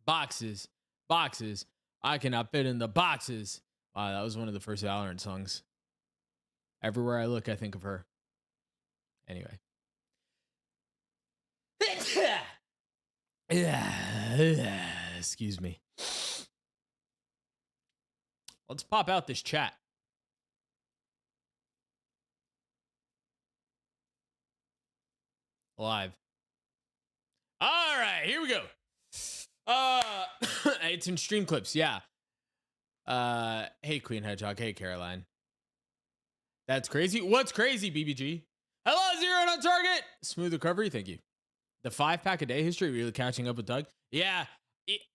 Boxes, boxes. I cannot fit in the boxes. Wow, that was one of the first Valorant songs. Everywhere I look, I think of her. Anyway. Excuse me. Let's pop out this chat. Live. All right, here we go. It's in stream clips, yeah. Hey Queen Hedgehog, hey Caroline. That's crazy. What's crazy, BBG? Hello, Zero on target. Smooth recovery, thank you. The 5-pack a day history really catching up with Doug. Yeah,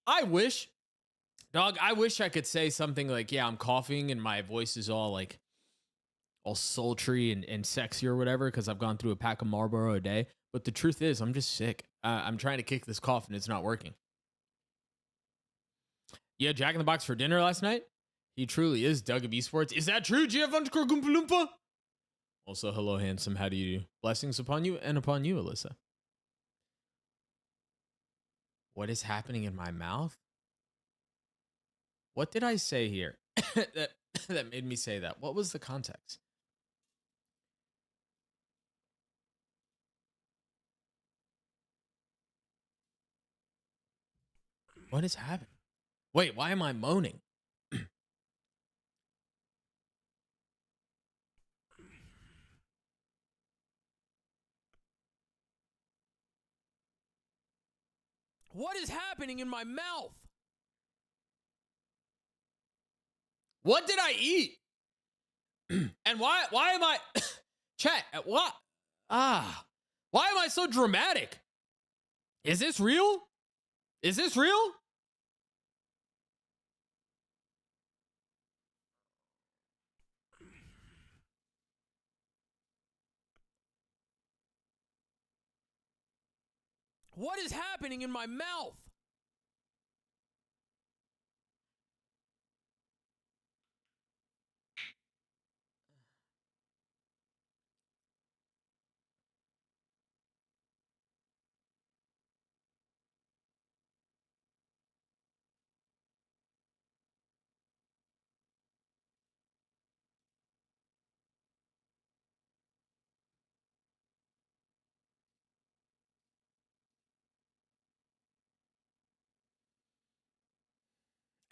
I wish, dog. I wish I could say something like, yeah, I'm coughing and my voice is all like, all sultry and sexy or whatever because I've gone through a pack of Marlboro a day. But the truth is, I'm just sick. I'm trying to kick this cough and it's not working. You had Jack in the Box for dinner last night? He truly is Doug of Esports. Is that true, GF underscore Goompa Loompa? Also, hello, handsome. How do you do? Blessings upon you and upon you, Alyssa. What is happening in my mouth? What did I say here that made me say that? What was the context? What is happening? Wait, why am I moaning? What is happening in my mouth? What did I eat? And why am I chat? What? Why am I so dramatic? Is this real? Is this real? What is happening in my mouth?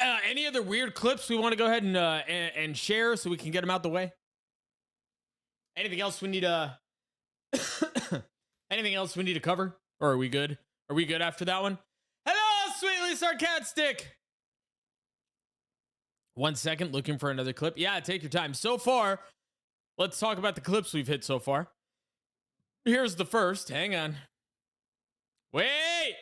Any other weird clips we want to go ahead and share so we can get them out the way? Anything else we need anything else we need to cover? Or are we good? Are we good after that one? Hello, sweetly sarcastic. 1 second, looking for another clip. Yeah, take your time. So far, let's talk about the clips we've hit so far. Here's the first. Hang on. Wait.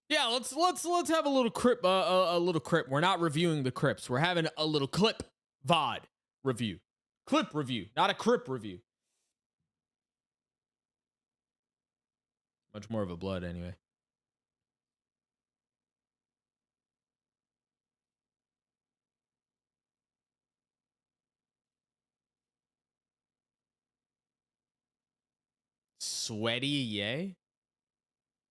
Yeah, let's have a little crip. A little crip. We're not reviewing the crips. We're having a little clip VOD review. Clip review, not a crip review. Much more of a blood anyway. Sweaty yay?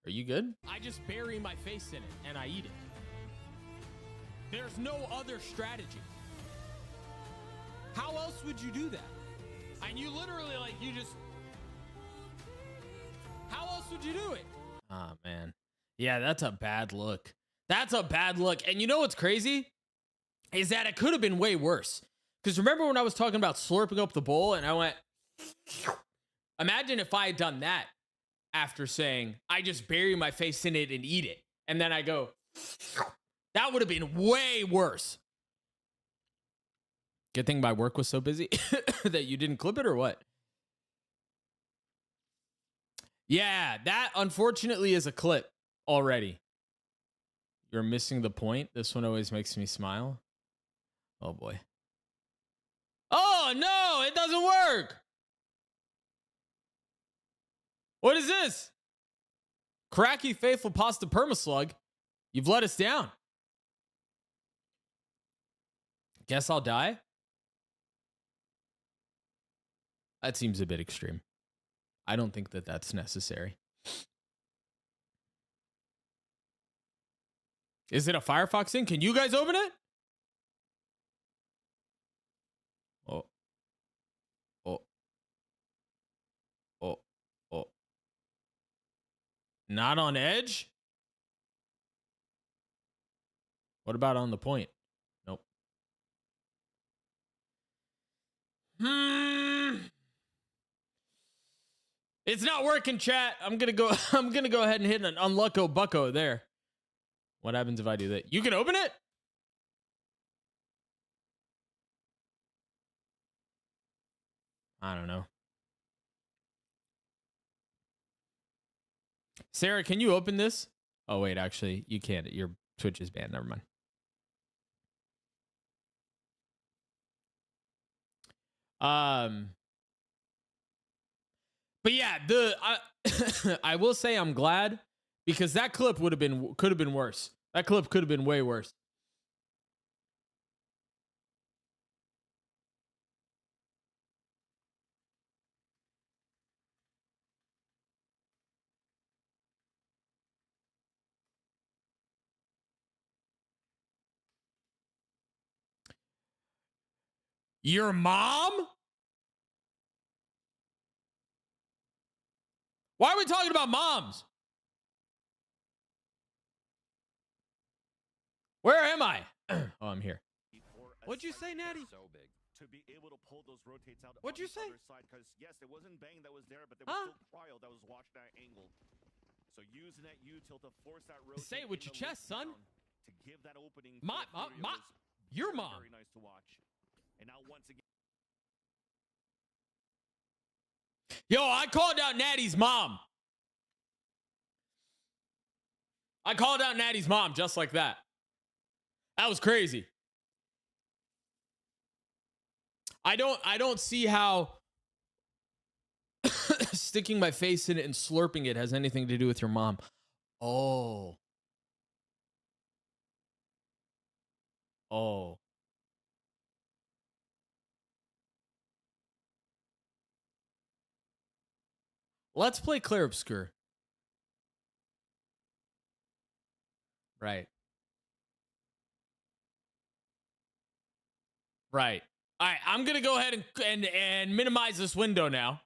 Are you good? I just bury my face in it and I eat it. There's no other strategy. How else would you do that? And you literally like, you just, how else would you do it? Oh man. Yeah, that's a bad look. That's a bad look. And you know what's crazy? Is that it could have been way worse. Because remember when I was talking about slurping up the bowl and I went, imagine if I had done that after saying, I just bury my face in it and eat it. And then I go, that would have been way worse. Good thing my work was so busy that you didn't clip it or what? Yeah, that unfortunately is a clip already. You're missing the point. This one always makes me smile. Oh boy. Oh no, it doesn't work. What is this? Cracky faithful pasta permaslug. You've let us down. Guess I'll die. That seems a bit extreme. I don't think that that's necessary. Is it a Firefox thing? Can you guys open it? Oh. Oh. Oh. Oh. Not on Edge? What about on the point? Nope. It's not working, chat. I'm gonna go ahead and hit an unlucko bucko there. What happens if I do that? You can open it? I don't know. Sarah, can you open this? Oh, wait, actually, you can't. Your Twitch is banned. Never mind. But yeah, I will say I'm glad because that clip could have been worse. That clip could have been way worse. Your mom? Why are we talking about moms? Where am I? Oh, I'm here. What'd you say, Natty? So big to be able to pull those rotates out. What'd you say? Because yes, it wasn't Bang that was there, but there was still Cryo that was watching that angle. So using that U-tilt to force that rotate. Say it with your chest, son. To give that opening. Your mom. Very nice to watch. And now once again. Yo, I called out Natty's mom. I called out Natty's mom just like that. That was crazy. I don't see how sticking my face in it and slurping it has anything to do with your mom. Oh. Oh. Let's play Clair Obscur. Right. Right. All right, I'm going to go ahead and minimize this window now.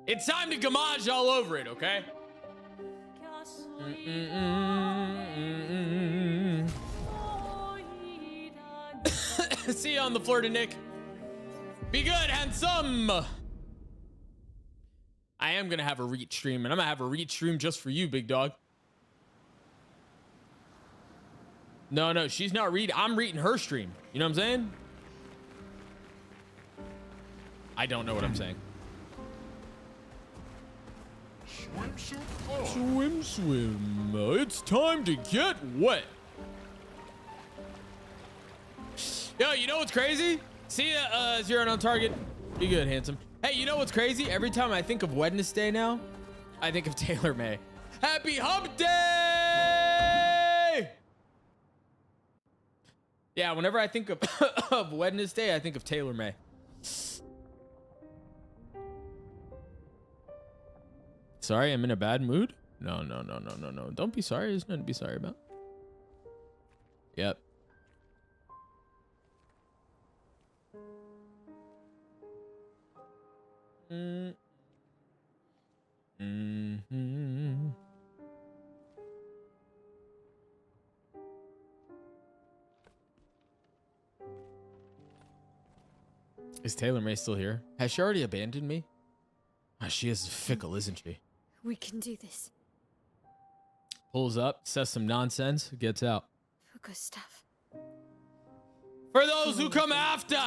It's time to gamage all over it, okay? See you on the floor to Nick. Be good, handsome. I am going to have a reach stream, and I'm going to have a reach stream just for you, big dog. No, she's not reading. I'm reading her stream. You know what I'm saying? I don't know what I'm saying. Swim. It's time to get wet. Yo, you know what's crazy? See ya, Zero on target. Be good, handsome. Hey, you know what's crazy? Every time I think of Wednesday now, I think of Taylor May. Happy Hump Day! Yeah, whenever I think of Wednesday, I think of Taylor May. Sorry, I'm in a bad mood? No. Don't be sorry. There's nothing to be sorry about. Yep. Is Taylor May still here? Has she already abandoned me? Oh, she is fickle, isn't she? We can do this. Pulls up, says some nonsense, gets out. For Gustav. For those who come after!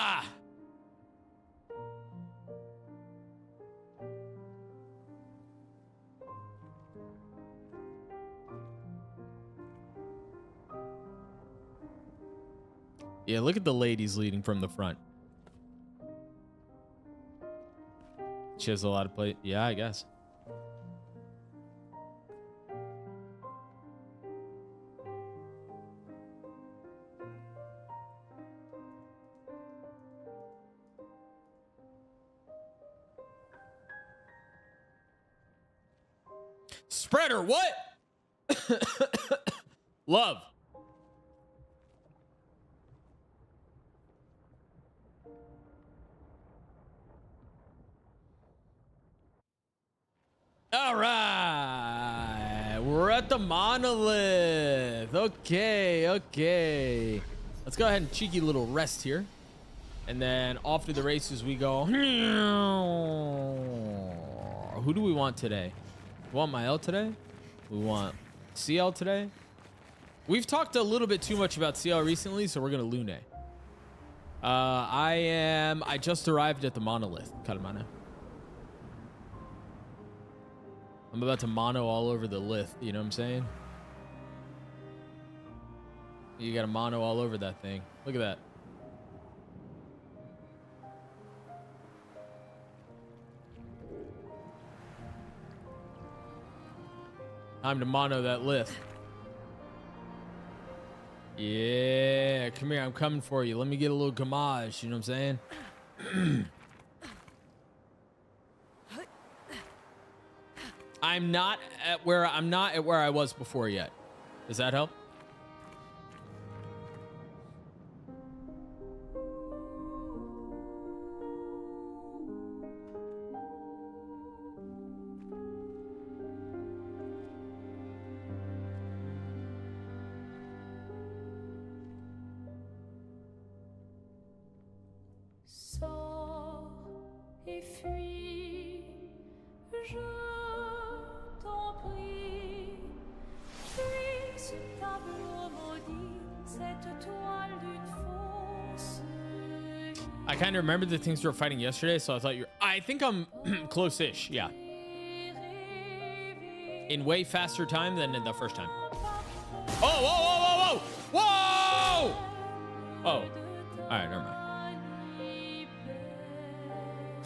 Yeah, look at the ladies leading from the front. She has a lot of play. Yeah, I guess. Spreader, what? Love. All right, we're at the monolith. Okay. Let's go ahead and cheeky little rest here. And then off to the races we go. Who do we want today? We want Mael today? We want CL today? We've talked a little bit too much about CL recently, so we're gonna Lune. I just arrived at the monolith, Kalamana. I'm about to mono all over the lith, you know what I'm saying? You got a mono all over that thing. Look at that. Time to mono that lith. Yeah, come here. I'm coming for you. Let me get a little gamage. You know what I'm saying? I'm not at where I was before yet. Does that help? Sors et fuis, je t'en prie. Puis ce tableau maudit, cette toile d'une fausse vie. I kind of remember the things we were fighting yesterday, so I thought I think I'm close-ish, yeah. In way faster time than in the first time. Oh, whoa, whoa, whoa, whoa! Whoa! Oh. All right, never mind.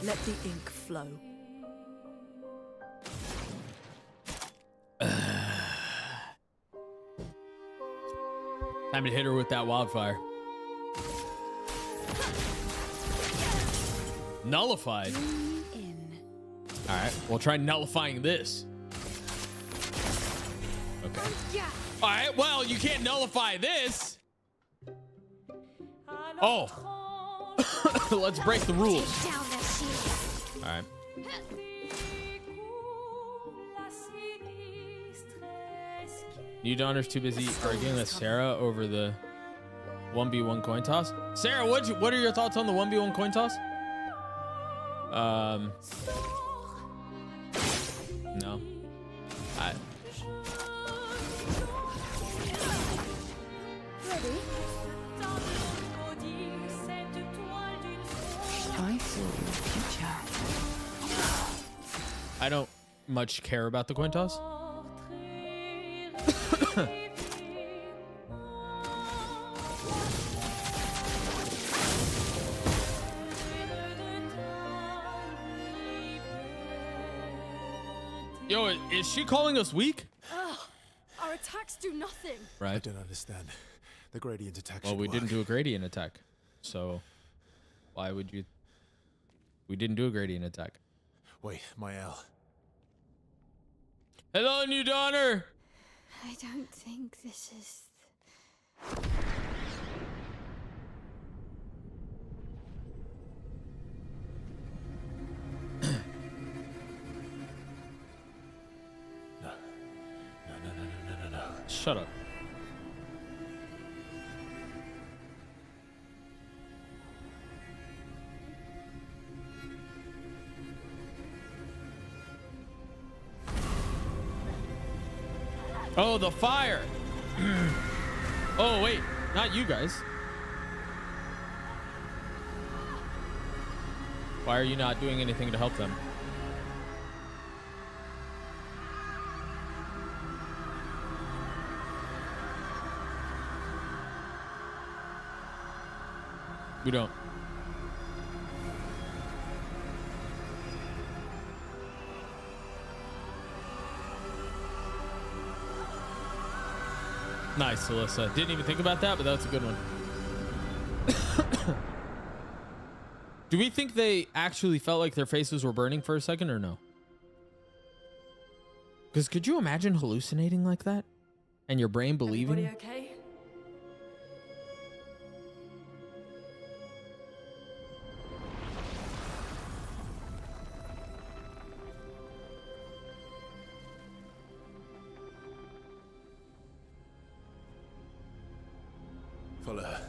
Let the ink flow. Time to hit her with that wildfire. Nullified. All right, we'll try nullifying this. Okay. All right, well, you can't nullify this. Oh. Let's break the rules. All right. New Donner's too busy arguing with Sarah over the 1v1 coin toss. Sarah, what are your thoughts on the 1v1 coin toss? No. I saw your future. I don't much care about the coin toss. Yo, is she calling us weak? Our attacks do nothing. Right. I don't understand. The gradient attack. Well, we didn't do a gradient attack, so why would you? We didn't do a gradient attack. Wait, Mael. Hello, New Donner. I don't think this is... No. Shut up. Oh, the fire. Oh, wait, not you guys. Why are you not doing anything to help them? We don't. Nice, Alyssa. Didn't even think about that, but that's a good one. Do we think they actually felt like their faces were burning for a second or no? Because could you imagine hallucinating like that? And your brain believing? Everybody okay? Follow her.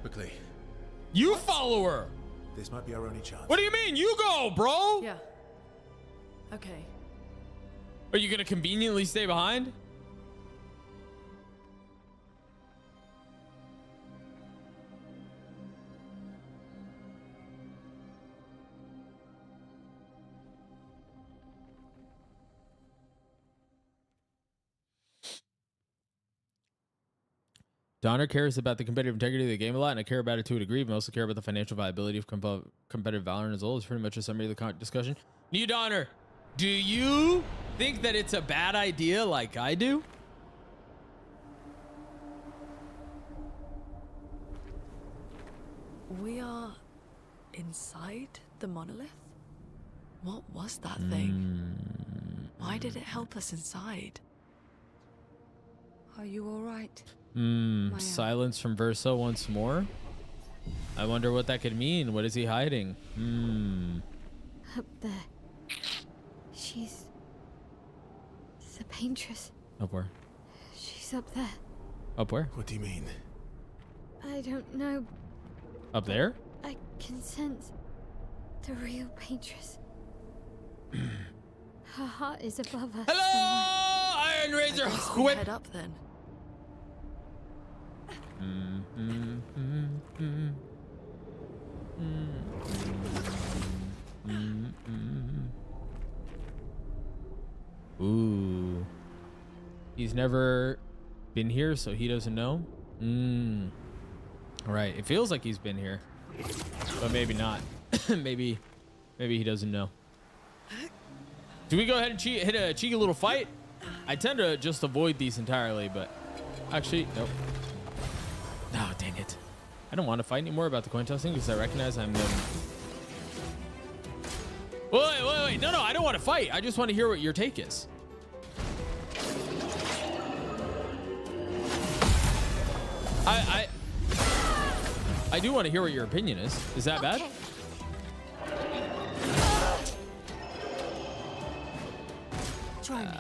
Quickly. You follow her. This might be our only chance. What do you mean? You go, bro. Yeah. Okay. Are you gonna conveniently stay behind? Donner cares about the competitive integrity of the game a lot, and I care about it to a degree, but I also care about the financial viability of competitive Valorant as well. It's pretty much a summary of the discussion. New Donner, do you think that it's a bad idea like I do? We are inside the monolith? What was that thing? Why did it help us inside? Are you all right? Silence from Verso once more. I wonder what that could mean. What is he hiding? Up there. She's the paintress. Up where? She's up there. Up where? What do you mean? I don't know. Up there? I can sense the real paintress. Her heart is above us. Hello, Iron Razor I guess we Whip. head up then. Ooh. He's never been here, so he doesn't know. All right. It feels like he's been here, but maybe not. maybe he doesn't know. Do we go ahead and hit a cheeky little fight? I tend to just avoid these entirely, but actually, nope. Oh, dang it. I don't want to fight anymore about the coin tossing because I recognize I'm the... Wait. No, I don't want to fight. I just want to hear what your take is. I do want to hear what your opinion is. Is that bad? Try me.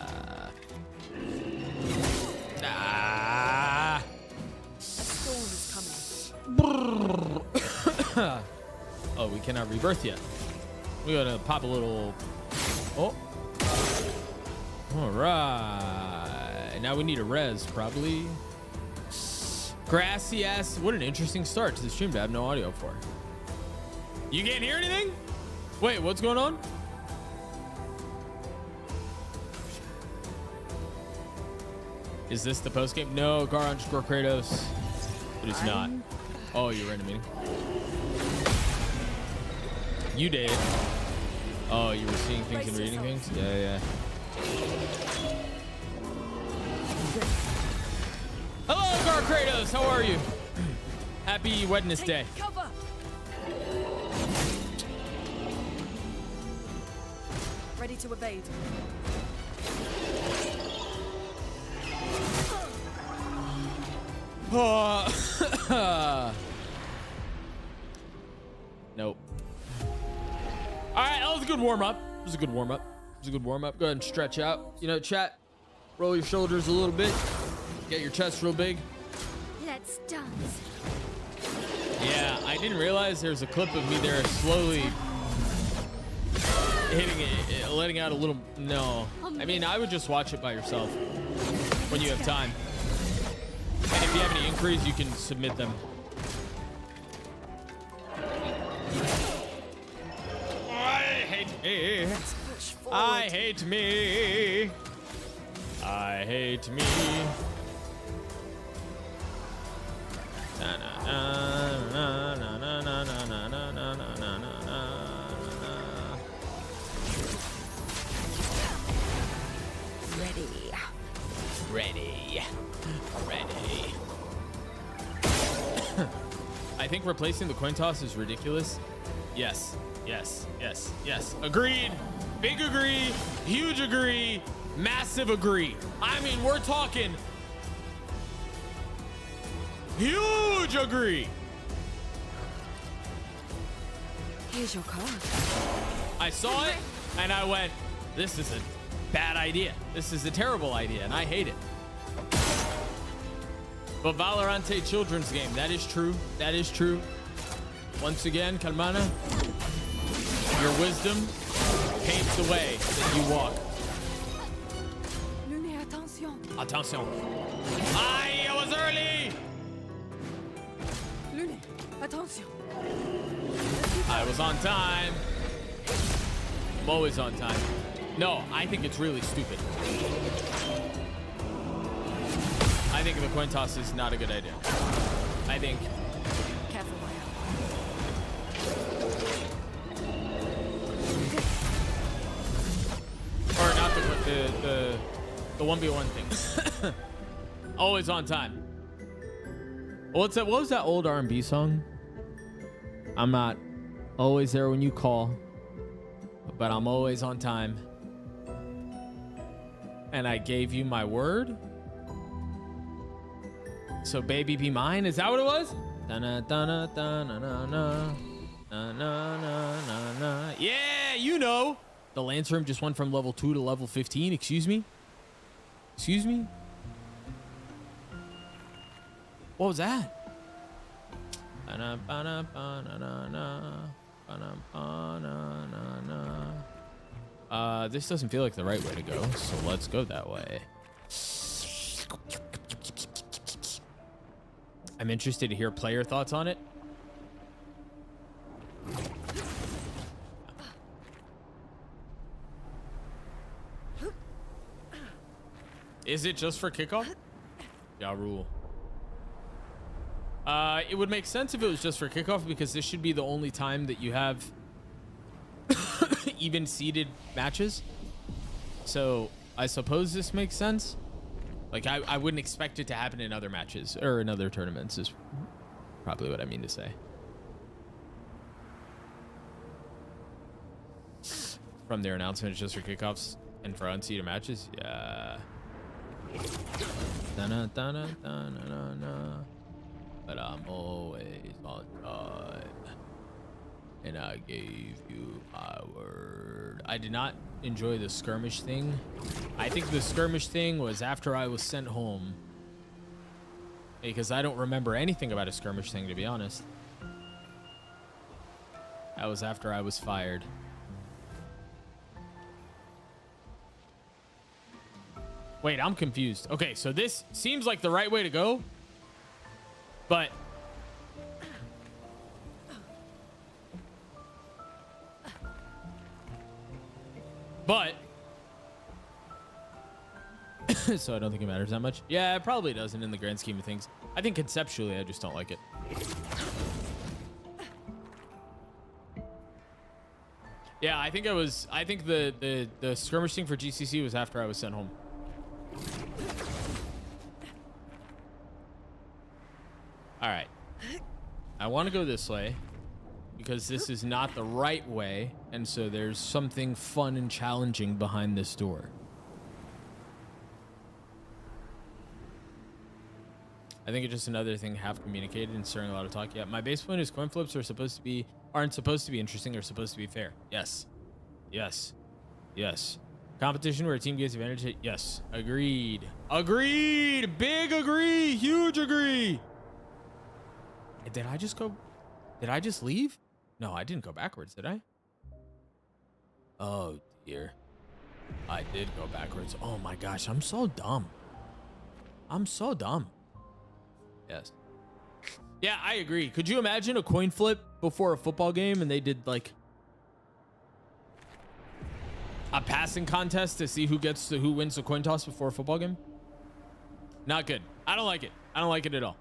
Storm is coming. Oh, we cannot rebirth yet. We gotta pop a little. Oh. All right. Now we need a res, probably. Grassy ass. What an interesting start to the stream to have no audio for. You can't hear anything? Wait, what's going on? Is this the post game? No, Gar_Kratos. It is not. Oh, you're in a meeting. You did. Oh, you were seeing things and reading things? Yeah. Hello, Gar_Kratos. How are you? Happy Wednesday. Cover. Ready to evade. Nope. All right, that was a good warm up. Go ahead and stretch out. You know, chat. Roll your shoulders a little bit. Get your chest real big. Let's dance. Yeah, I didn't realize there's a clip of me there slowly hitting it, letting out a little. No, I mean, I would just watch it by yourself when you have time. And if you have any inquiries, you can submit them. I hate me. Let's push forward. I hate me. I hate me. Na na na na na na na na na na na na na. Ready. I think replacing the coin toss is ridiculous. Yes. Agreed. Big agree. Huge agree. Massive agree. I mean, we're talking huge agree. Here's your card. I saw it and I went, this is a bad idea. This is a terrible idea and I hate it. But Valorante children's game, that is true. That is true. Once again, Kalmana, your wisdom paves the way that you walk. Lune, attention. Attention. I was early. Lune, attention. I was on time. I'm always on time. No, I think it's really stupid. I think the coin toss is not a good idea. I think. Careful, Maya. Or not the 1v1 thing. Always on time. What's that? What was that old R&B song? I'm not always there when you call, but I'm always on time. And I gave you my word. So baby be mine. Is that what it was? Yeah, you know. The Lance room just went from level 2 to level 15. Excuse me? Excuse me? What was that? This doesn't feel like the right way to go, so let's go that way. I'm interested to hear player thoughts on it. Is it just for kickoff? Yeah, rule. It would make sense if it was just for kickoff because this should be the only time that you have even seeded matches. So I suppose this makes sense. Like I wouldn't expect it to happen in other matches or in other tournaments is probably what I mean to say. From their announcement, it's just for kickoffs and for unseeded matches. Yeah. But I'm always on time. And I gave you my word. I did not enjoy the skirmish thing. I think the skirmish thing was after I was sent home. Because I don't remember anything about a skirmish thing, to be honest. That was after I was fired. Wait, I'm confused. Okay, so this seems like the right way to go. But so I don't think it matters that much. Yeah, it probably doesn't in the grand scheme of things. I think conceptually I just don't like it. Yeah, I think the skirmish thing for GCC was after I was sent home. All right. I want to go this way because this is not the right way. And so there's something fun and challenging behind this door. I think it's just another thing half communicated and stirring a lot of talk. Yeah, my base point is coin flips aren't supposed to be interesting or supposed to be fair. Yes. Yes. Yes. Competition where a team gets advantage. Yes. Agreed. Agreed. Big agree. Huge agree. Did I just leave? No, I didn't go backwards, did I? Oh, dear. I did go backwards. Oh, my gosh. I'm so dumb. I'm so dumb. Yes. Yeah, I agree. Could you imagine a coin flip before a football game and they did, like, a passing contest to see who wins the coin toss before a football game? Not good. I don't like it. I don't like it at all.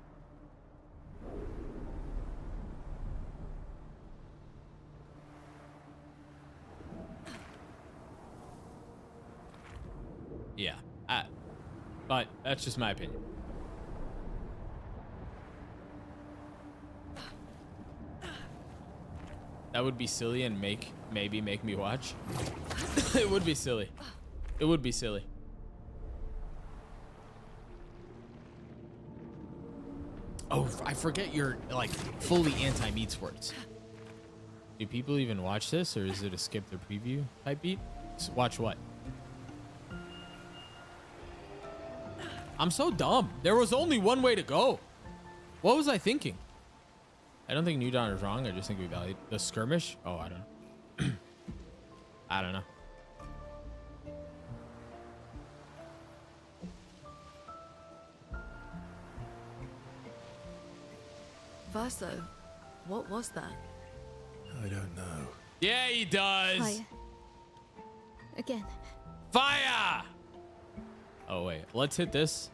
Yeah, but that's just my opinion. That would be silly and maybe make me watch. It would be silly. It would be silly. Oh, I forget you're like fully anti-meat sports. Do people even watch this, or is it a skip the preview type beat? Watch what? I'm so dumb. There was only one way to go. What was I thinking? I don't think New Dawn is wrong. I just think we valued the skirmish. Oh, I don't know. I don't know. Verso, what was that? I don't know. Yeah, he does. Fire. Again. Fire! Oh, wait. Let's hit this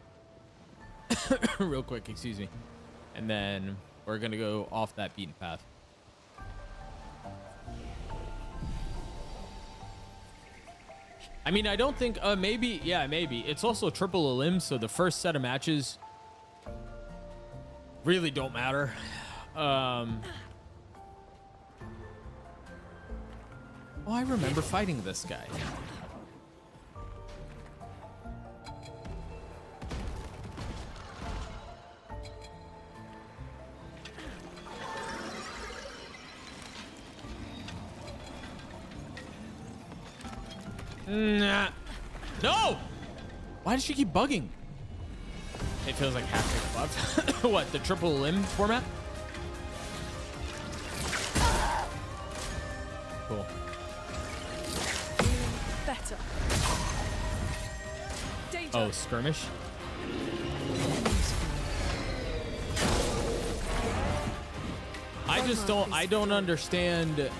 real quick. Excuse me. And then we're going to go off that beaten path. I mean, I don't think, maybe, yeah, maybe. It's also triple elim, so the first set of matches really don't matter. Oh, I remember fighting this guy. Nah. No! Why does she keep bugging? It feels like half buff. What, the triple limb format? Cool. Better. Danger. Oh, skirmish? I don't understand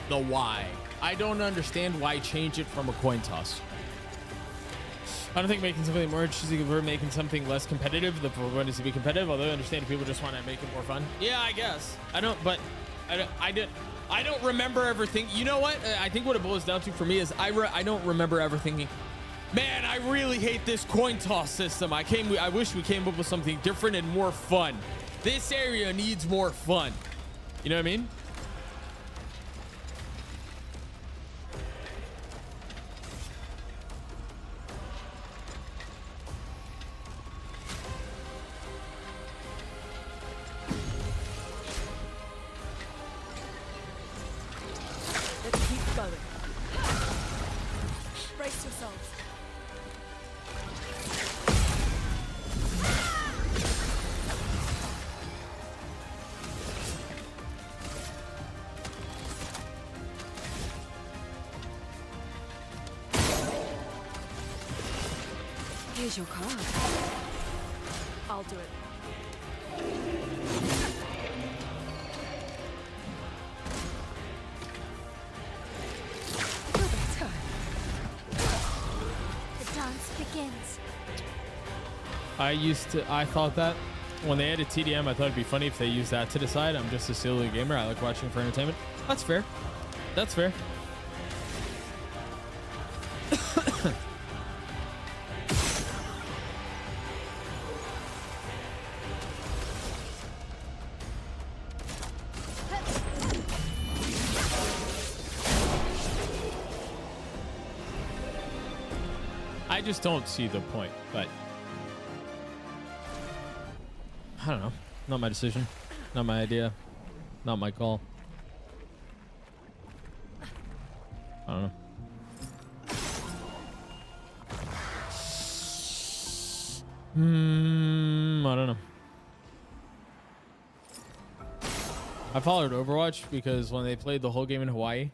the why. I don't understand why change it from a coin toss. I don't think making something more interesting or making something less competitive. The point is to be competitive, although I understand people just want to make it more fun. Yeah, I guess. I don't remember ever thinking, you know what? I think what it boils down to for me is I don't remember ever thinking, man, I really hate this coin toss system. I wish we came up with something different and more fun. This area needs more fun. You know what I mean? Let's keep going. Brace yourselves. Here's your card. I'll do it. The dance begins. I thought that when they added TDM, I thought it'd be funny if they used that to decide. I'm just a silly gamer. I like watching for entertainment. That's fair. That's fair. I just don't see the point, but I don't know. Not my decision. Not my idea. Not my call. I don't know. I don't know. I followed Overwatch because when they played the whole game in Hawaii,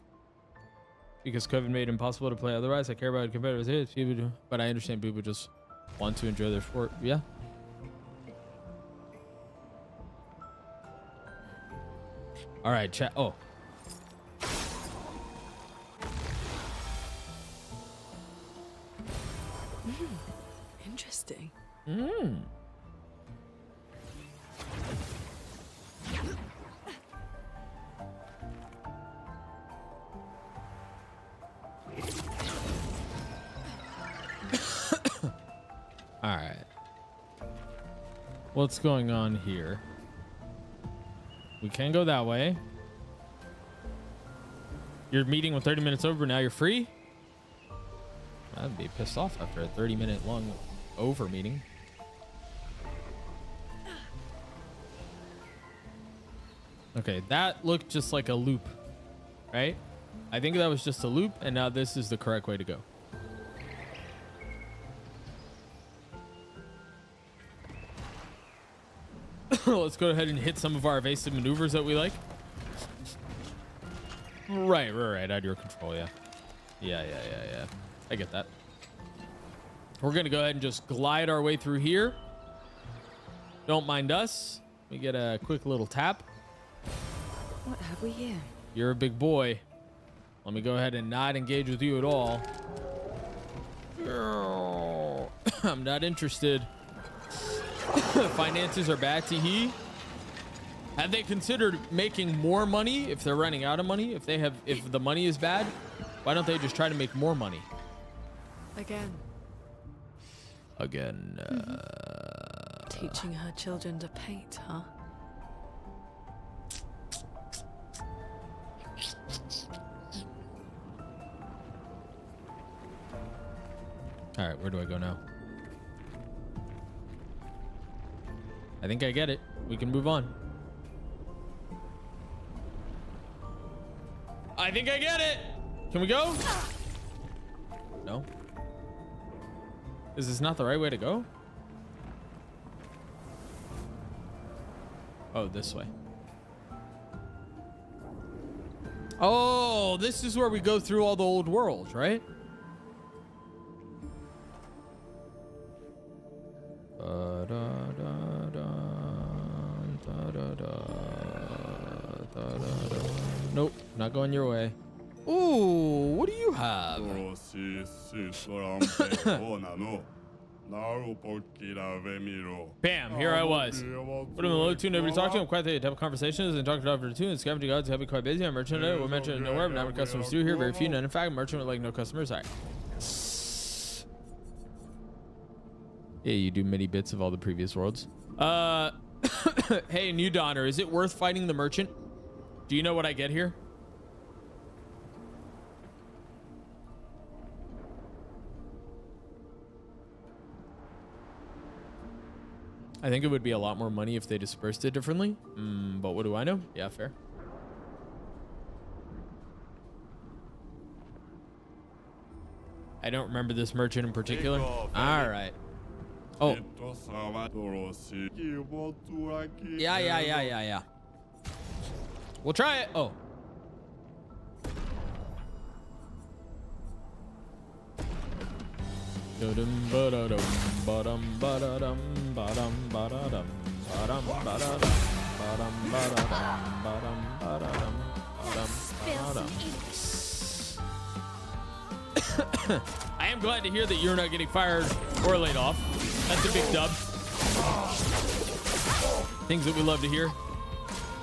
because COVID made it impossible to play otherwise. I care about competitors here, people do, but I understand people just want to enjoy their sport. Yeah. All right, chat. Oh. Interesting. All right. What's going on here? We can go that way. Your meeting with 30 minutes over. Now you're free. I'd be pissed off after a 30-minute long over meeting. Okay, that looked just like a loop, right? I think that was just a loop, and now this is the correct way to go. Let's go ahead and hit some of our evasive maneuvers that we like. Right. Out of your control, yeah. Yeah. I get that. We're going to go ahead and just glide our way through here. Don't mind us. We get a quick little tap. What have we here? You're a big boy. Let me go ahead and not engage with you at all. I'm not interested. Finances are bad to he. Have they considered making more money if they're running out of money? If the money is bad, why don't they just try to make more money? Again. Teaching her children to paint, huh? All right, where do I go now? I think I get it. We can move on. I think I get it. Can we go? No. Is this not the right way to go? Oh, this way. Oh, this is where we go through all the old worlds, right? Nope, not going your way. Ooh, what do you have? Bam, here I was. What am I low to? Nobody talk to. I'm quite the type of conversations and talking to over two and scavenging gods have been quite busy. I'm merchant. We'll mention nowhere, but not many customers through here. Very few. None in fact, merchant with like no customers. All right. Yeah, you do many bits of all the previous worlds. Hey, New Donner, is it worth fighting the merchant? Do you know what I get here? I think it would be a lot more money if they dispersed it differently. But what do I know? Yeah, fair. I don't remember this merchant in particular. All right. Oh. Yeah. We'll try it. Oh. I am glad to hear that you're not getting fired or laid off. That's a big dub. Things that we love to hear.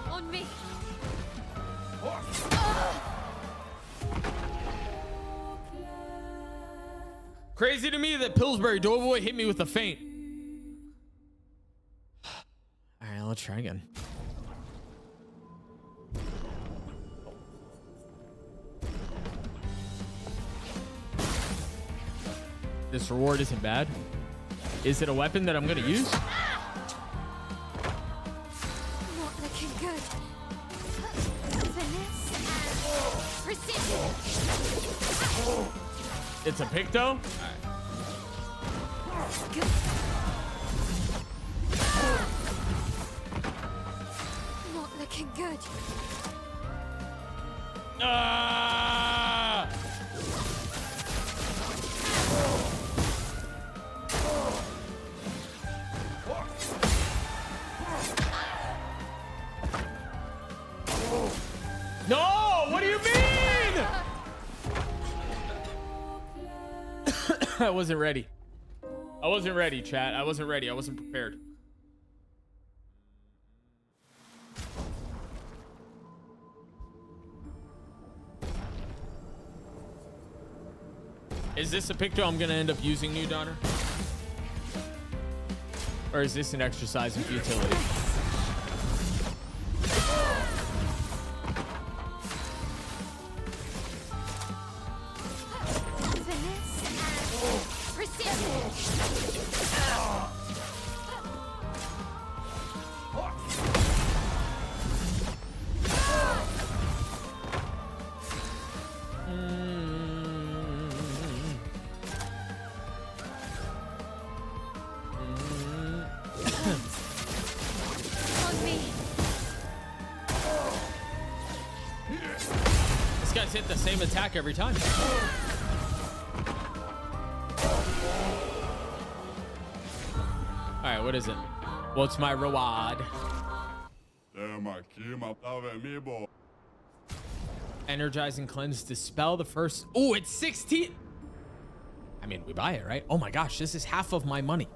On me. Crazy to me that Pillsbury Doughboy hit me with a feint. All right, let's try again. This reward isn't bad. Is it a weapon that I'm going to use? Not looking good. Finesse and precision. It's a Picto? All Good. Not looking good. right. No! What do you mean? I wasn't ready. I wasn't ready, chat. I wasn't ready. I wasn't prepared. Is this a Picto I'm gonna end up using, New Donner? Or is this an exercise in futility? get the same attack every time. All right, what is it? What's my reward? Energizing cleanse, dispel the first. Oh, it's 16. I mean, we buy it, right? Oh my gosh, this is half of my money.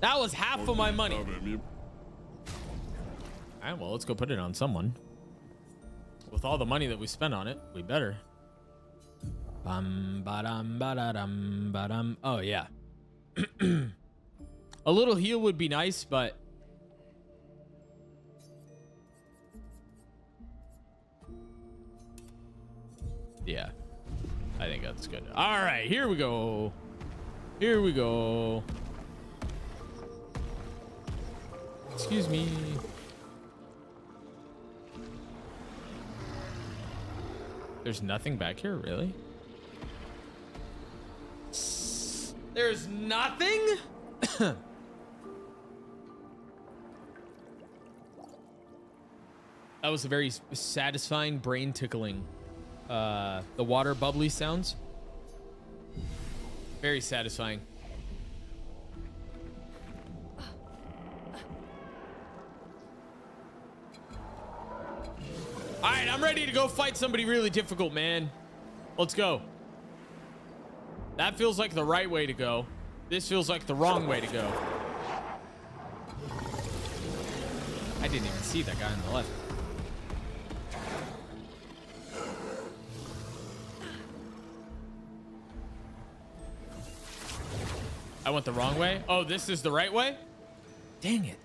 That was half of my money. All right, well, let's go put it on someone. With all the money that we spent on it, we better. Bum, ba-dum, ba-da-dum, ba-dum. Oh, yeah. A little heal would be nice, but yeah, I think that's good. All right, here we go. Here we go. Excuse me. There's nothing back here, really? There's nothing? That was a very satisfying, brain tickling. The water bubbly sounds. Very satisfying. All right, I'm ready to go fight somebody really difficult, man. Let's go. That feels like the right way to go. This feels like the wrong way to go. I didn't even see that guy on the left. I went the wrong way. Oh, this is the right way? Dang it.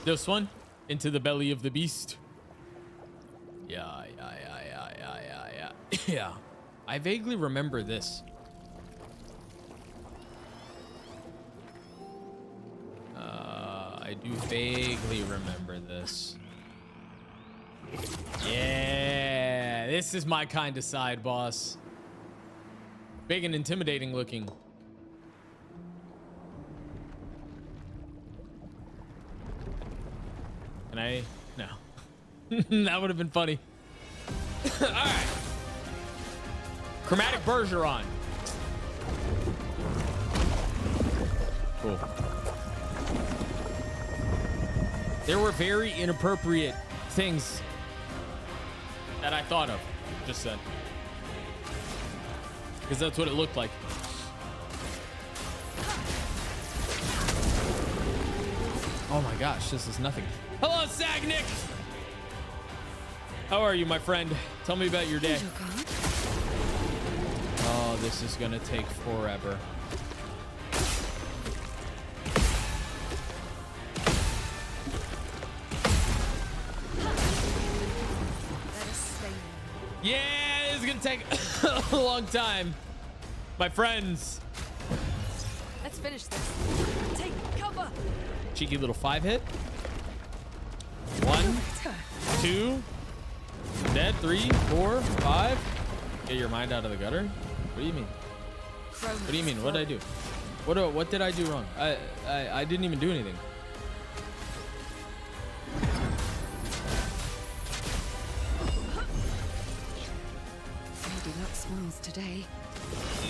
This one, into the belly of the beast. Yeah. Yeah. I vaguely remember this. I do vaguely remember this. Yeah, this is my kind of side boss. Big and intimidating looking. Can I? No. That would have been funny. All right. Chromatic Bergeron. Cool. There were very inappropriate things that I thought of just then. Because that's what it looked like. Oh my gosh, this is nothing. Hello, Sagnick! How are you, my friend? Tell me about your day. Oh, this is gonna take forever. Yeah, this is gonna take a long time. My friends. Let's finish this. Take cover. Cheeky little 5-hit. 1, 2, dead, 3, 4, 5. Get your mind out of the gutter. What do you mean? What do you mean? What did I do? What did I do wrong? I didn't even do anything. Lady Luck smiles today.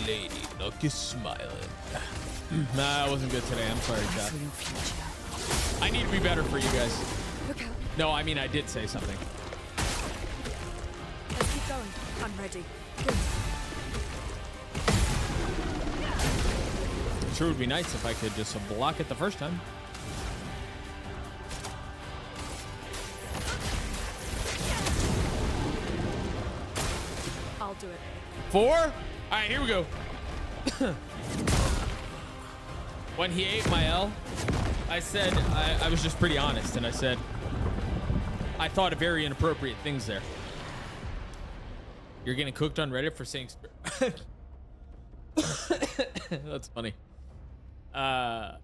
Lady Luck is smiling. Nah, I wasn't good today. I'm sorry, chat. I need to be better for you guys. Look out. No, I mean, I did say something. Let's keep going. I'm ready. Good. Sure would be nice if I could just block it the first time. I'll do it. 4? All right, here we go. When he ate my L, I said, I was just pretty honest, and I said, I thought of very inappropriate things there. You're getting cooked on Reddit for saying... That's funny. No.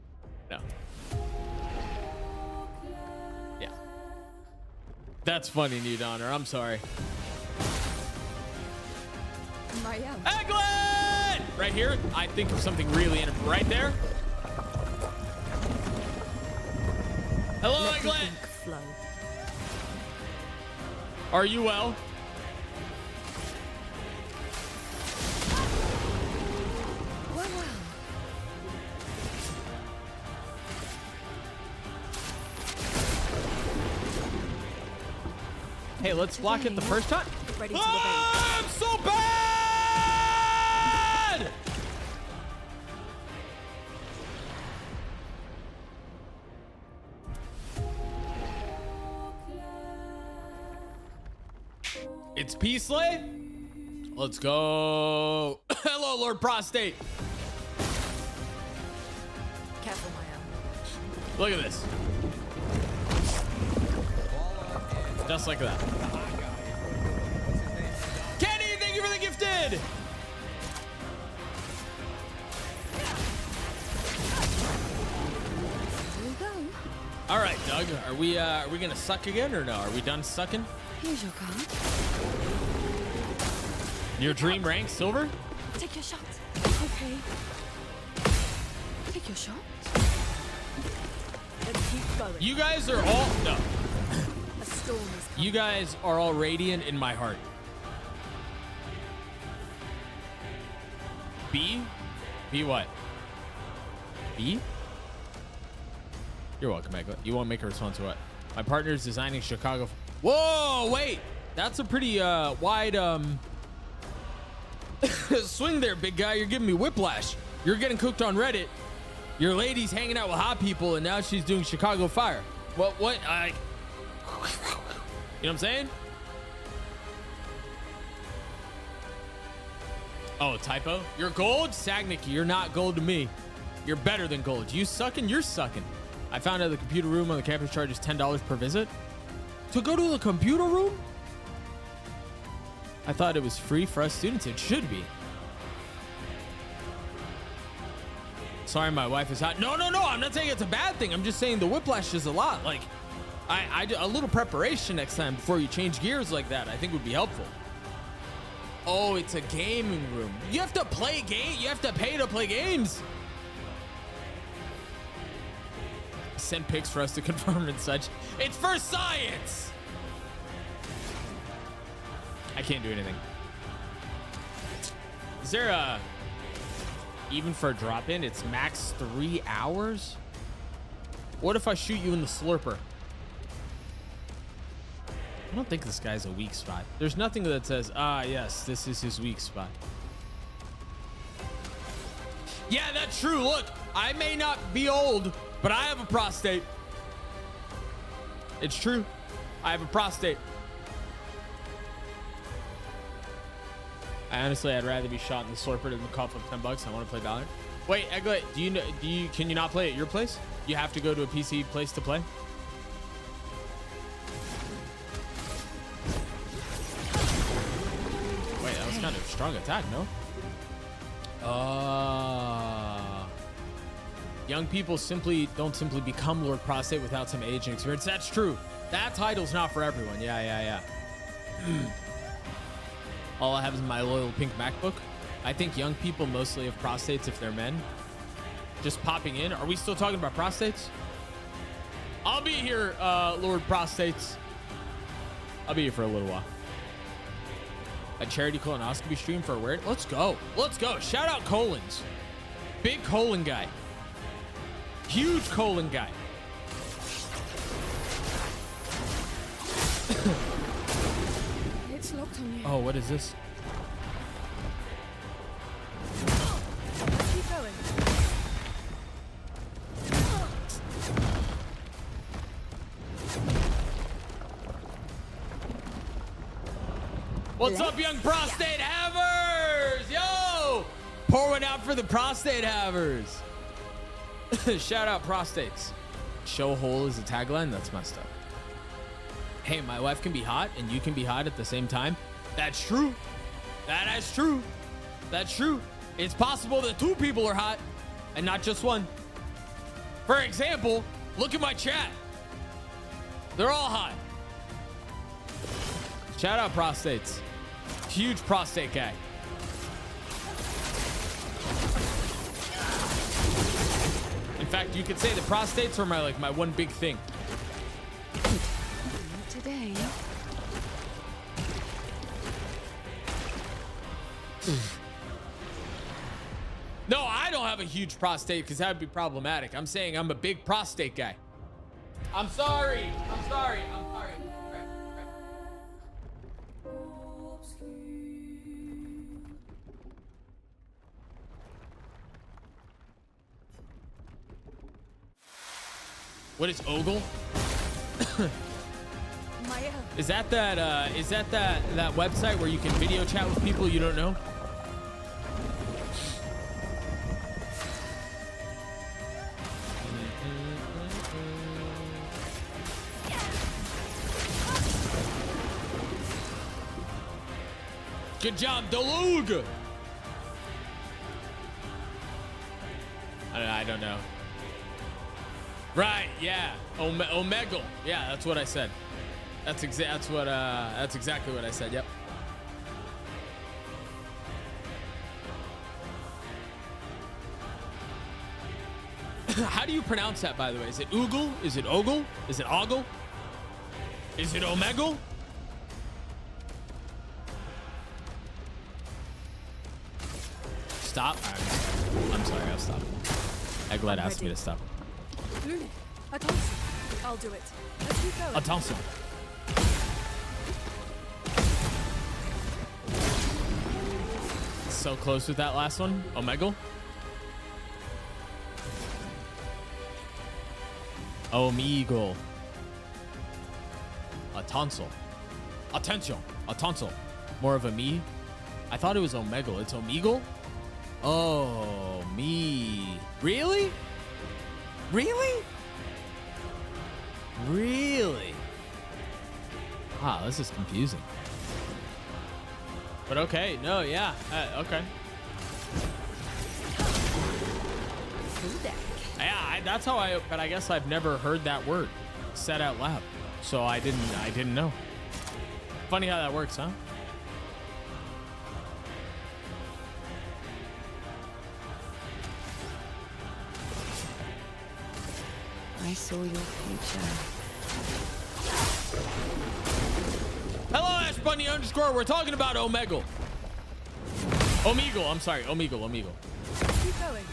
Yeah. That's funny, New Donner. I'm sorry. Mariam. Eglin! Right here. I think of something really in right there. Hello, Let the Eglin. ink flow. Are you well? Well, well. Hey, let's block it the first time. Ready to Ah, I'm so bad! It's Peaceley. Let's go. Hello, Lord Prostate. Careful, Maya. Look at this. Just like that. Kenny, thank you for the gifted. Here we go. All right, Doug. Are we gonna suck again or no? Are we done sucking? Here's your card. Your dream rank silver? Take your shot. Okay. Take your shot. Let's keep going. You guys are all no. A storm is coming. You guys are all radiant in my heart. B? B what? B? You're welcome, Eglin. You won't make a response to what? My partner is designing Chicago. Whoa, wait. That's a pretty wide swing there, big guy. You're giving me whiplash. You're getting cooked on Reddit. Your lady's hanging out with hot people, and now she's doing Chicago Fire. What? You know what I'm saying? Oh, typo. You're gold? Sagnicky, you're not gold to me. You're better than gold. You sucking? You're sucking. I found out the computer room on the campus charges $10 per visit. To go to the computer room? I thought it was free for us students. It should be. Sorry, my wife is hot. No. I'm not saying it's a bad thing. I'm just saying the whiplash is a lot. Like, a little preparation next time before you change gears like that, I think would be helpful. Oh, it's a gaming room. You have to play game. You have to pay to play games. Send pics for us to confirm and such. It's for science. I can't do anything. Is there a even for a drop in? It's max 3 hours. What if I shoot you in the slurper? I don't think this guy's a weak spot. There's nothing that says, yes, this is his weak spot. Yeah, that's true. Look, I may not be old, but I have a prostate. It's true. I have a prostate. I'd rather be shot in the slurper than the cough of $10. I want to play Valorant. Wait, Eglet, can you not play at your place? You have to go to a PC place to play? Wait, that was kind of a strong attack, no? Young people don't simply become Lord Prostate without some age and experience. That's true. That title's not for everyone. Yeah. All I have is my loyal pink MacBook. I think young people mostly have prostates if they're men. Just popping in. Are we still talking about prostates? I'll be here, Lord Prostates. I'll be here for a little while. A charity colonoscopy stream for awareness. Let's go. Shout out colons. Big colon guy. Huge colon guy. It's locked on you. Oh, what is this? Let's keep going. What's up, young prostate havers? Yo! Pour one out for the prostate havers. Shout out prostates. Show hole is a tagline? That's messed up. Hey, my wife can be hot and you can be hot at the same time. That's true. That is true. That's true. It's possible that two people are hot and not just one. For example, look at my chat. They're all hot. Shout out prostates. Huge prostate guy. fact, you could say the prostates are my one big thing. Today. No, I don't have a huge prostate because that would be problematic. I'm saying I'm a big prostate guy. I'm sorry. I'm sorry. I'm sorry. What is Ogle? Is that that website where you can video chat with people you don't know? Good job, Deluge. I don't know. Right, yeah. Omegle. Yeah, that's what I said. That's exactly what I said. Yep. How do you pronounce that, by the way? Is it Oogle? Is it Ogle? Is it Ogle? Is it Omegle? Stop. I'm sorry, I'll stop. Egglet asked me to stop. Attention. I'll do it. Let's keep going. Attention. So close with that last one. Omegle. Omegle. A tonsil. Attention. A tonsil. More of a me. I thought it was Omegle. It's Omegle? Oh, me. Really? Really? Really? Wow, this is confusing. But okay, no, yeah, okay. Yeah, that's how but I guess I've never heard that word said out loud. So I didn't know. Funny how that works, huh? I saw your future. Hello, Ash Bunny _ We're talking about Omegle. Omegle, I'm sorry. Omegle. Keep going.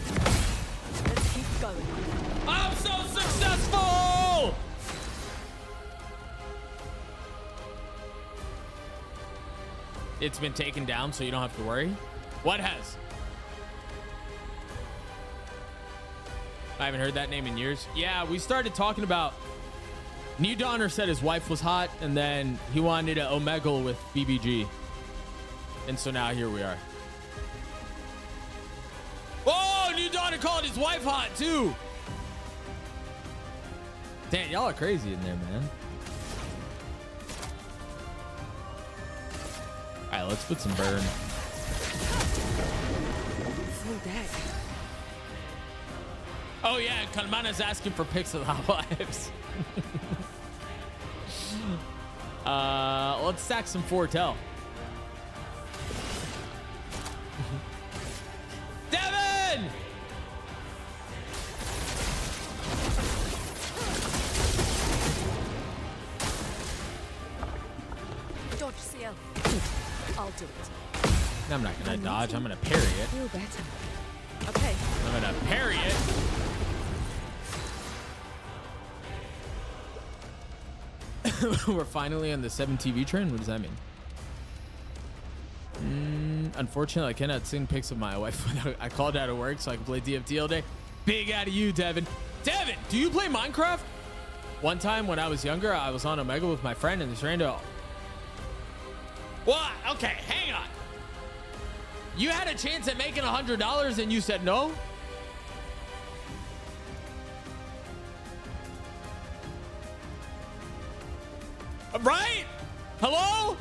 Let's keep going. I'm so successful! It's been taken down, so you don't have to worry. What has? I haven't heard that name in years. Yeah, we started talking about New Donner said his wife was hot, and then he wanted to Omegle with BBG. And so now here we are. Oh, New Donner called his wife hot too. Damn, y'all are crazy in there, man. All right, let's put some burn. Full deck. Oh yeah, Kalmana's asking for pics of the housewives. Let's stack some Fortel. Devin! Dodge CL. I'll do it. I'm not gonna dodge. I'm gonna parry it. Feel better. Okay. I'm gonna parry it. We're finally on the 7 TV train. What does that mean? Unfortunately, I cannot send pics of my wife without I called out of work so I can play DFT all day. Big out of you, Devin. Devin, do you play Minecraft? One time when I was younger, I was on Omega with my friend and this random. What? Okay, hang on. You had a chance at making $100 and you said no? Right? Hello?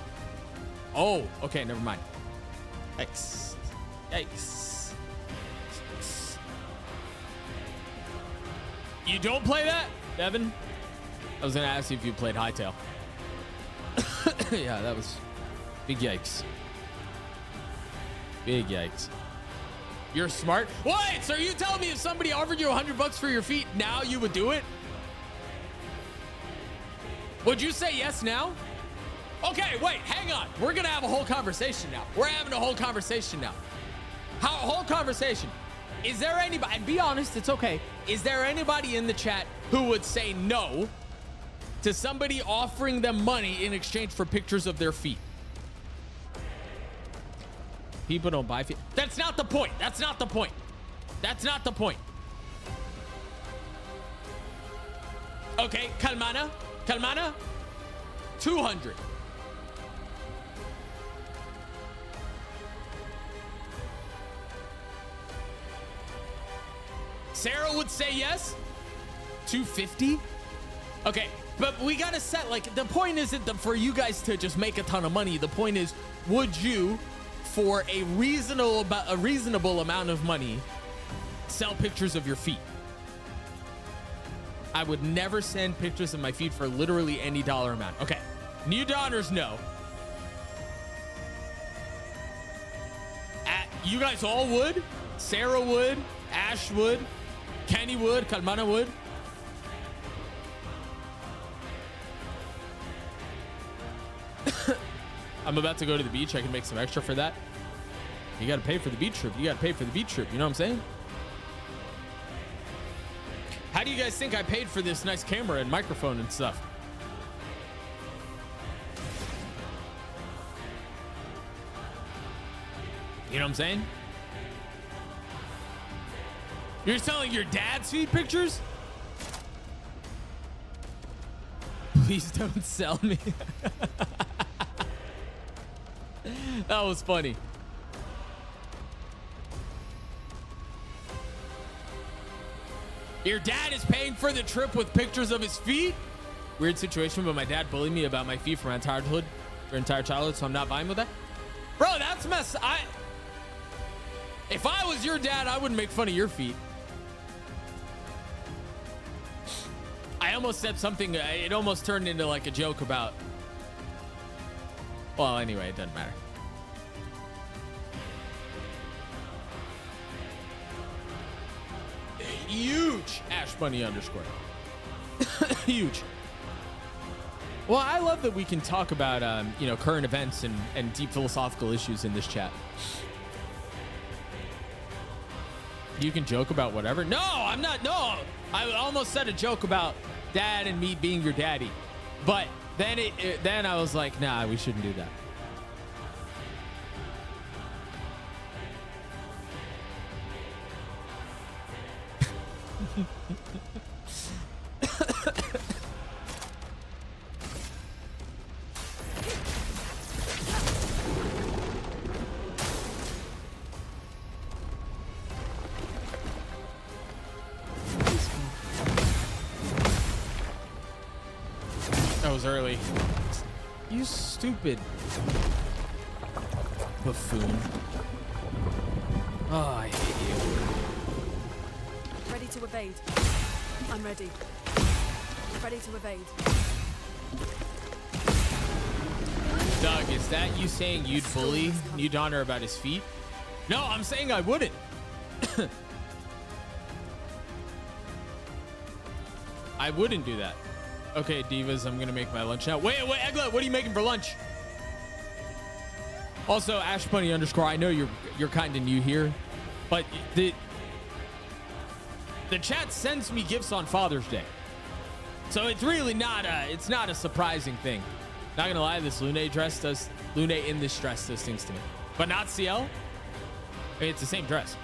Oh, okay, never mind. Yikes. Yikes. You don't play that, Devin? I was gonna ask you if you played Hightail. Yeah, that was big yikes. Big yikes. You're smart. Wait, so are you telling me if somebody offered you $100 for your feet, now you would do it? Would you say yes now? Okay, wait, hang on. We're gonna have a whole conversation now. We're having a whole conversation now. Whole conversation. Is there anybody, and be honest, it's okay. Is there anybody in the chat who would say no to somebody offering them money in exchange for pictures of their feet? People don't buy feet. That's not the point. That's not the point. That's not the point. Okay, Kalmana. Kalmana. 200. Sarah would say yes. 250. Okay, but we gotta set, like, the point isn't for you guys to just make a ton of money. The point is, would you, for a reasonable amount of money, sell pictures of your feet? I would never send pictures of my feet for literally any dollar amount. Okay, new dawners, no. You guys all would. Sarah would. Ash would. Kenny would. Kalmana would. I'm about to go to the beach. I can make some extra for that. You got to pay for the beach trip. You got to pay for the beach trip. You know what I'm saying? How do you guys think I paid for this nice camera and microphone and stuff? You know what I'm saying? You're selling your dad's feet pictures? Please don't sell me. That was funny. Your dad is paying for the trip with pictures of his feet? Weird situation, but my dad bullied me about my feet for my entire childhood, so I'm not fine with that. Bro, that's mess. If I was your dad, I wouldn't make fun of your feet. I almost said something, it almost turned into like a joke about, well, anyway, it doesn't matter. Huge Ash Bunny underscore. Huge. Well, I love that we can talk about, current events and deep philosophical issues in this chat. You can joke about whatever. No, I'm not. No, I almost said a joke about dad and me being your daddy, but then I was like, nah, we shouldn't do that. That was early. You stupid buffoon. Oh, I hate you. Ready to evade. I'm ready. Ready to evade. Doug, is that you saying you'd bully New Donner about his feet? No, I'm saying I wouldn't. I wouldn't do that. Okay, divas, I'm gonna make my lunch now. Wait, Eglet, what are you making for lunch? Also, Ash Bunny underscore, I know you're kind of new here, but the chat sends me gifts on Father's Day. So it's really not a surprising thing. Not gonna lie, this Lune in this dress does things to me. But not CL? I mean, it's the same dress.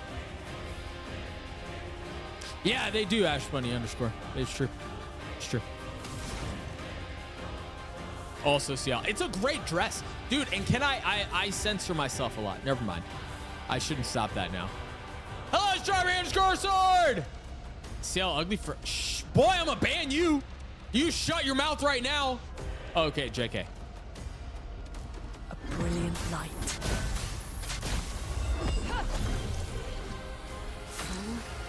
Yeah, they do, Ash Bunny underscore. It's true. It's true. Also CL. It's a great dress. Dude, and can I censor myself a lot. Never mind. I shouldn't stop that now. Hello, Strawberry underscore sword! CL ugly for... Shh, boy, I'm gonna ban you. You shut your mouth right now. Okay, JK. A brilliant light.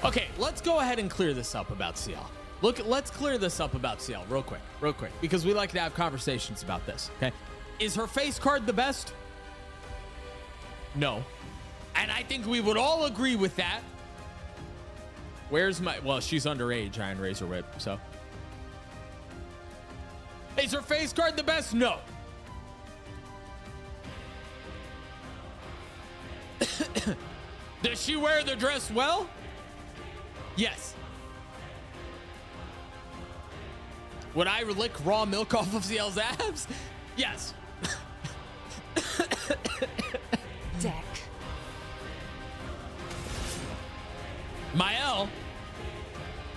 Okay, let's go ahead and clear this up about CL. Let's clear this up about CL real quick, because we like to have conversations about this, okay? Is her face card the best? No. And I think we would all agree with that. Where's my... Well, she's underage, Iron Razor Whip, so... Is her face card the best? No. Does she wear the dress well? Yes. Would I lick raw milk off of CL's abs? Yes. Deck. Mael,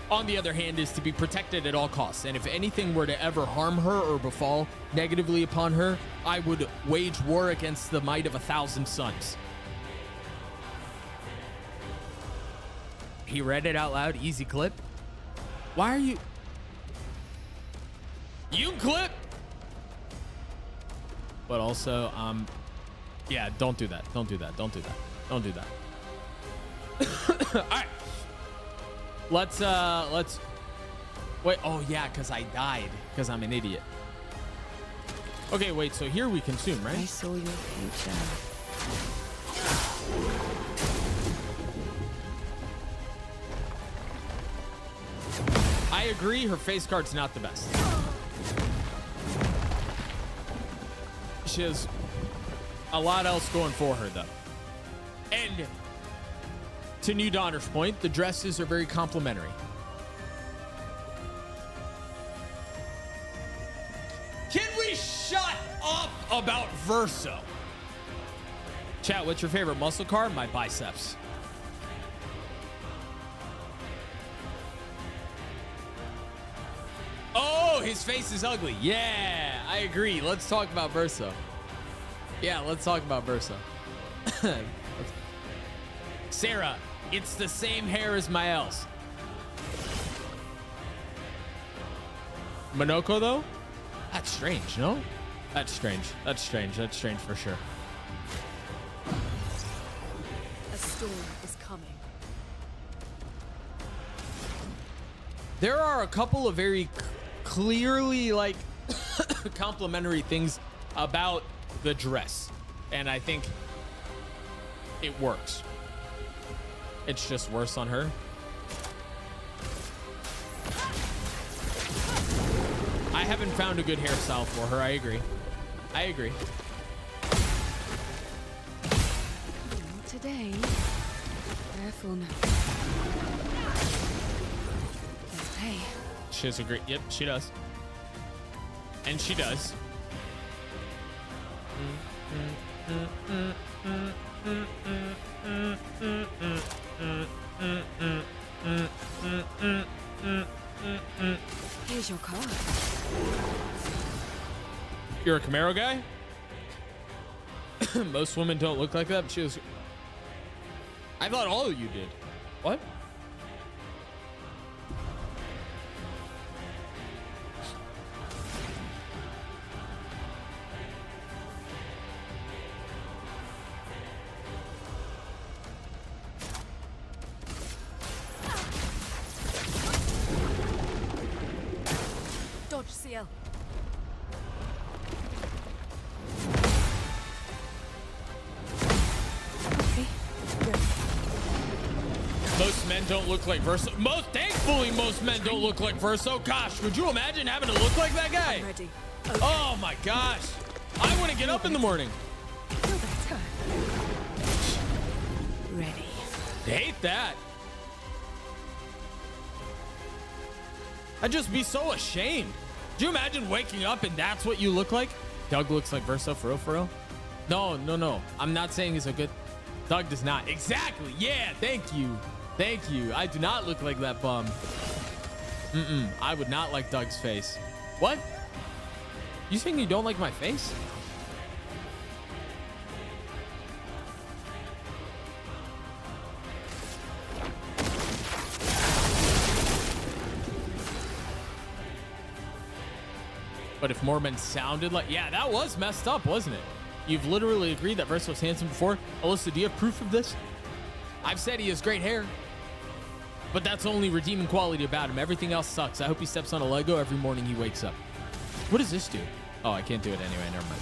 on the other hand, is to be protected at all costs. And if anything were to ever harm her or befall negatively upon her, I would wage war against the might of 1,000 suns. He read it out loud. Easy clip. Why are you... You clip. But also, yeah, don't do that. Don't do that. Don't do that. Don't do that. All right. Let's wait. Oh yeah, because I died because I'm an idiot. Okay, wait. So here we consume, right? I saw your future. I agree. Her face card's not the best. She has a lot else going for her, though. And to New Donner's point, the dresses are very complimentary. Can we shut up about Verso? Chat, what's your favorite muscle car? My biceps. Oh, his face is ugly. Yeah, I agree. Let's talk about Verso. Yeah, let's talk about Verso. Sarah, it's the same hair as Mael's. Monoko, though? That's strange, no? That's strange. That's strange. That's strange for sure. A storm is coming. There are a couple of very clearly, like, complimentary things about the dress. And I think it works. It's just worse on her. I haven't found a good hairstyle for her. I agree. I agree. Not today. Careful now. Hey. She has a great... Yep, she does. And she does. Here's your card. You're a Camaro guy? Most women don't look like that. She was... I thought all of you did. What? Dodge, CL. Okay. Good. Most men don't look like Verso. Thankfully, most men don't look like Verso. Gosh, could you imagine having to look like that guy? I'm ready. Okay. Oh my gosh. I want to get up in the morning. Feel better. Ready. Hate that. I'd just be so ashamed. Do you imagine waking up and that's what you look like? Doug looks like Verso, for real, for real? No, no, no. I'm not saying he's a good... Doug does not. Exactly. Yeah, thank you. Thank you. I do not look like that bum. I would not like Doug's face. What? You saying you don't like my face? But if more men sounded like... Yeah, that was messed up, wasn't it? You've literally agreed that Verso was handsome before. Alyssa, do you have proof of this? I've said he has great hair. But that's only redeeming quality about him. Everything else sucks. I hope he steps on a Lego every morning he wakes up. What does this do? Oh, I can't do it anyway. Never mind.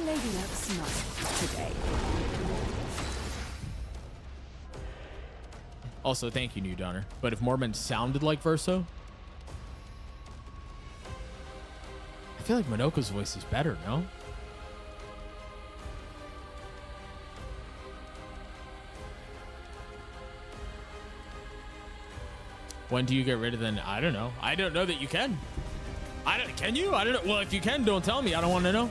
Lady Luck's not today. Also, thank you, New Donner. But if Mormon sounded like Verso, I feel like Minoko's voice is better, no? When do you get rid of the... I don't know. I don't know that you can. Can you? I don't know. Well, if you can, don't tell me. I don't want to know.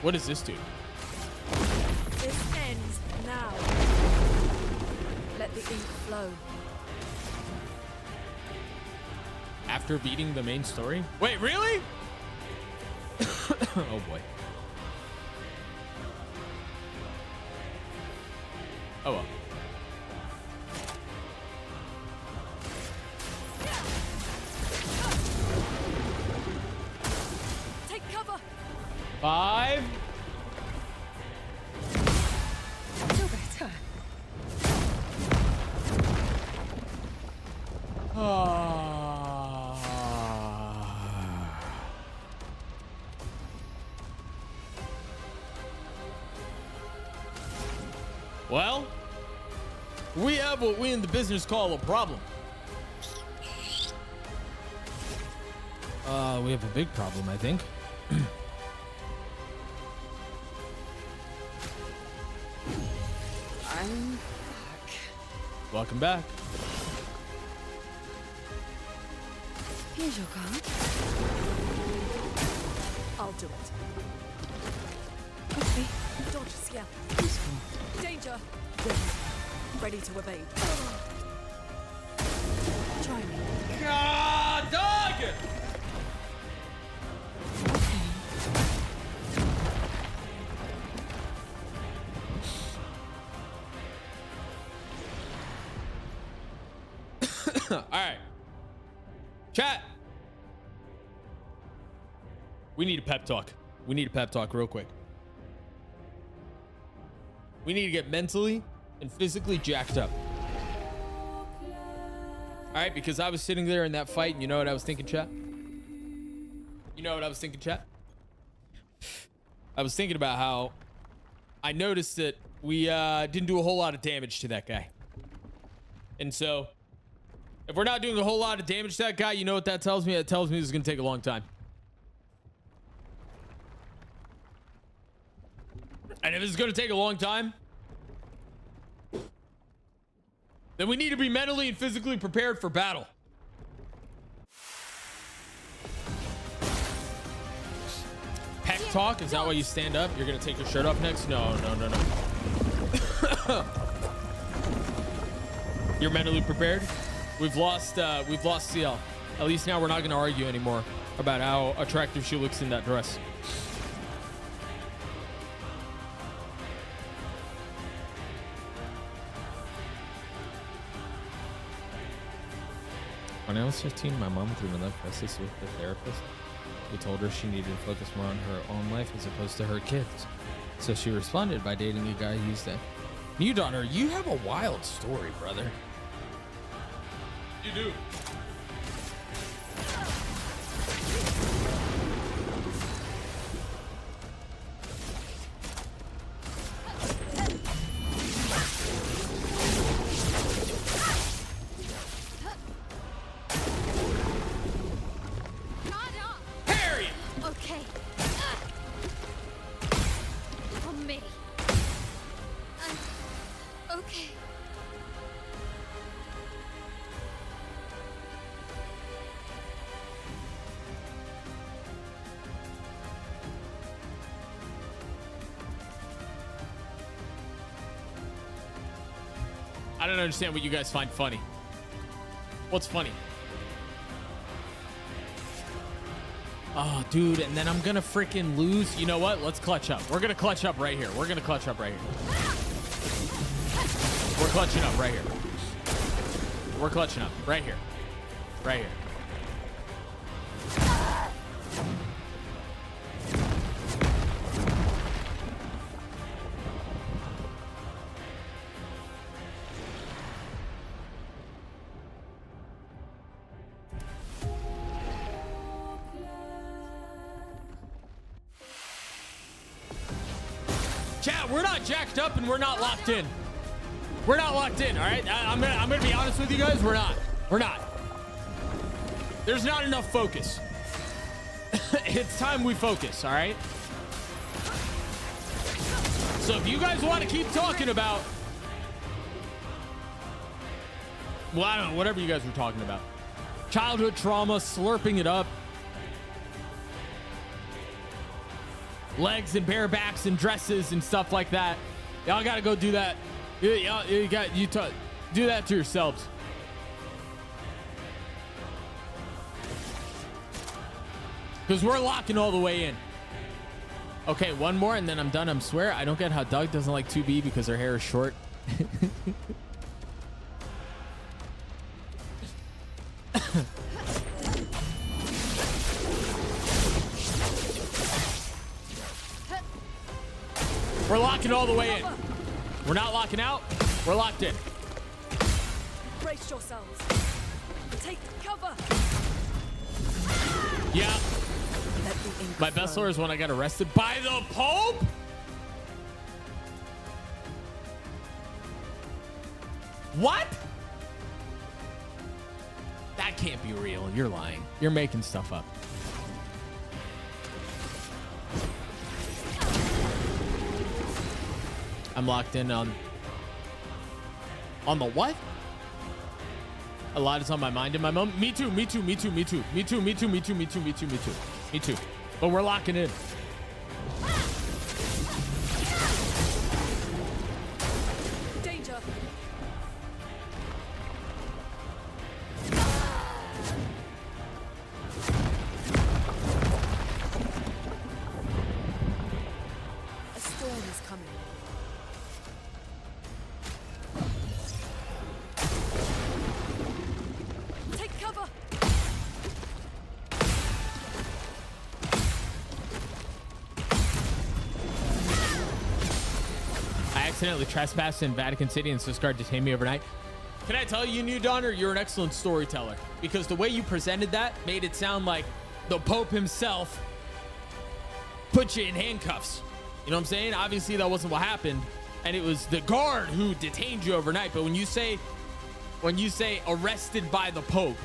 What does this do? This ends now. Let the ink flow. After beating the main story? Wait, really? Oh boy. Oh well. Take cover. 5. Feel better. Well, we have what we in the business call a problem. We have a big problem, I think. I'm back. Welcome back. Here's your card. I'll do it. Okay. Dodge, yeah. Useful. Danger. Ready to evade. Try me. God, dog! All right. Chat. We need a pep talk. We need a pep talk real quick. We need to get mentally and physically jacked up. All right, because I was sitting there in that fight, and you know what I was thinking, chat? You know what I was thinking, chat? I was thinking about how I noticed that we didn't do a whole lot of damage to that guy. And so, if we're not doing a whole lot of damage to that guy, you know what that tells me? It tells me this is going to take a long time. And if it's going to take a long time, then we need to be mentally and physically prepared for battle. Pep talk? Is that why you stand up? You're going to take your shirt off next? No, no, no, no. You're mentally prepared? We've lost CL. At least now we're not going to argue anymore about how attractive she looks in that dress. When I was 15, my mom threw another crisis with the therapist. He told her she needed to focus more on her own life as opposed to her kids. So she responded by dating a guy who's dead. New Donner, you have a wild story, brother. You do. Parry it! Okay. On me. Okay. I don't understand what you guys find funny. What's funny? Oh, dude, and then I'm gonna freaking lose. You know what? Let's clutch up. We're gonna clutch up right here. We're gonna clutch up right here. We're clutching up right here. We're clutching up right here. Right here. Chat, we're not jacked up and we're not locked in. We're not locked in, all right? I'm gonna be honest with you guys. We're not. We're not. There's not enough focus. It's time we focus, all right? So if you guys want to keep talking about, well, I don't know, whatever you guys were talking about, childhood trauma, slurping it up, legs and bare backs and dresses and stuff like that, y'all gotta go do that. Do that to yourselves. Because we're locking all the way in. Okay, one more and then I'm done. I swear. I don't get how Doug doesn't like 2B because her hair is short. We're locking all the way in. We're not locking out. We're locked in. Brace yourselves. Take cover. Yeah. Let the ink My best flow. lore is when I got arrested by the Pope. What? That can't be real. You're lying. You're making stuff up. I'm locked in on the what? A lot is on my mind in my moment. Me too. But we're locking in. Danger. A storm is coming. Take cover. I accidentally trespassed in Vatican City and Swiss Guard detained me overnight. Can I tell you, New Donner, you're an excellent storyteller because the way you presented that made it sound like the Pope himself put you in handcuffs. You know what I'm saying? Obviously, that wasn't what happened, and it was the guard who detained you overnight. But when you say arrested by the Pope,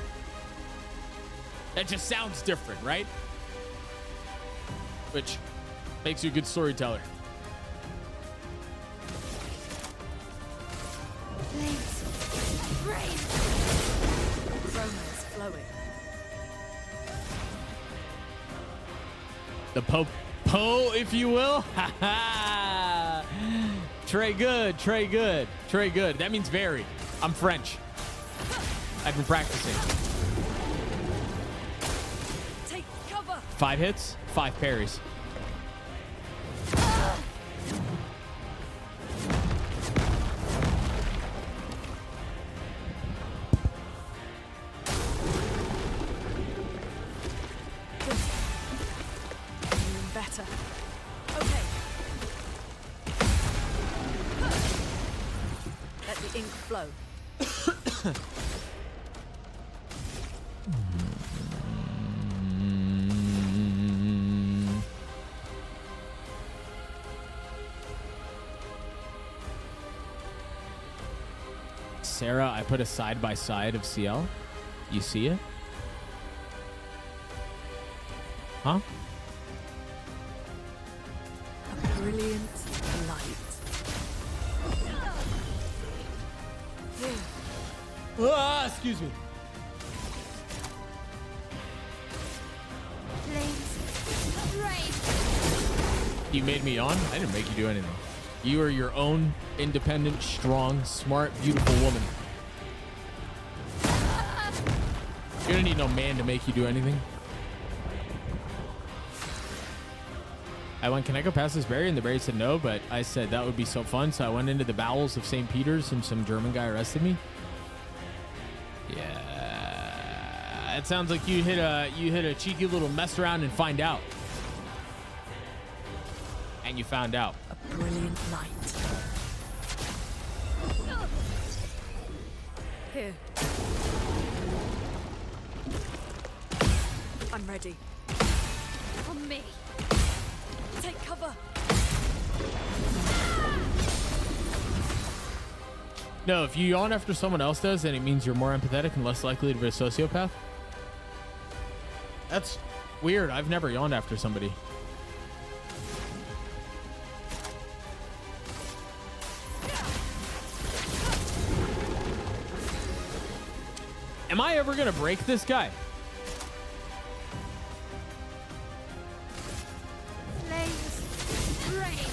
that just sounds different, right? Which makes you a good storyteller. Flames. Rain. Romance flowing. The Pope, if you will. Ha ha. Trey good. That means very. I'm French. I've been practicing. Take cover. 5 hits, 5 parries. Doing better. Okay. Let the ink flow. Sarah, I put a side by side of CL. You see it? Huh? A brilliant light. Here. Ah, excuse me. Flames. Rain. You made me on? I didn't make you do anything. You are your own independent, strong, smart, beautiful woman. You don't need no man to make you do anything. I went, can I go past this barrier? And the barrier said no, but I said that would be so fun. So I went into the bowels of St. Peter's and some German guy arrested me. Yeah. It sounds like you hit a cheeky little mess around and find out. And you found out. A brilliant light. Here. I'm ready. On me. Take cover. No, if you yawn after someone else does, then it means you're more empathetic and less likely to be a sociopath. That's weird. I've never yawned after somebody. Am I ever gonna break this guy? Flames. Rain.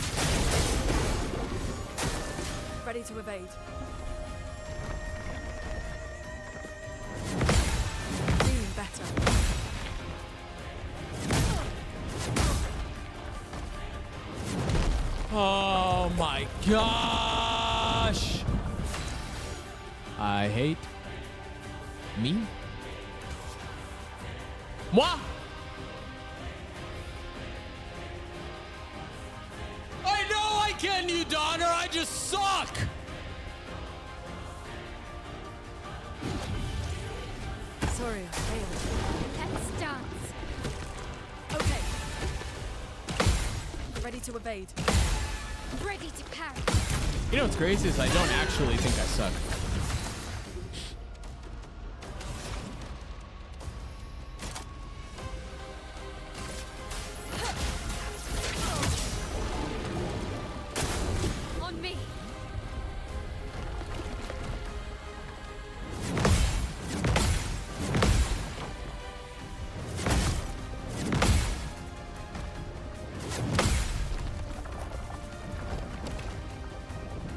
Ready to evade. Feeling better. Oh my gosh. I hate me. Moi. I know I can, you Donner. I just suck. Sorry, I failed. Let's dance. Okay. Ready to evade. Ready to parry. You know what's crazy is I don't actually think I suck. On me.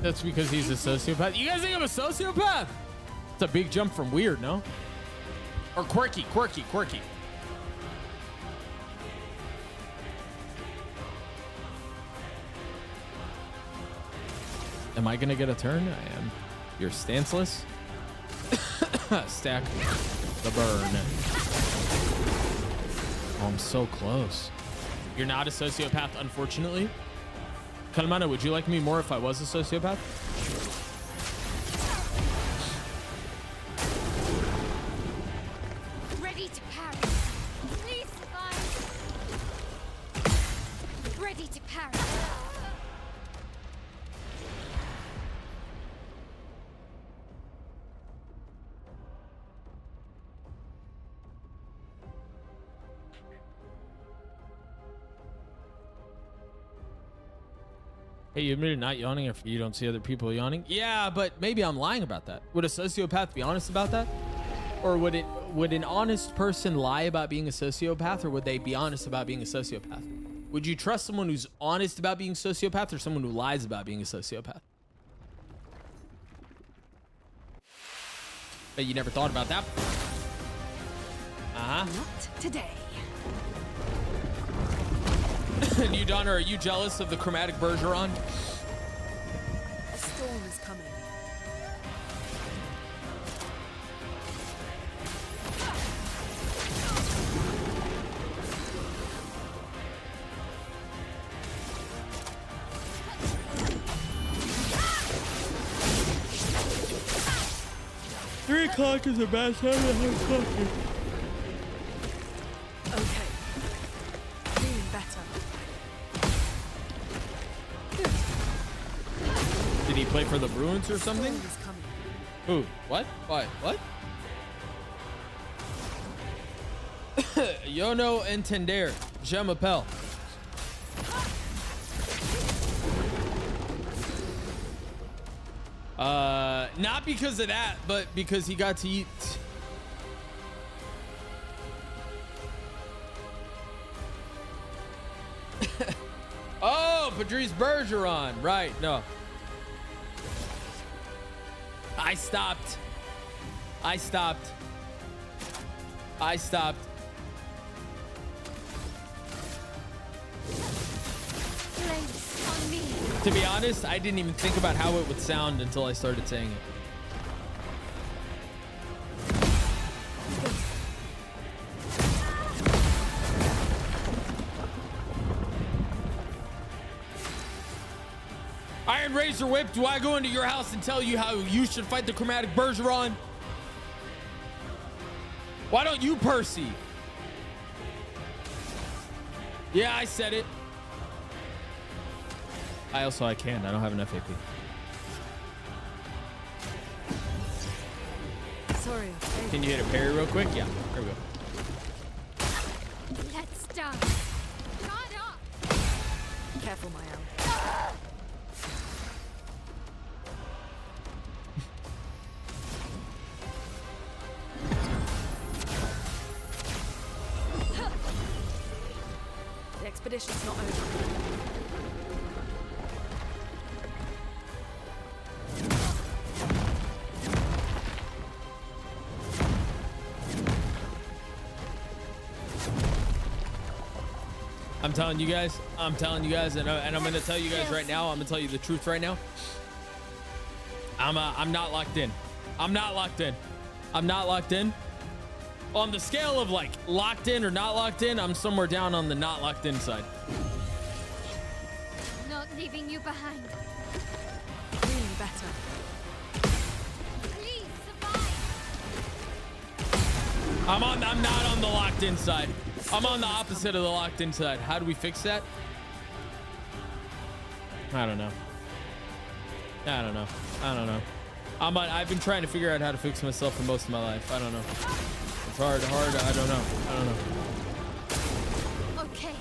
That's because he's a sociopath. You guys think I'm a sociopath? It's a big jump from weird, no? Or quirky. Am I gonna get a turn? I am. You're stanceless. Stack the burn. Oh, I'm so close. You're not a sociopath, unfortunately. Kalamana, would you like me more if I was a sociopath? Ready to parry. Please survive. Ready to parry. Hey, you admitted not yawning if you don't see other people yawning. Yeah, but maybe I'm lying about that. Would a sociopath be honest about that? Or would an honest person lie about being a sociopath, or would they be honest about being a sociopath? Would you trust someone who's honest about being a sociopath or someone who lies about being a sociopath? Bet you never thought about that. Uh-huh. Not today. And you, Donna, are you jealous of the chromatic Bergeron? A storm is coming. Three o'clock is a bad time to have coffee. Okay. Feeling better. Did he play for the Bruins or something? Storm is coming. Who? What? Why? What? Yo no entender. Je m'appelle. Not because of that, but because he got to eat. Oh, Patrice Bergeron. Right. No. I stopped. Flames on me. To be honest, I didn't even think about how it would sound until I started saying it. Iron Razor Whip, do I go into your house and tell you how you should fight the chromatic Bergeron? Why don't you, Percy? Yeah, I said it. I can't. I don't have enough AP. Sorry. Can you hit a parry real quick? Yeah, there we go. Let's dance. Guard up. Careful, my own. The expedition's not over. I'm telling you guys, and I'm gonna tell you guys right now. I'm gonna tell you the truth right now. I'm not locked in. I'm not locked in. I'm not locked in. On the scale of like locked in or not locked in, I'm somewhere down on the not locked in side. Not leaving you behind. Feeling better. Please survive. I'm not on the locked in side. I'm on the opposite of the locked in side. How do we fix that? I don't know. I've been trying to figure out how to fix myself for most of my life. I don't know. It's hard. I don't know. Okay.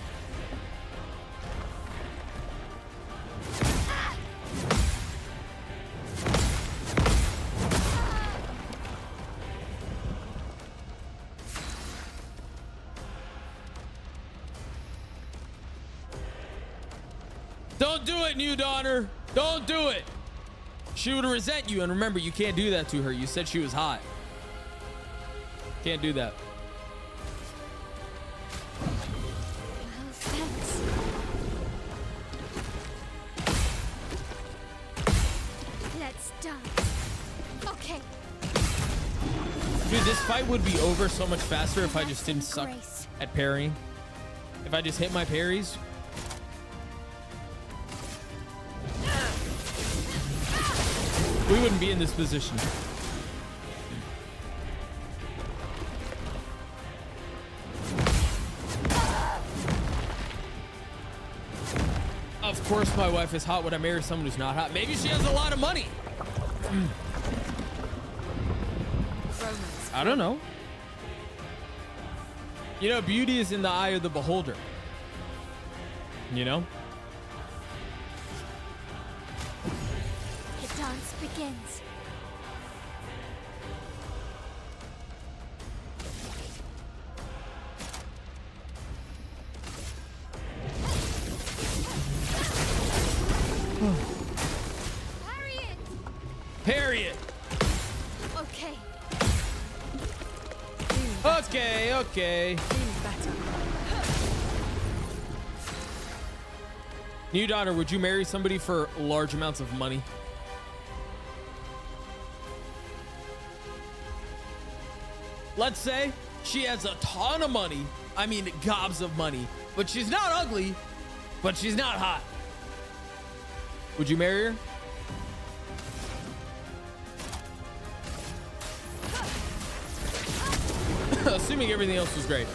Don't do it, New Donner. Don't do it. She would resent you. And remember, you can't do that to her. You said she was hot. Can't do that. Well, thanks. Let's dance. Okay. Dude, this fight would be over so much faster if I just didn't suck Grace. at parrying. If I just hit my parries. We wouldn't be in this position. Of course my wife is hot. Would I marry someone who's not hot? Maybe she has a lot of money. Romance. I don't know. You know, beauty is in the eye of the beholder. You know? The dance begins. Parry it. Parry it. Okay. Feeling better. Okay. Feeling better. New daughter, would you marry somebody for large amounts of money? Let's say she has a ton of money. I mean, gobs of money. But she's not ugly, but she's not hot. Would you marry her? Assuming everything else was great.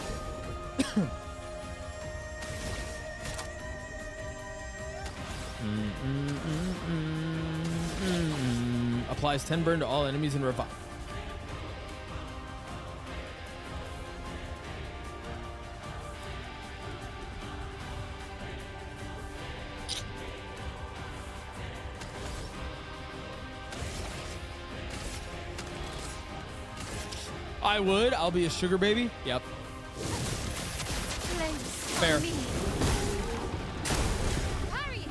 Applies 10 burn to all enemies and revive. I would. I'll be a sugar baby. Yep. Flames Fair. on me. Parry it.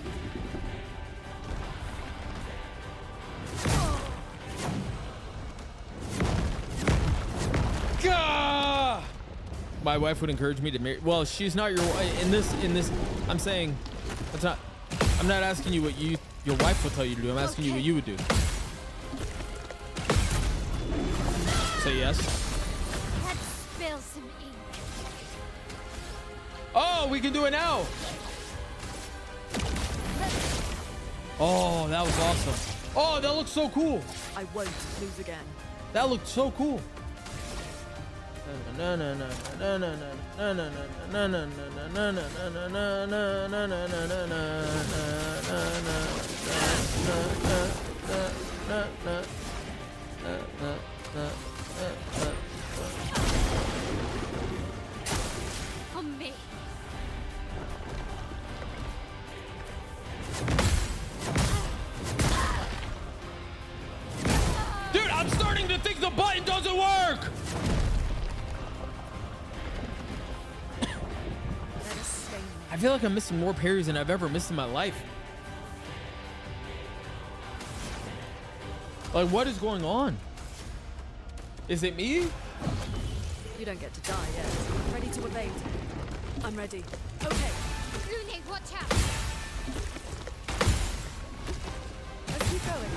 Gah! My wife would encourage me to marry. Well, she's not your in this. I'm saying that's not. I'm not asking you what your wife will tell you to do. I'm asking you what you would do. Say yes. Let's spill some ink. Oh, we can do it now. Oh, that was awesome. Oh, that looks so cool. I won't lose again. That looked so cool. like the button doesn't work. I feel like I'm missing more parries than I've ever missed in my life. Like, what is going on? Is it me? You don't get to die yet. Ready to evade? I'm ready. Okay. Lune, watch out! Let's keep going.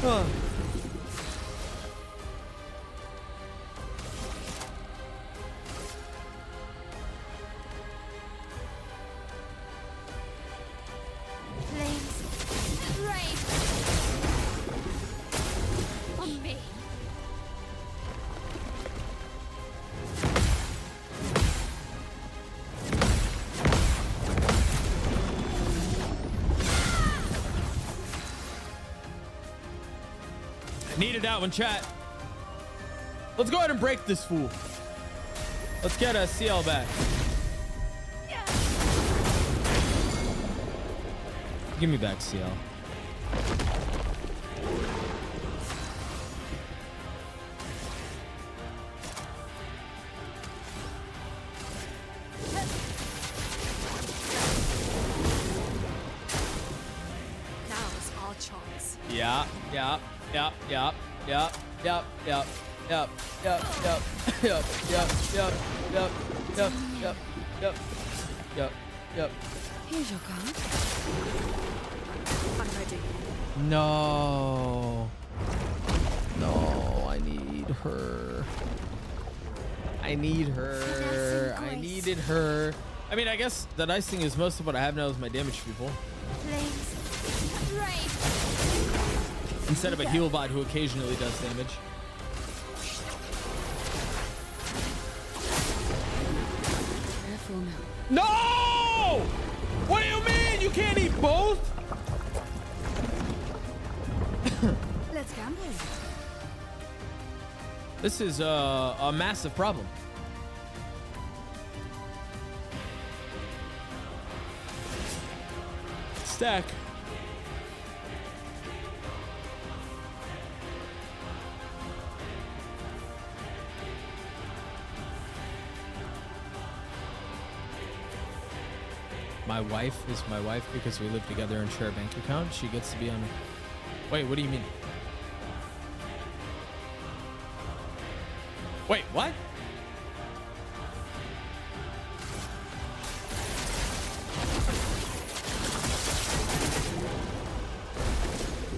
Huh. Flames. Rain. On me. Needed that one, chat. Let's go ahead and break this fool. Let's get a CL back. Give me back CL. Now's our chance. Yeah. Here's your card. I'm ready. No. No, I need her. I need her. I needed her. I mean, I guess the nice thing is most of what I have now is my damage people. Flames. Rain. Instead of a heal bot who occasionally does damage. Careful now. No! What do you mean? You can't eat both? Let's gamble. This is a massive problem. Stack. My wife is my wife because we live together and share a bank account. She gets to be on. Wait, what do you mean? Wait, what?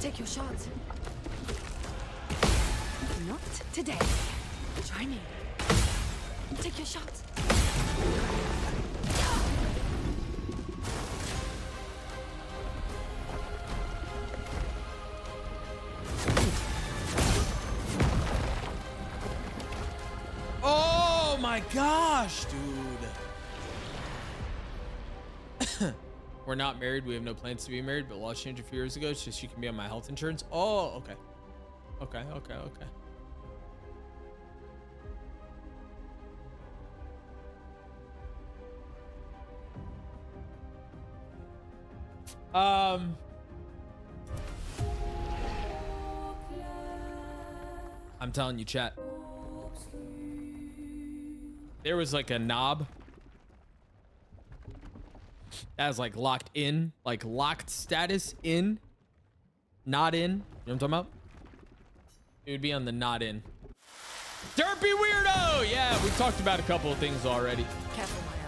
Take your shot. Not today. Try me. Take your shot. Oh my gosh, dude. We're not married. We have no plans to be married, but laws changed a few years ago so she can be on my health insurance. Oh, okay. Okay. I'm telling you, chat. There was like a knob that was like locked in, like locked status in, not in. You know what I'm talking about? It would be on the not in. Derpy weirdo! Yeah, we've talked about a couple of things already. Careful, Maya.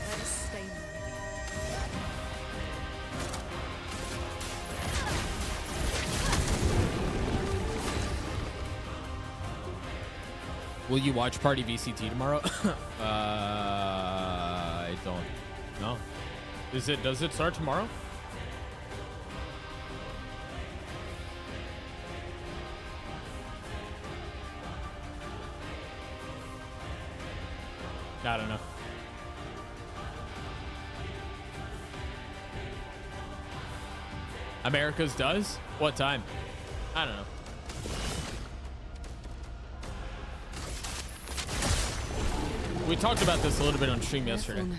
Let us stay now. Will you watch Party VCT tomorrow? I don't know. Does it start tomorrow? I don't know. America's does? What time? I don't know. We talked about this a little bit on stream yesterday. Careful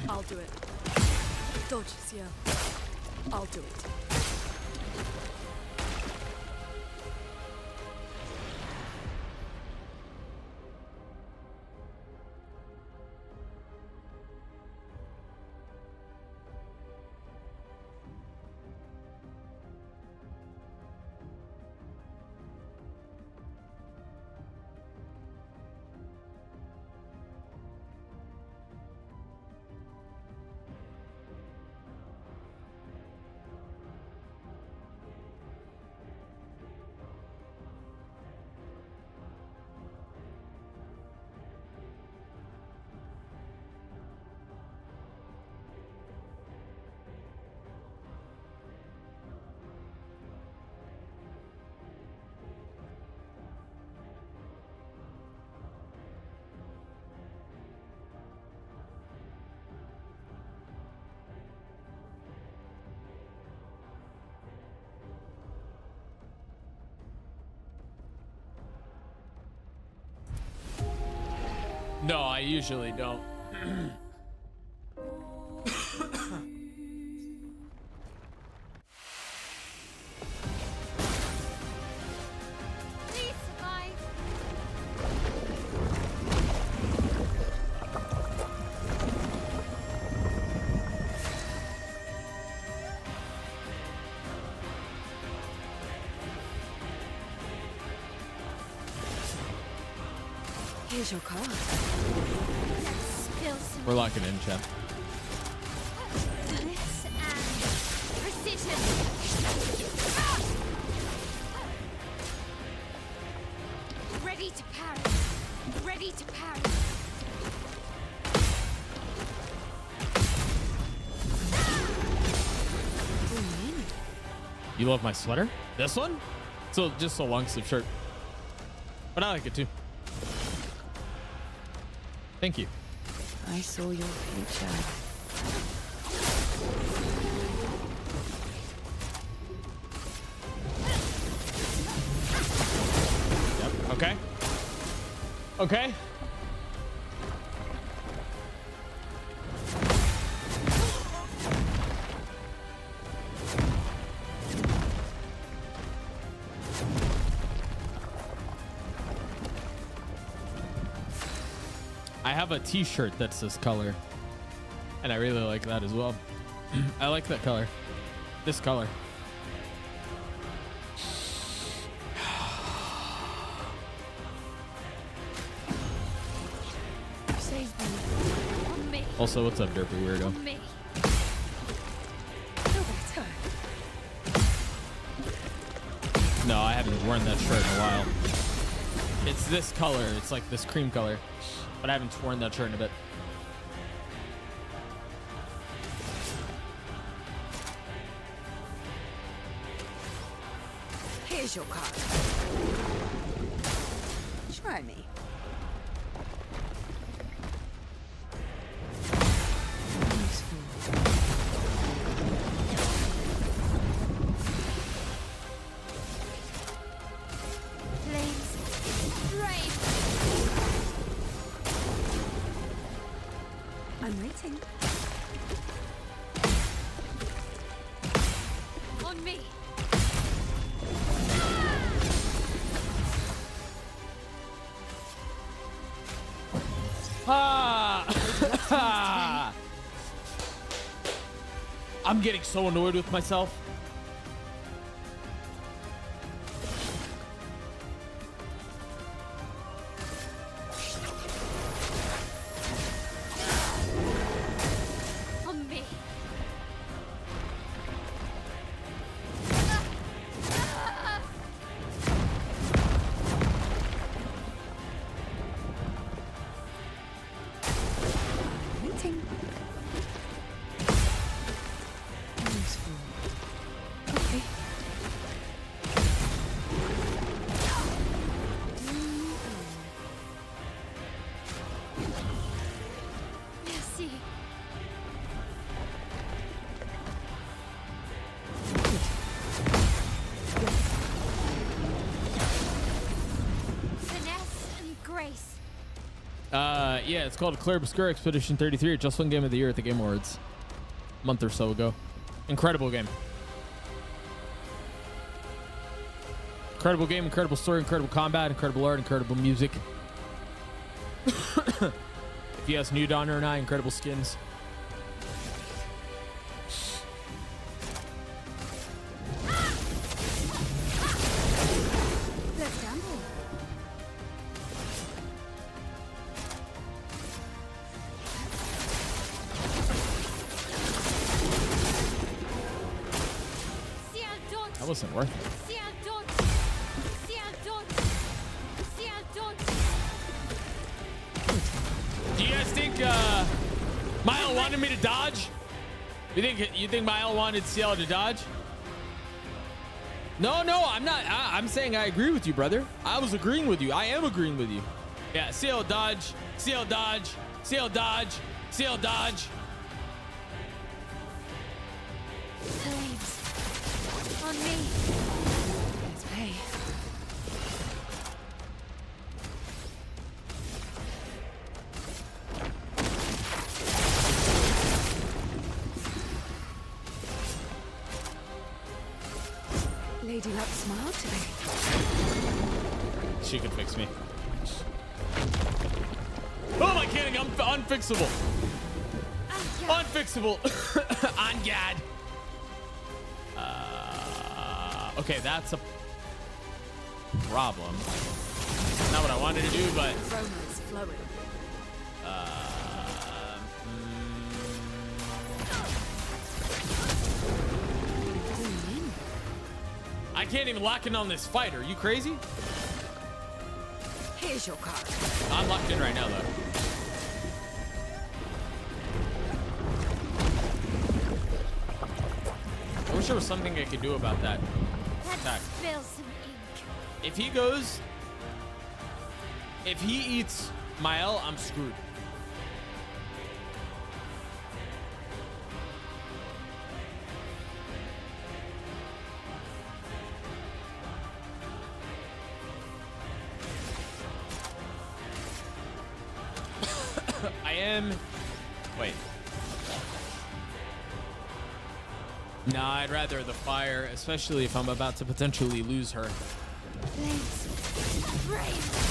now. I'll do it. Dodge, Ciel. I'll do it. No, I usually don't. Please survive. Here's your card. Spill some We're locking in, Chef. bliss and precision. Ready to parry. Ready to parry. You love my sweater? This one? So just a long sleeve shirt. But I like it too. Thank you. I saw your future. Yep. Okay. Okay. I have a t-shirt that's this color, and I really like that as well. I like that color. This color. Save me. On me. Also, what's up, derpy weirdo? On me. Feel better. No, I haven't worn that shirt in a while. It's this color. It's like this cream color, but I haven't worn that shirt in a bit. Here's your card. Try me. Flames. Brave. I'm waiting. On me. Ah! I'm getting so annoyed with myself. On me. Waiting. Okay. Merci. Finesse and grace. Yeah, it's called Claire Obscure Expedition 33. It just won Game of the Year at the Game Awards. month or so ago. Incredible game. Incredible game, incredible story, incredible combat, incredible art, incredible music. If you ask New Donner and I, incredible skins. Let's gamble. That wasn't worth it. Do you guys think Mile wanted me to dodge? You think Mile wanted CL to dodge? No, I'm not. I'm saying I agree with you, brother. I was agreeing with you. I am agreeing with you. Yeah, CL dodge, CL dodge, CL dodge, CL dodge. Flames. On me. Let's pay. Lady Luck smiled today. She can fix me. Oh, my cannon, I'm unfixable. Unfixable. On God. Okay, that's a problem. Not what I wanted to do, but Aroma's flowing. I can't even lock in on this fight. Are you crazy? Here's your card. I'm locked in right now, though. I wish there was something I could do about that. Let's Attack. spill some ink. If he eats Mael, I'm screwed. Wait. Nah, I'd rather the fire, especially if I'm about to potentially lose her. Flames. Brave.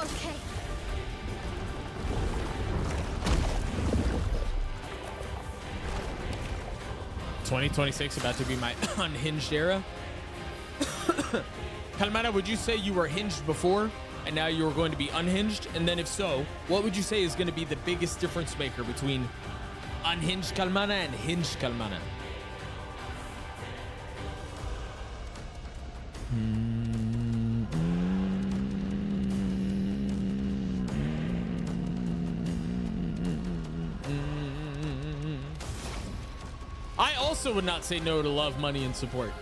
Okay. 2026 about to be my unhinged era. Kalamana, would you say you were hinged before and now you are going to be unhinged? And then if so, what would you say is going to be the biggest difference maker between unhinged Kalmana and hinged Kalmana? I also would not say no to love, money, and support.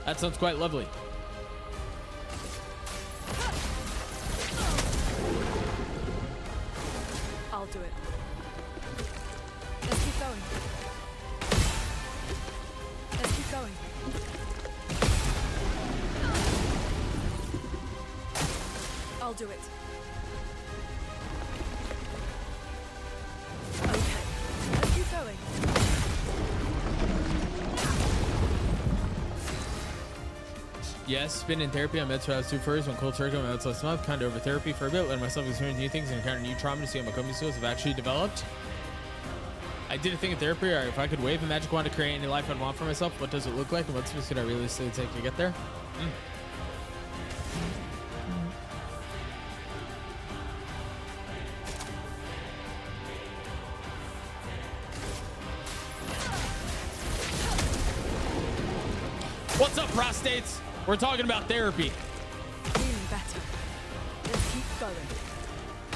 That sounds quite lovely. I'll do it. Let's keep going. Let's keep going. I'll do it. Okay. Let's keep going. Yes, been in therapy. I'm meds for two first. When cold turkey, I'm meds last month. Kind of over therapy for a bit. Let myself experience new things and encounter new trauma to see how my coping skills have actually developed. I did a thing in therapy. Or if I could wave a magic wand to create any life I'd want for myself, what does it look like? And what steps could I realistically take to get there? What's up, prostates? We're talking about therapy. Feeling better. Let's keep going.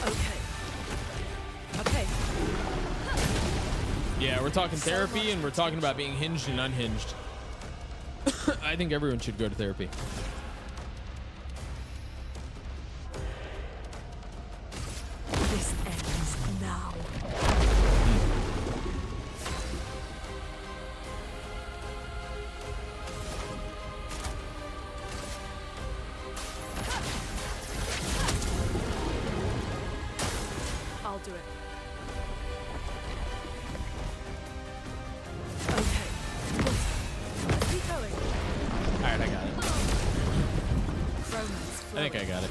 Okay. Okay. Yeah, we're talking therapy and we're talking about being hinged and unhinged. I think everyone should go to therapy. This ends now. I'll do it. Okay. Let's keep going. All right, I got it. Romance I think I got it.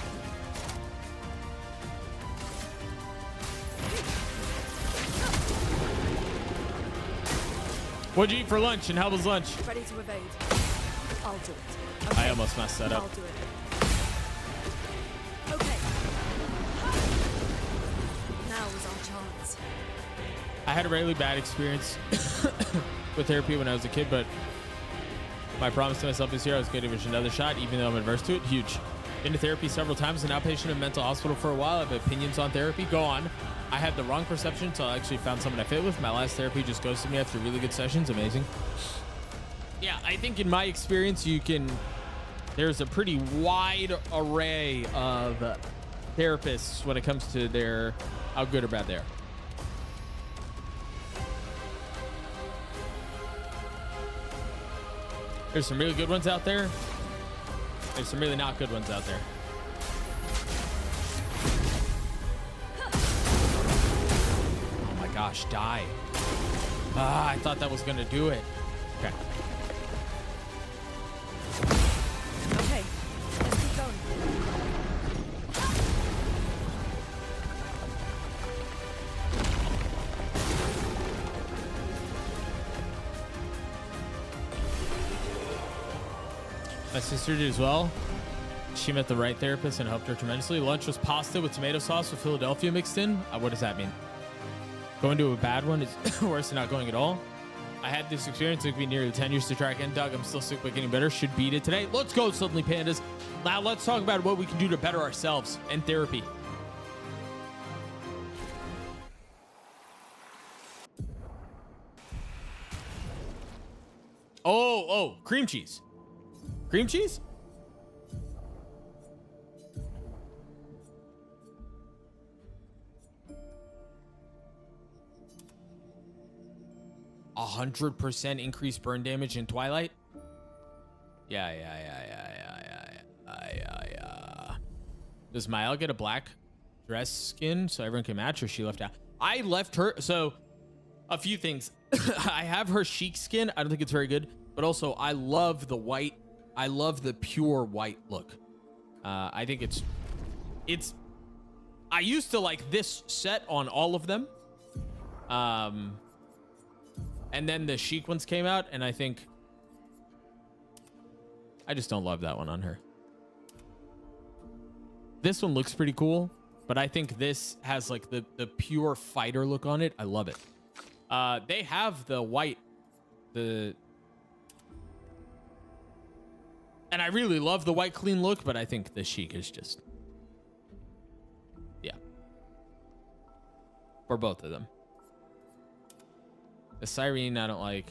What'd you eat for lunch and how was lunch? Ready to evade. I'll do it. I almost messed that up. I'll do it. Okay. Now is our chance. I had a really bad experience with therapy when I was a kid, but my promise to myself this year I was going to give it another shot, even though I'm adverse to it. Huge. Been to therapy several times, an outpatient in a mental hospital for a while. I have opinions on therapy. Go on. I had the wrong perception until I actually found someone I fit with. My last therapy just ghosted me after really good sessions. Amazing. Yeah, I think in my experience, there's a pretty wide array of therapists when it comes to how good or bad they are. There's some really good ones out there. There's some really not good ones out there. Oh my gosh, die. I thought that was gonna do it. Okay. Okay. Let's keep going. My sister did as well. She met the right therapist and helped her tremendously. Lunch was pasta with tomato sauce with Philadelphia mixed in. What does that mean? Going to a bad one is worse than not going at all. I had this experience. It took me nearly 10 years to try again. Doug, I'm still sick, but getting better. Should beat it today. Let's go, Suddenly Pandas. Now let's talk about what we can do to better ourselves and therapy. Oh, cream cheese. Cream cheese? A 100% increased burn damage in Twilight? Yeah. Does Mael get a black dress skin so everyone can match, or she left out? I left her, so a few things. I have her chic skin. I don't think it's very good, but also I love the white. I love the pure white look. I think it's, I used to like this set on all of them. And then the chic ones came out, and I think I just don't love that one on her. This one looks pretty cool, but I think this has like the pure fighter look on it. I love it. They have the white, and I really love the white clean look, but I think the chic is just, yeah, for both of them. The Cyrene, I don't like.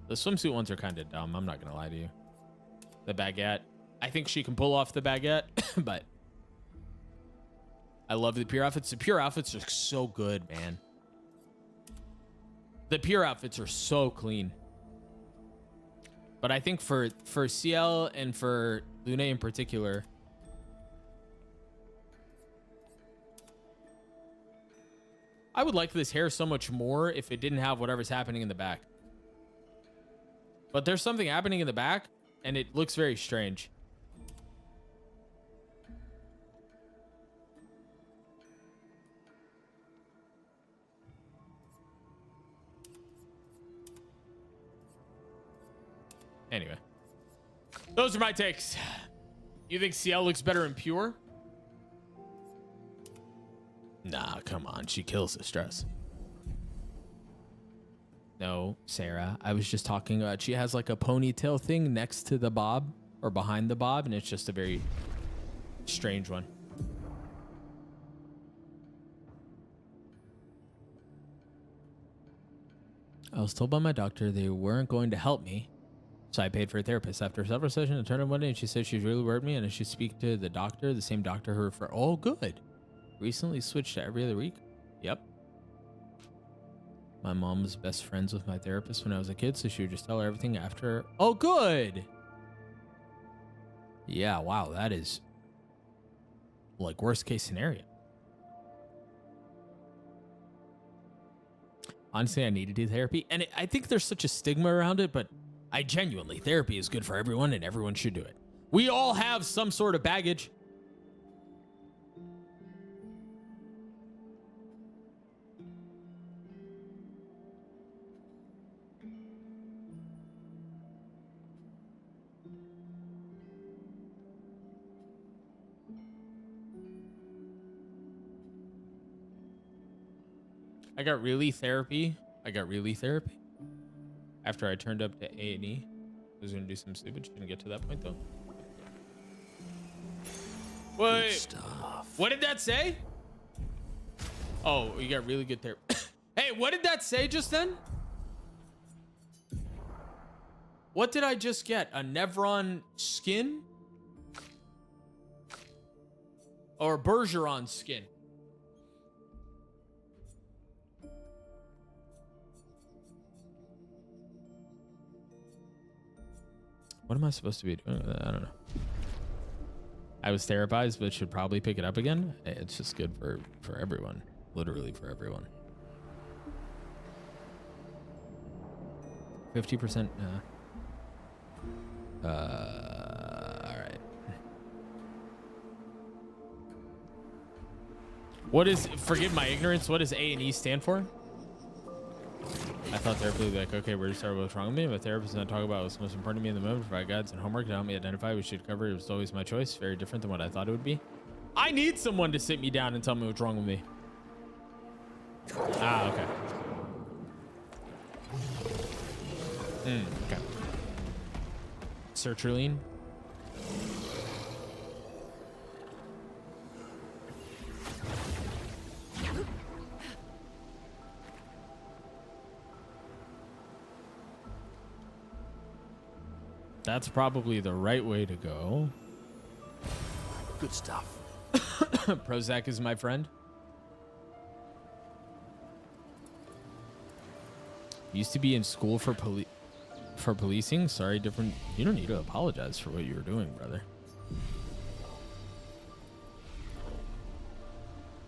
The swimsuit ones are kind of dumb. I'm not going to lie to you. The baguette. I think she can pull off the baguette, but I love the pure outfits. The pure outfits are so good, man. The pure outfits are so clean. But I think for CL and for Lune in particular, I would like this hair so much more if it didn't have whatever's happening in the back. But there's something happening in the back, and it looks very strange. Anyway, those are my takes. You think CL looks better in pure? Nah, come on. She kills the stress. No, Sarah. I was just talking about she has like a ponytail thing next to the bob or behind the bob, and it's just a very strange one. I was told by my doctor they weren't going to help me, so I paid for a therapist. After several sessions, I turned up one day and she said she's really worried me and I should speak to the doctor, the same doctor who referred. Oh, good. Recently switched to every other week. Yep. My mom was best friends with my therapist when I was a kid, so she would just tell her everything after. Oh, good. Yeah, wow, that is like worst case scenario. Honestly, I need to do therapy, and I think there's such a stigma around it, but I genuinely, therapy is good for everyone, and everyone should do it. We all have some sort of baggage. I got really therapy after I turned up to A&E. I was gonna do some stupid shit and get to that point though. Wait, Stuff. what did that say? Oh, you got really good therapy. Hey, what did that say just then? What did I just get? A Nevron skin? Or Bergeron skin? What am I supposed to be doing with that? I don't know. I was therapized, but should probably pick it up again. It's just good for everyone. Literally for everyone. 50%. All right. What is, forgive my ignorance, what does A&E stand for? I thought therapy would be like, okay, where to start? What's wrong with me? My therapist is not talking about what's most important to me in the moment. Provide guides and homework to help me identify what should cover. It was always my choice. Very different than what I thought it would be. I need someone to sit me down and tell me what's wrong with me. Ah, okay. Okay. Sertraline. That's probably the right way to go. Good stuff. Prozac is my friend. Used to be in school for policing. Sorry, different. You don't need to apologize for what you were doing, brother.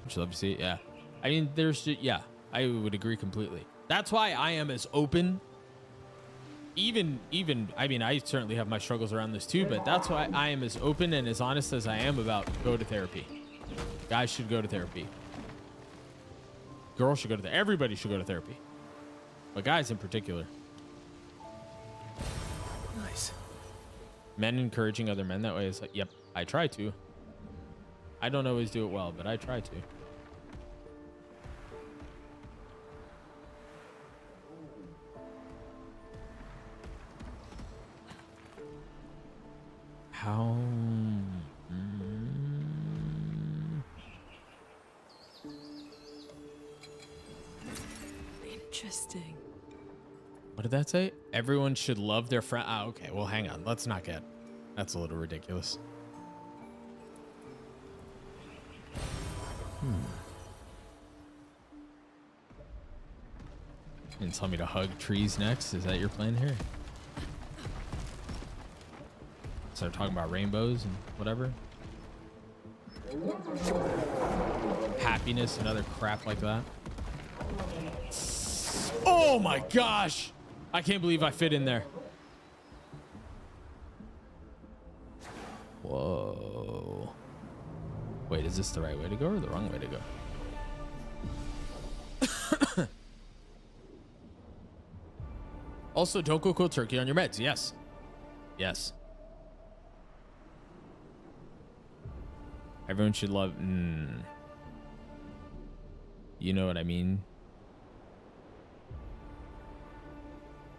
Would you love to see it? Yeah. I mean, yeah, I would agree completely. That's why I am as open. Even, I mean, I certainly have my struggles around this too, but that's why I am as open and as honest as I am about go to therapy. Guys should go to therapy. Girls should go to therapy. Everybody should go to therapy. But guys in particular. Nice. Men encouraging other men that way is like, yep, I try to. I don't always do it well, but I try to. How? Interesting. What did that say? Everyone should love their friend. Ah, okay. Well, hang on. Let's not get. That's a little ridiculous. And tell me to hug trees next. Is that your plan here? Start talking about rainbows and whatever. Happiness and other crap like that. Oh my gosh! I can't believe I fit in there. Whoa. Wait, is this the right way to go or the wrong way to go? Also, don't go cold turkey on your meds. Yes. Yes. Everyone should love. You know what I mean?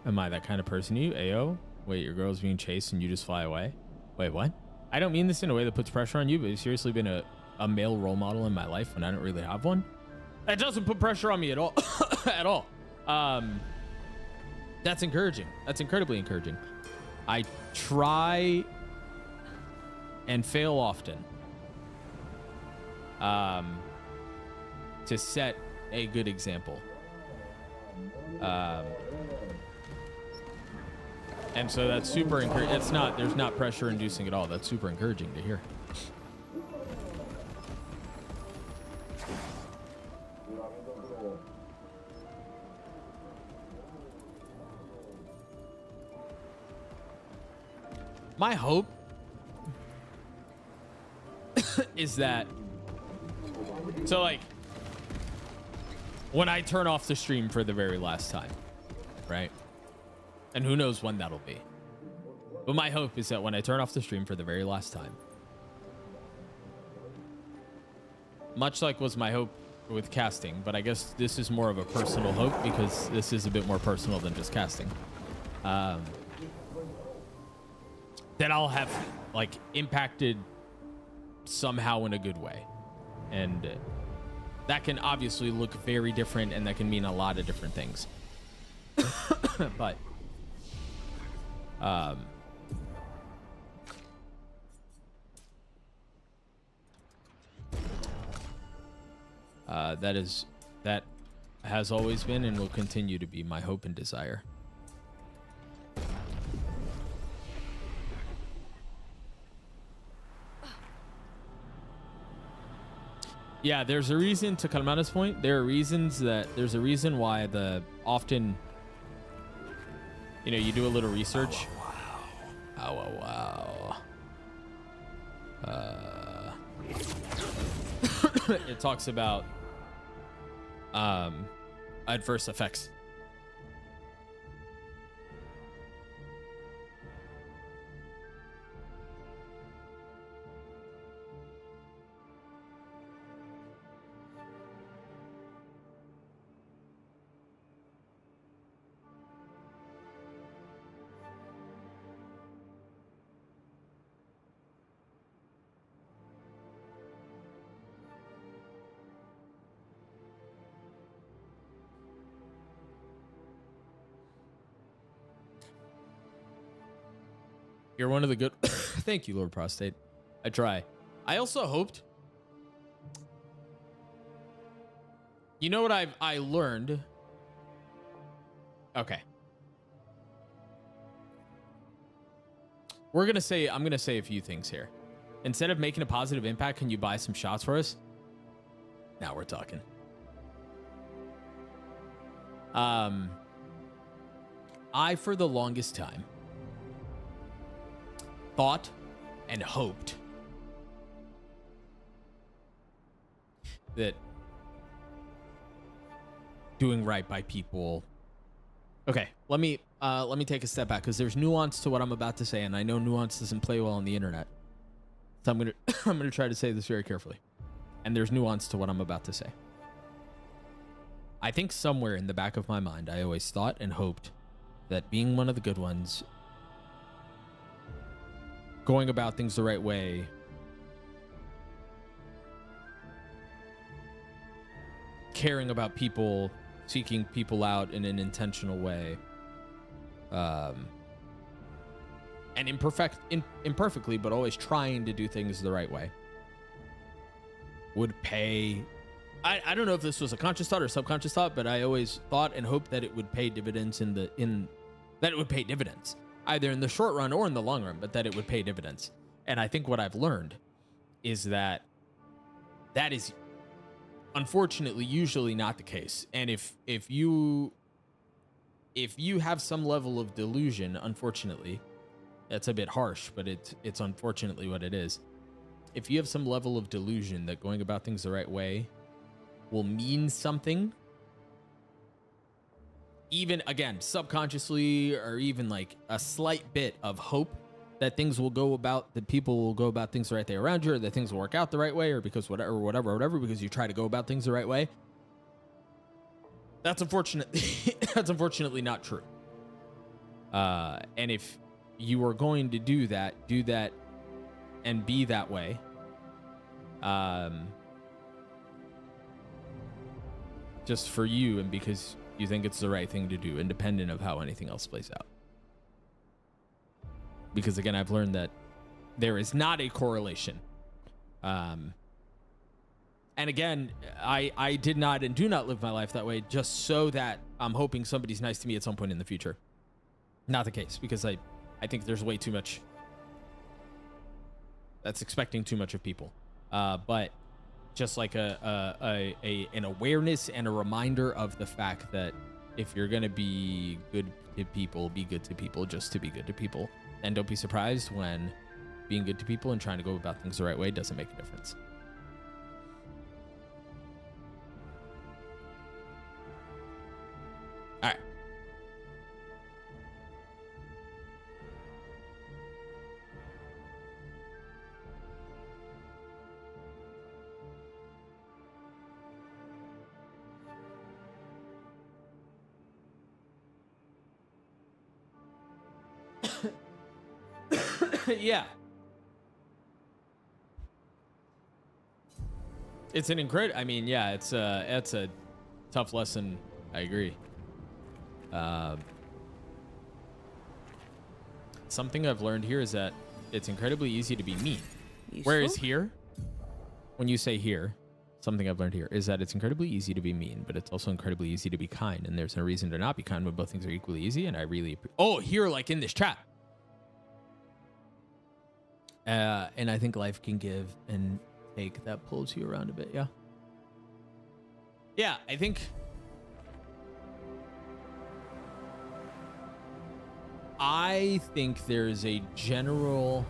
Am I that kind of person? You, Ayo? Wait, your girl's being chased and you just fly away? Wait, what? I don't mean this in a way that puts pressure on you, but you've seriously been a male role model in my life when I don't really have one. That doesn't put pressure on me at all. At all. That's encouraging. That's incredibly encouraging. I try and fail often to set a good example. And so that's super encouraging. There's not pressure inducing at all. That's super encouraging to hear. My hope is that, so like, when I turn off the stream for the very last time, right? And who knows when that'll be. But my hope is that when I turn off the stream for the very last time, much like was my hope with casting, but I guess this is more of a personal hope because this is a bit more personal than just casting. That I'll have like impacted somehow in a good way. And that can obviously look very different and that can mean a lot of different things. But that has always been and will continue to be my hope and desire. Yeah, there's a reason to Kalmana's point. There's a reason why often, you do a little research. Wow. It talks about adverse effects. You're one of the good. Thank you, Lord Prostate. I try. I also hoped. You know what I learned? Okay. I'm going to say a few things here. Instead of making a positive impact, can you buy some shots for us? Now we're talking. I, for the longest time, thought and hoped that doing right by people. Okay, let me take a step back because there's nuance to what I'm about to say, and I know nuance doesn't play well on the internet. So I'm gonna try to say this very carefully. And there's nuance to what I'm about to say. I think somewhere in the back of my mind, I always thought and hoped that being one of the good ones, going about things the right way, caring about people, seeking people out in an intentional way, and imperfectly, but always trying to do things the right way, would pay. I don't know if this was a conscious thought or subconscious thought, but I always thought and hoped that it would pay dividends that it would pay dividends either in the short run or in the long run, but that it would pay dividends. And I think what I've learned is that is unfortunately usually not the case. And if you have some level of delusion, unfortunately, that's a bit harsh, but it's unfortunately what it is. If you have some level of delusion that going about things the right way will mean something, even again subconsciously, or even like a slight bit of hope that people will go about things the right way around you, or that things will work out the right way, or because whatever, because you try to go about things the right way. That's unfortunately not true. And if you are going to do that and be that way. Just for you and because you think it's the right thing to do, independent of how anything else plays out. Because again, I've learned that there is not a correlation. And again, I did not and do not live my life that way just so that I'm hoping somebody's nice to me at some point in the future. Not the case, because I think there's way too much. That's expecting too much of people. But just like an awareness and a reminder of the fact that if you're going to be good to people, be good to people just to be good to people. And don't be surprised when being good to people and trying to go about things the right way doesn't make a difference. All right. Yeah. It's an incredible, I mean, yeah, it's a tough lesson. I agree. Something I've learned here is that it's incredibly easy to be mean. Useful? Whereas here, when you say here, something I've learned here is that it's incredibly easy to be mean, but it's also incredibly easy to be kind. And there's no reason to not be kind when both things are equally easy. And I really, here, like in this chat. And I think life can give and take that pulls you around a bit. Yeah. Yeah, I think there's a general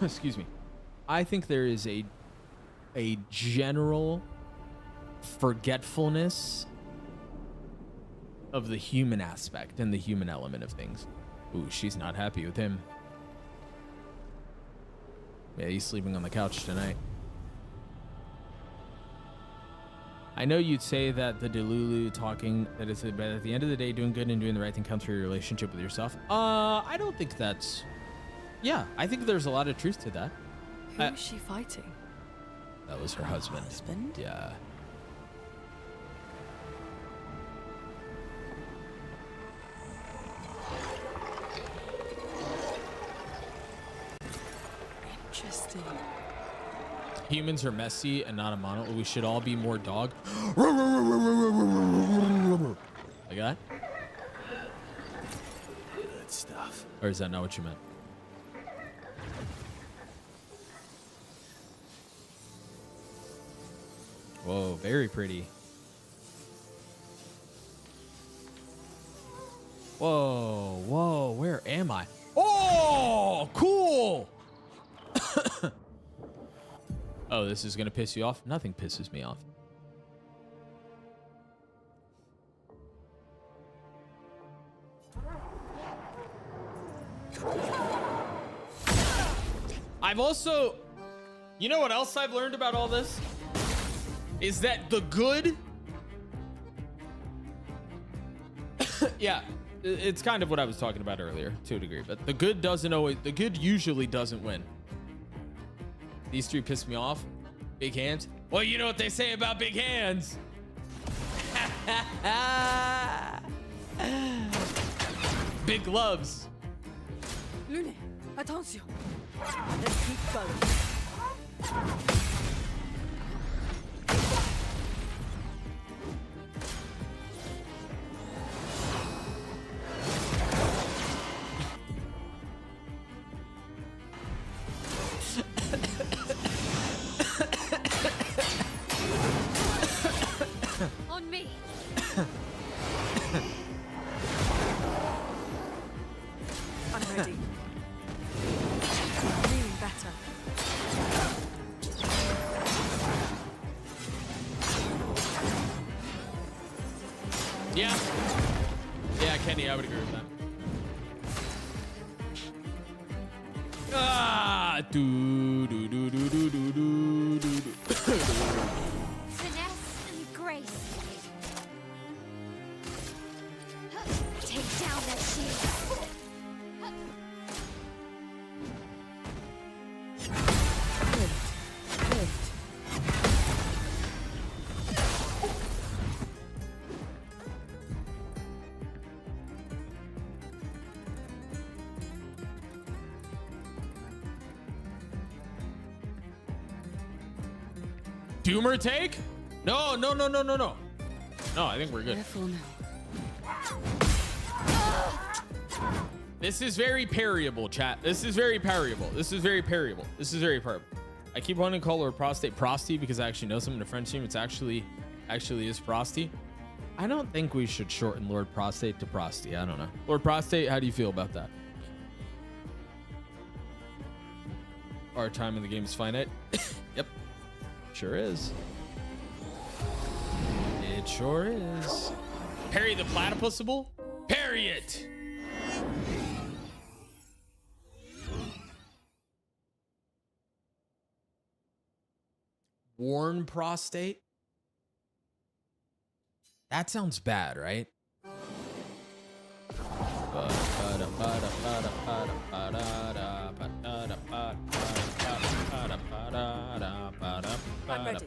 excuse me. I think there is a general forgetfulness of the human aspect and the human element of things. Ooh, she's not happy with him. Yeah, he's sleeping on the couch tonight. I know you'd say that the Delulu talking that it's but at the end of the day, doing good and doing the right thing comes through your relationship with yourself. I don't think that's. Yeah, I think there's a lot of truth to that. Who is she fighting? That was her husband. Husband? Yeah. Interesting. Humans are messy and not a monolith. We should all be more dog. Like that? Good stuff. Or is that not what you meant? Whoa, very pretty. Whoa, whoa, where am I? Oh, cool. Oh, this is gonna piss you off? Nothing pisses me off. I've also, you know what else I've learned about all this? Is that the good, yeah, it's kind of what I was talking about earlier to a degree, but the good usually doesn't win. These three piss me off. Big hands. Well, you know what they say about big hands. Big gloves. Lune, attention. Let's keep going. On me. I'm ready. Feeling better. Yeah. Yeah, Kenny, I would agree with that. Ah, do do do do do do do. Finesse and grace. Take down that shield. Doomer take? No. No, I think we're good. Careful now. This is very parryable, chat. This is very parryable. I keep wanting to call her Prosty because I actually know some in the French team. It's actually is Prosty. I don't think we should shorten Lord Prostate to Prosty. I don't know. Lord Prostate, how do you feel about that? Our time in the game is finite. Yep. Sure is. It sure is. Parry the platypusable? Parry it! Worn prostate? That sounds bad, right? I'm ready.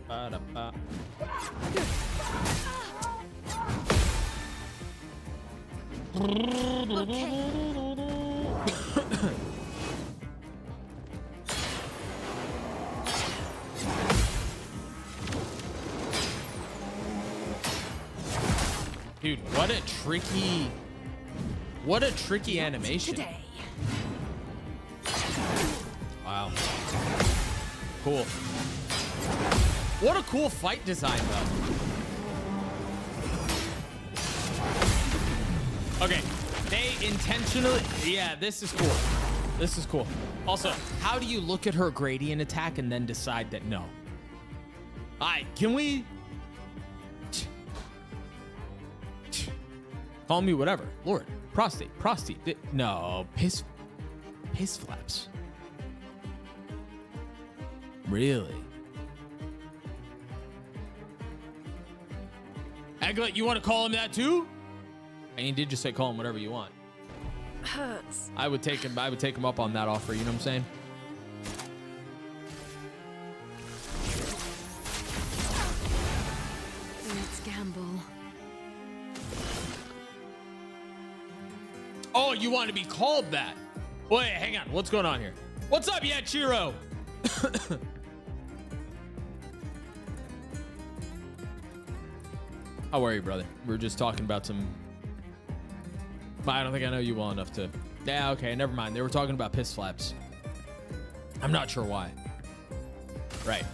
Dude, what a tricky animation. Today. Wow. Cool. What a cool fight design, though. Okay, they intentionally, yeah, this is cool. This is cool. Also, how do you look at her gradient attack and then decide that no? All right, can we call me whatever? Lord, prostate, no, piss flaps. Really? Aglet, you want to call him that too? And you did just say call him whatever you want. Hurts. I would take him up on that offer, you know what I'm saying? Let's gamble. Oh, you want to be called that? Wait, hang on. What's going on here? What's up, Yachiro? How are you, brother? We were just talking about some... I don't think I know you well enough to... Yeah, okay, never mind. They were talking about piss flaps. I'm not sure why. Right.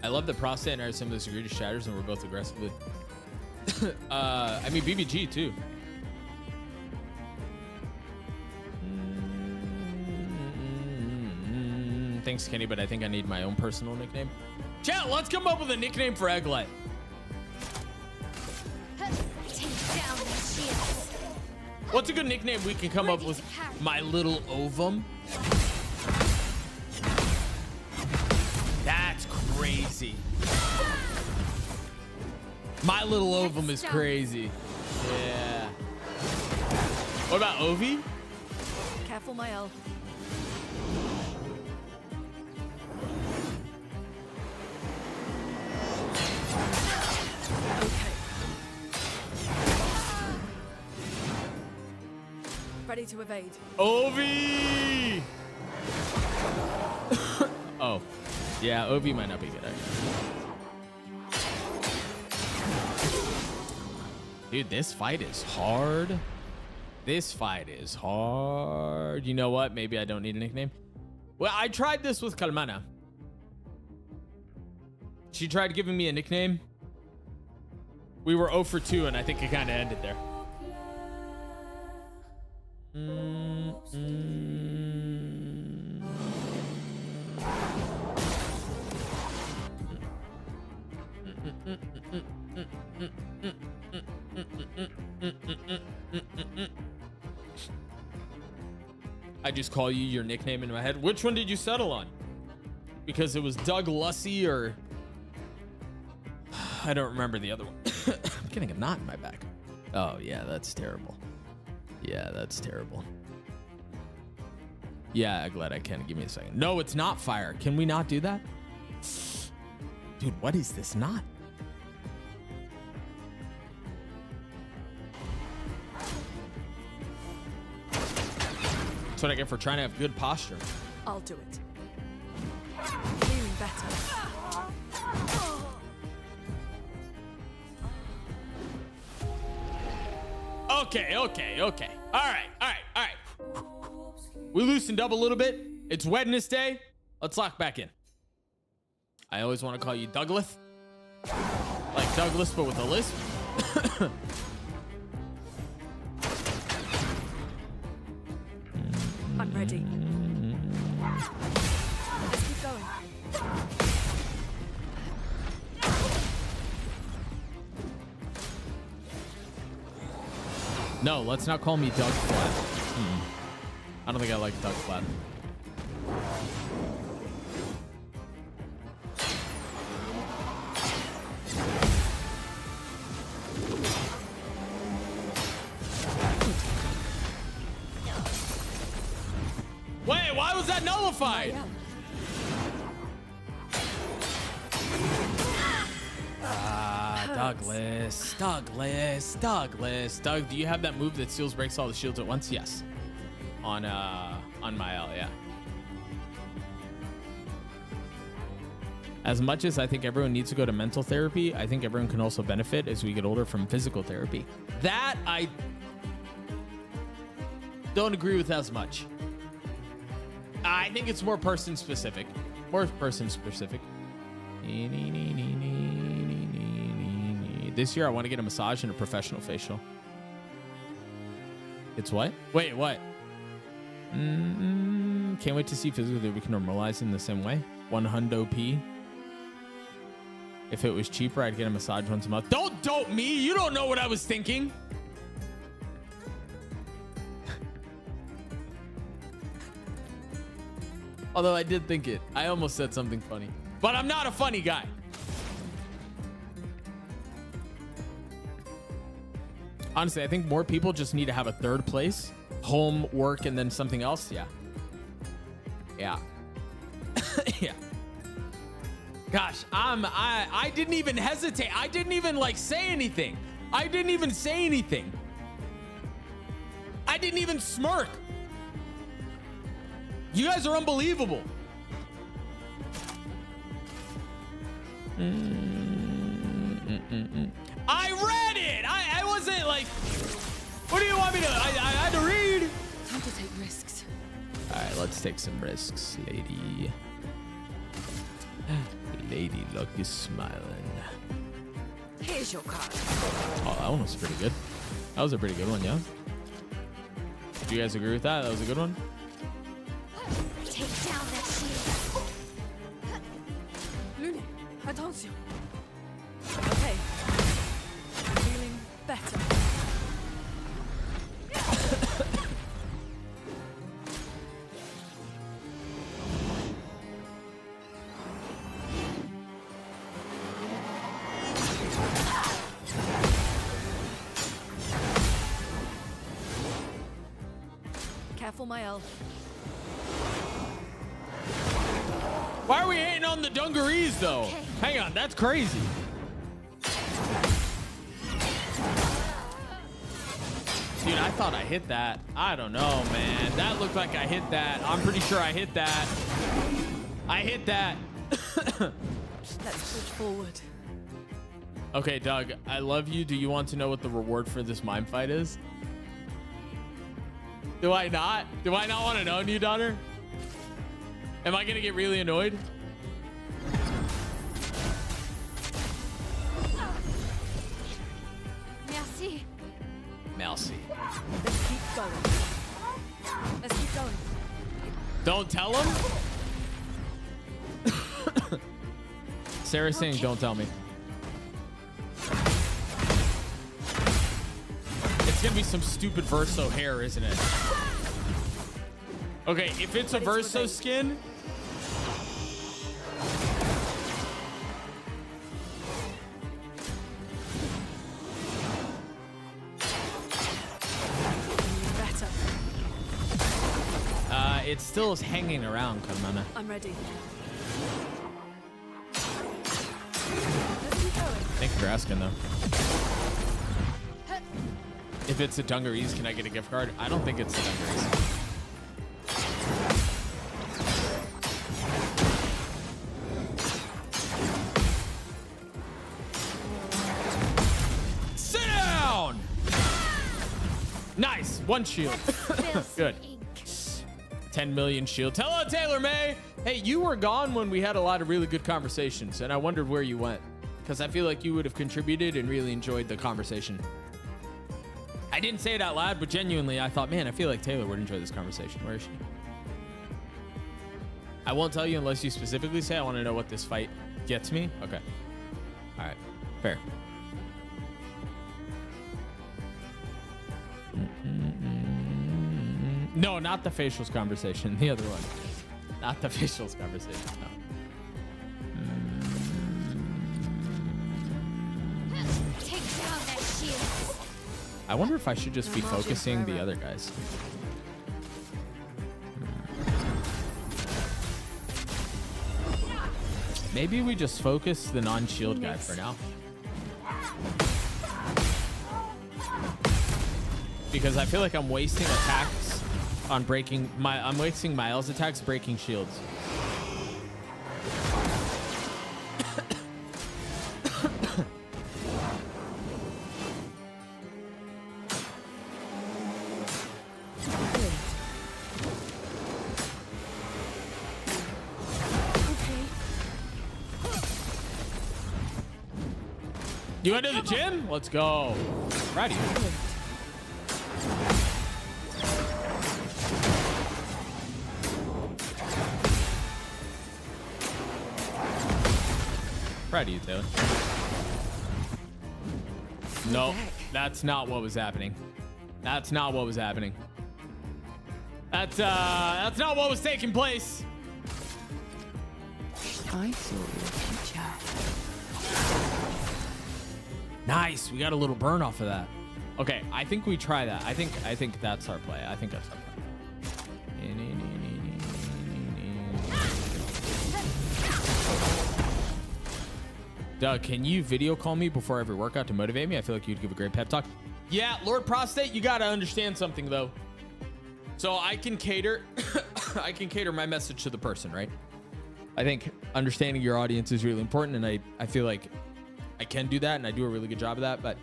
I love the prostate and I some of this egregious shatters and we're both aggressively... I mean, BBG, too. Thanks, Kenny, but I think I need my own personal nickname. Chat, let's come up with a nickname for Egglet. Take down the shields. What's a good nickname we can come up with? My little ovum. That's crazy. My little ovum is crazy. Yeah. What about Ovi? Careful, my L. Ready to evade. Ovi! Oh. Yeah, Ovi might not be good. Dude, this fight is hard. This fight is hard. You know what? Maybe I don't need a nickname. Well, I tried this with Kalmana. She tried giving me a nickname. We were 0 for 2, and I think it kind of ended there. I I just call you your nickname in my head. Which one did you settle on? Because it was Doug Lussey or I don't remember the other one. I'm getting a knot in my back. Oh yeah, that's terrible. Yeah, that's terrible. Yeah, glad I can. Give me a second. No, it's not fire. Can we not do that? Dude, what is this knot? That's what I get for trying to have good posture. I'll do it. Feeling better. Okay. All right. We loosened up a little bit. It's Wednesday. Let's lock back in. I always want to call you Douglas. Like Douglas, but with a lisp. I'm ready. Let's keep going. No, let's not call me Doug Flat. I don't think I like Doug Flat. Wait, why was that nullified? Douglas. Doug, do you have that move that steals breaks all the shields at once? Yes. On my L, yeah. As much as I think everyone needs to go to mental therapy, I think everyone can also benefit as we get older from physical therapy. That I don't agree with as much. I think it's more person specific. This year I want to get a massage and a professional facial. It's what? Wait, what? Can't wait to see physical therapy can normalize in the same way. 100 P. If it was cheaper, I'd get a massage once a month. Don't dope me. You don't know what I was thinking. Although I did think it. I almost said something funny. But I'm not a funny guy. Honestly, I think more people just need to have a third place. Home, work, and then something else. Yeah. Yeah. Yeah. Gosh, I didn't even hesitate. I didn't even say anything. I didn't even smirk. You guys are unbelievable. I read it. I wasn't like, what do you want me to, I had to read. Time to take risks. All right, let's take some risks, lady. Lady Luck is smiling. Here's your card. Oh, that one was pretty good. That was a pretty good one, yeah? Do you guys agree with that? That was a good one? Take down that shield. Lune, attention. Okay. I'm feeling better. Careful, my elf. Why are we hating on the dungarees, though? Okay. Hang on, that's crazy. Dude, I thought I hit that. I don't know, man. That looked like I hit that. I'm pretty sure I hit that. I hit that. Let's push forward. Okay, Doug, I love you. Do you want to know what the reward for this mime fight is? Do I not? Do I not want to know, new daughter? Am I going to get really annoyed? Merci. Merci. Let's keep going. Let's keep going. Don't tell him? Sarah's saying don't tell me. It's going to be some stupid Verso hair, isn't it? Okay, if it's a Verso skin, Better. it still is hanging around, Kamana. I'm ready. Thank you for asking, though. If it's a Dungarees, can I get a gift card? I don't think it's a Dungarees. Sit down! Nice. One shield. Good. 10 million shield. Hello, Taylor May. Hey, you were gone when we had a lot of really good conversations, and I wondered where you went, because I feel like you would have contributed and really enjoyed the conversation. I didn't say it out loud, but genuinely, I thought, man, I feel like Taylor would enjoy this conversation. Where is she? I won't tell you unless you specifically say I want to know what this fight gets me. Okay. All right. Fair. No, not the facials conversation. The other one. Not the facials conversation. No. Take down that shield. I wonder if I should just be focusing the other guys. Maybe we just focus the non-shield guy for now. Because I feel like I'm wasting attacks on breaking I'm wasting Miles attacks breaking shields. You want to do the gym? Let's go. Ready. Proud of you, Taylor. No, that's not what was happening. That's not what was happening. That's not what was taking place. I saw your future. Nice. We got a little burn off of that. Okay, I think we try that. I think that's our play. I think that's our play. Doug, can you video call me before every workout to motivate me? I feel like you'd give a great pep talk. Yeah, Lord Prostate, you got to understand something though. So I can cater I can cater my message to the person, right? I think understanding your audience is really important, and I feel like I can do that, and I do a really good job of that, but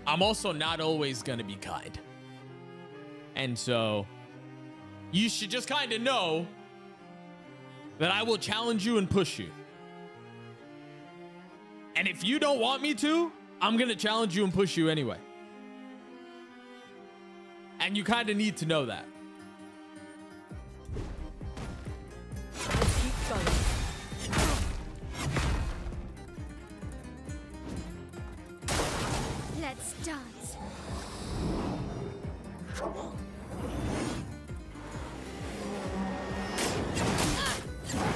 I'm also not always going to be kind. And so you should just kind of know that I will challenge you and push you. And if you don't want me to, I'm going to challenge you and push you anyway. And you kind of need to know that. Let's keep going. Let's dance.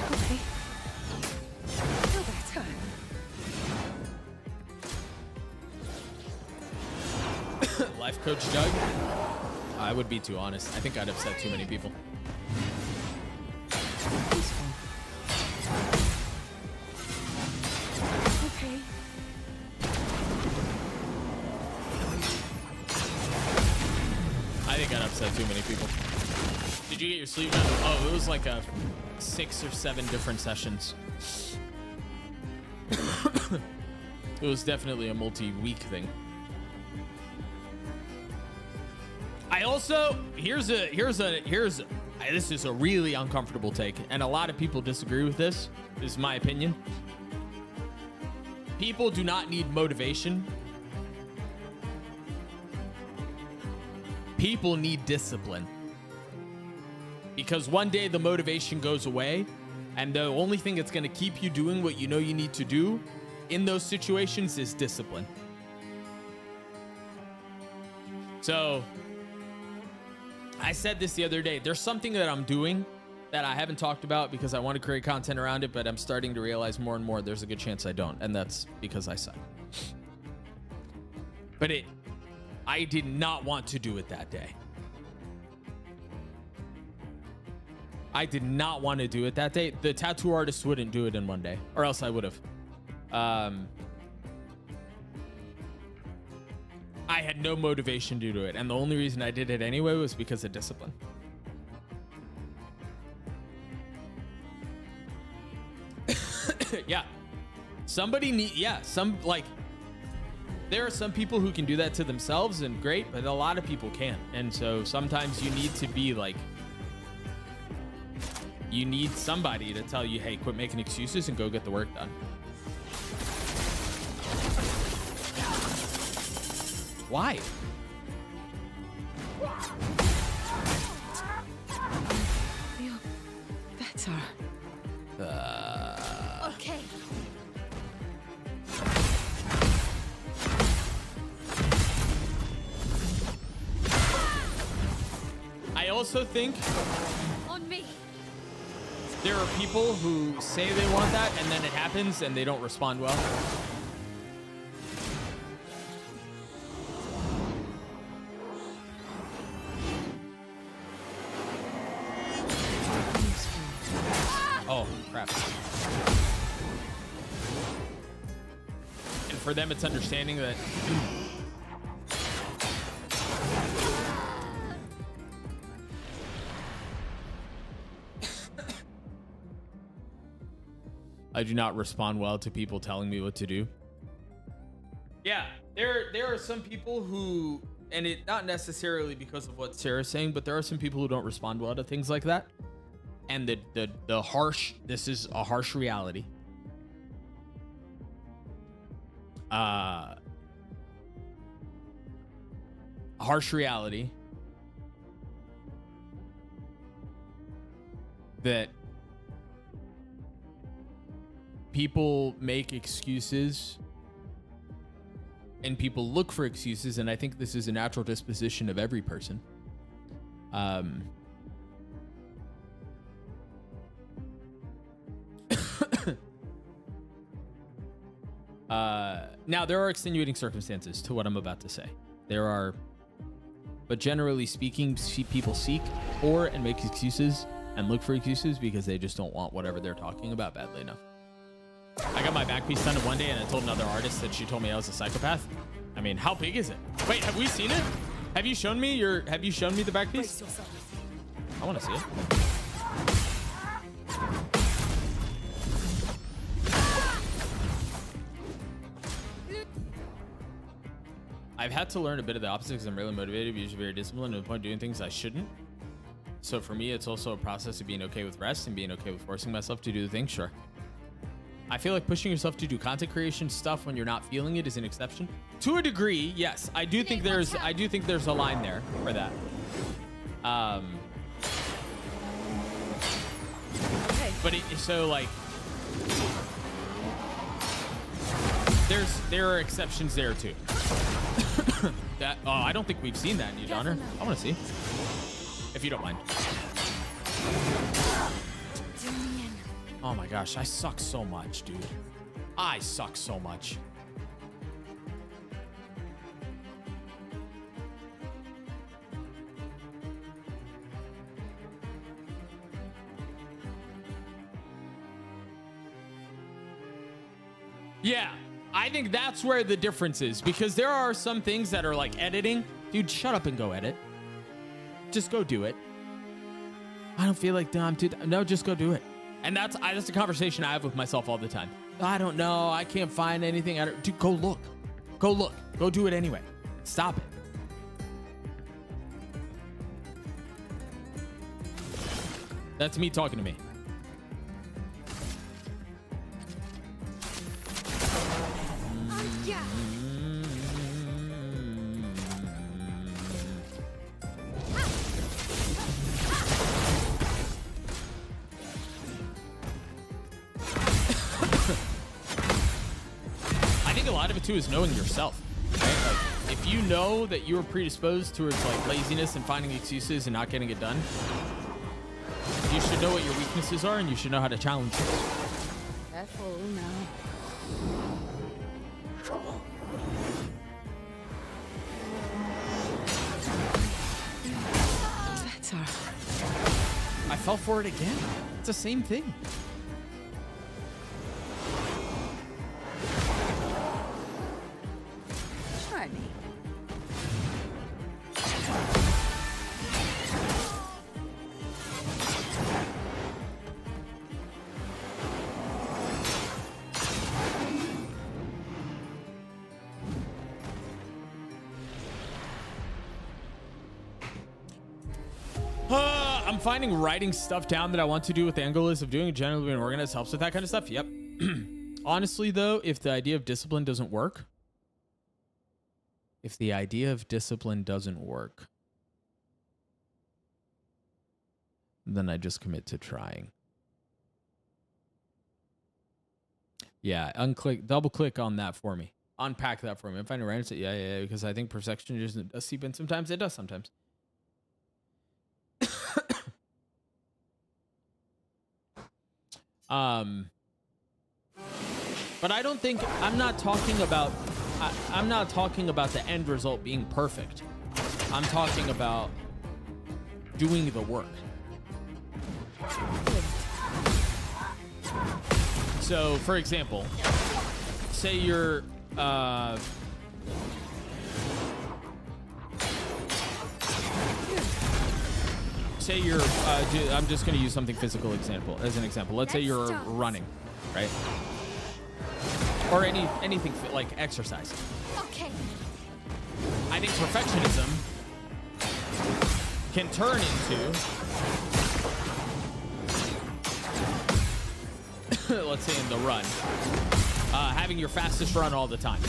Okay. Feel better. Life coach Doug? I would be too honest. I think I'd upset too many people. Peaceful. Okay. I think I'd upset too many people. Did you get your sleep done? Oh, it was like a 6 or 7 different sessions. It was definitely a multi-week thing. I also, here's this is a really uncomfortable take, and a lot of people disagree with this. This is my opinion. People do not need motivation. People need discipline. Because one day the motivation goes away, and the only thing that's going to keep you doing what you know you need to do in those situations is discipline. So I said this the other day. There's something that I'm doing that I haven't talked about because I want to create content around it, but I'm starting to realize more and more there's a good chance I don't, and that's because I suck. But I did not want to do it that day. I did not want to do it that day. The tattoo artist wouldn't do it in one day, or else I would have. I had no motivation to do it, and the only reason I did it anyway was because of discipline. Yeah. There are some people who can do that to themselves and great, but a lot of people can't. And so sometimes you need to be like, you need somebody to tell you, hey, quit making excuses and go get the work done. Why? Feel better. Okay. I also think On me. there are people who say they want that and then it happens and they don't respond well. Oh, crap. And for them, it's understanding that I do not respond well to people telling me what to do. Yeah, there are some people who, and it not necessarily because of what Sarah's saying, but there are some people who don't respond well to things like that. And the harsh, this is a harsh reality. A harsh reality that people make excuses and people look for excuses, and I think this is a natural disposition of every person. Now there are extenuating circumstances to what I'm about to say. There are, but generally speaking, people seek for and make excuses and look for excuses because they just don't want whatever they're talking about badly enough. I got my back piece done in one day and I told another artist that she told me I was a psychopath. I mean, how big is it? Wait, have we seen it? Have you shown me the back piece? I want to see it. I've had to learn a bit of the opposite because I'm really motivated, usually very disciplined, to the point of doing things I shouldn't. So for me, it's also a process of being okay with rest and being okay with forcing myself to do the thing. Sure. I feel like pushing yourself to do content creation stuff when you're not feeling it is an exception. To a degree, yes. I do think there's a line there for that. Okay. But so like there are exceptions there too. I don't think we've seen that in you, Donner. I want to see, if you don't mind. Oh my gosh, I suck so much, dude. I suck so much. Yeah, I think that's where the difference is, because there are some things that are like editing. Dude, shut up and go edit. Just go do it. I don't feel like no, just go do it. And that's a conversation I have with myself all the time. I don't know. I can't find anything. Dude, go look. Go look. Go do it anyway. Stop it. That's me talking to me. Yeah. I think a lot of it too is knowing yourself. Right? Like, if if you know that you're predisposed towards like laziness and finding excuses and not getting it done, you should know what your weaknesses are and you should know how to challenge them. Careful now. Trouble. Better. I fell for it again. It's the same thing. Try me. I'm finding writing stuff down that I want to do with the angle is of doing it generally being organized helps with that kind of stuff. Yep. Honestly, though, if the idea of discipline doesn't work, then I just commit to trying. Yeah, double click on that for me. Unpack that for me. I'm finding random stuff. Yeah, because I think perfection doesn't seep in sometimes. It does sometimes. But I don't think I'm not talking about the end result being perfect. I'm talking about doing the work. So, for example, say you're I'm just going to use something physical as an example. Let's say you're running, right? Or anything like exercise. Okay. I think perfectionism can turn into, let's say in the run, having your fastest run all the time.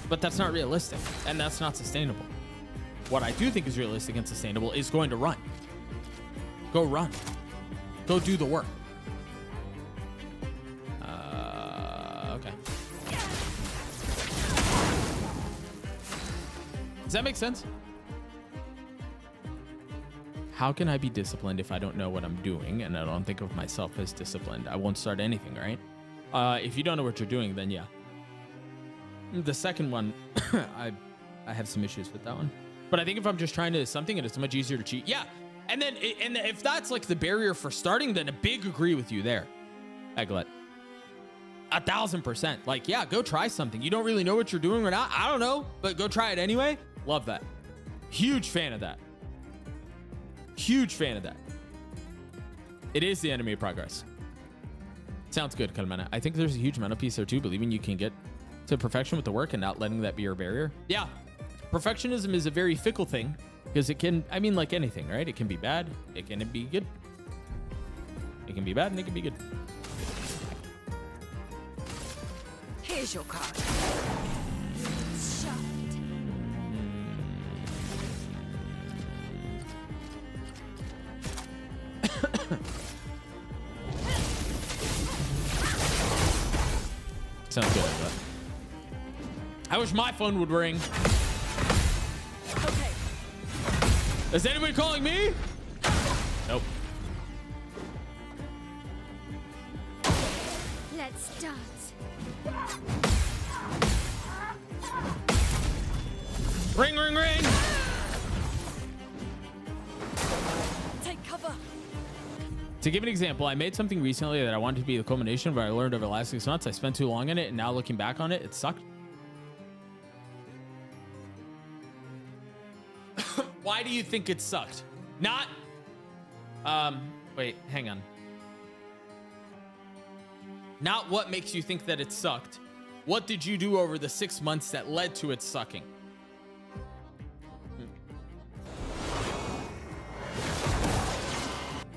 But that's not realistic, and that's not sustainable. What I do think is realistic and sustainable is going to run. Go run. Go do the work. Okay. Does that make sense? How can I be disciplined if I don't know what I'm doing and I don't think of myself as disciplined? I won't start anything, right? If you don't know what you're doing, then yeah. The second one, I have some issues with that one. But I think if I'm just trying to do something and it's much easier to cheat, yeah. And if that's like the barrier for starting, then a big agree with you there, Eglet. 1,000%. Like, yeah, go try something. You don't really know what you're doing right now. I don't know, but go try it anyway. Love that. Huge fan of that. Huge fan of that. It is the enemy of progress. Sounds good, Kalmana. I think there's a huge mental piece there too, believing you can get to perfection with the work and not letting that be your barrier. Yeah. Perfectionism is a very fickle thing because it can, I mean, like anything, right? It can be bad. It can be good. It can be bad and it can be good. Here's your card. Shut. Sounds good. But I wish my phone would ring. Okay. Is anybody calling me? Nope. Let's dance. Ring, ring, ring. Take cover. To give an example, I made something recently that I wanted to be the culmination of what I learned over the last 6 months. I spent too long in it, and now looking back on it, it sucked. Why do you think it sucked? Not... wait, hang on. Not what makes you think that it sucked. What did you do over the 6 months that led to it sucking?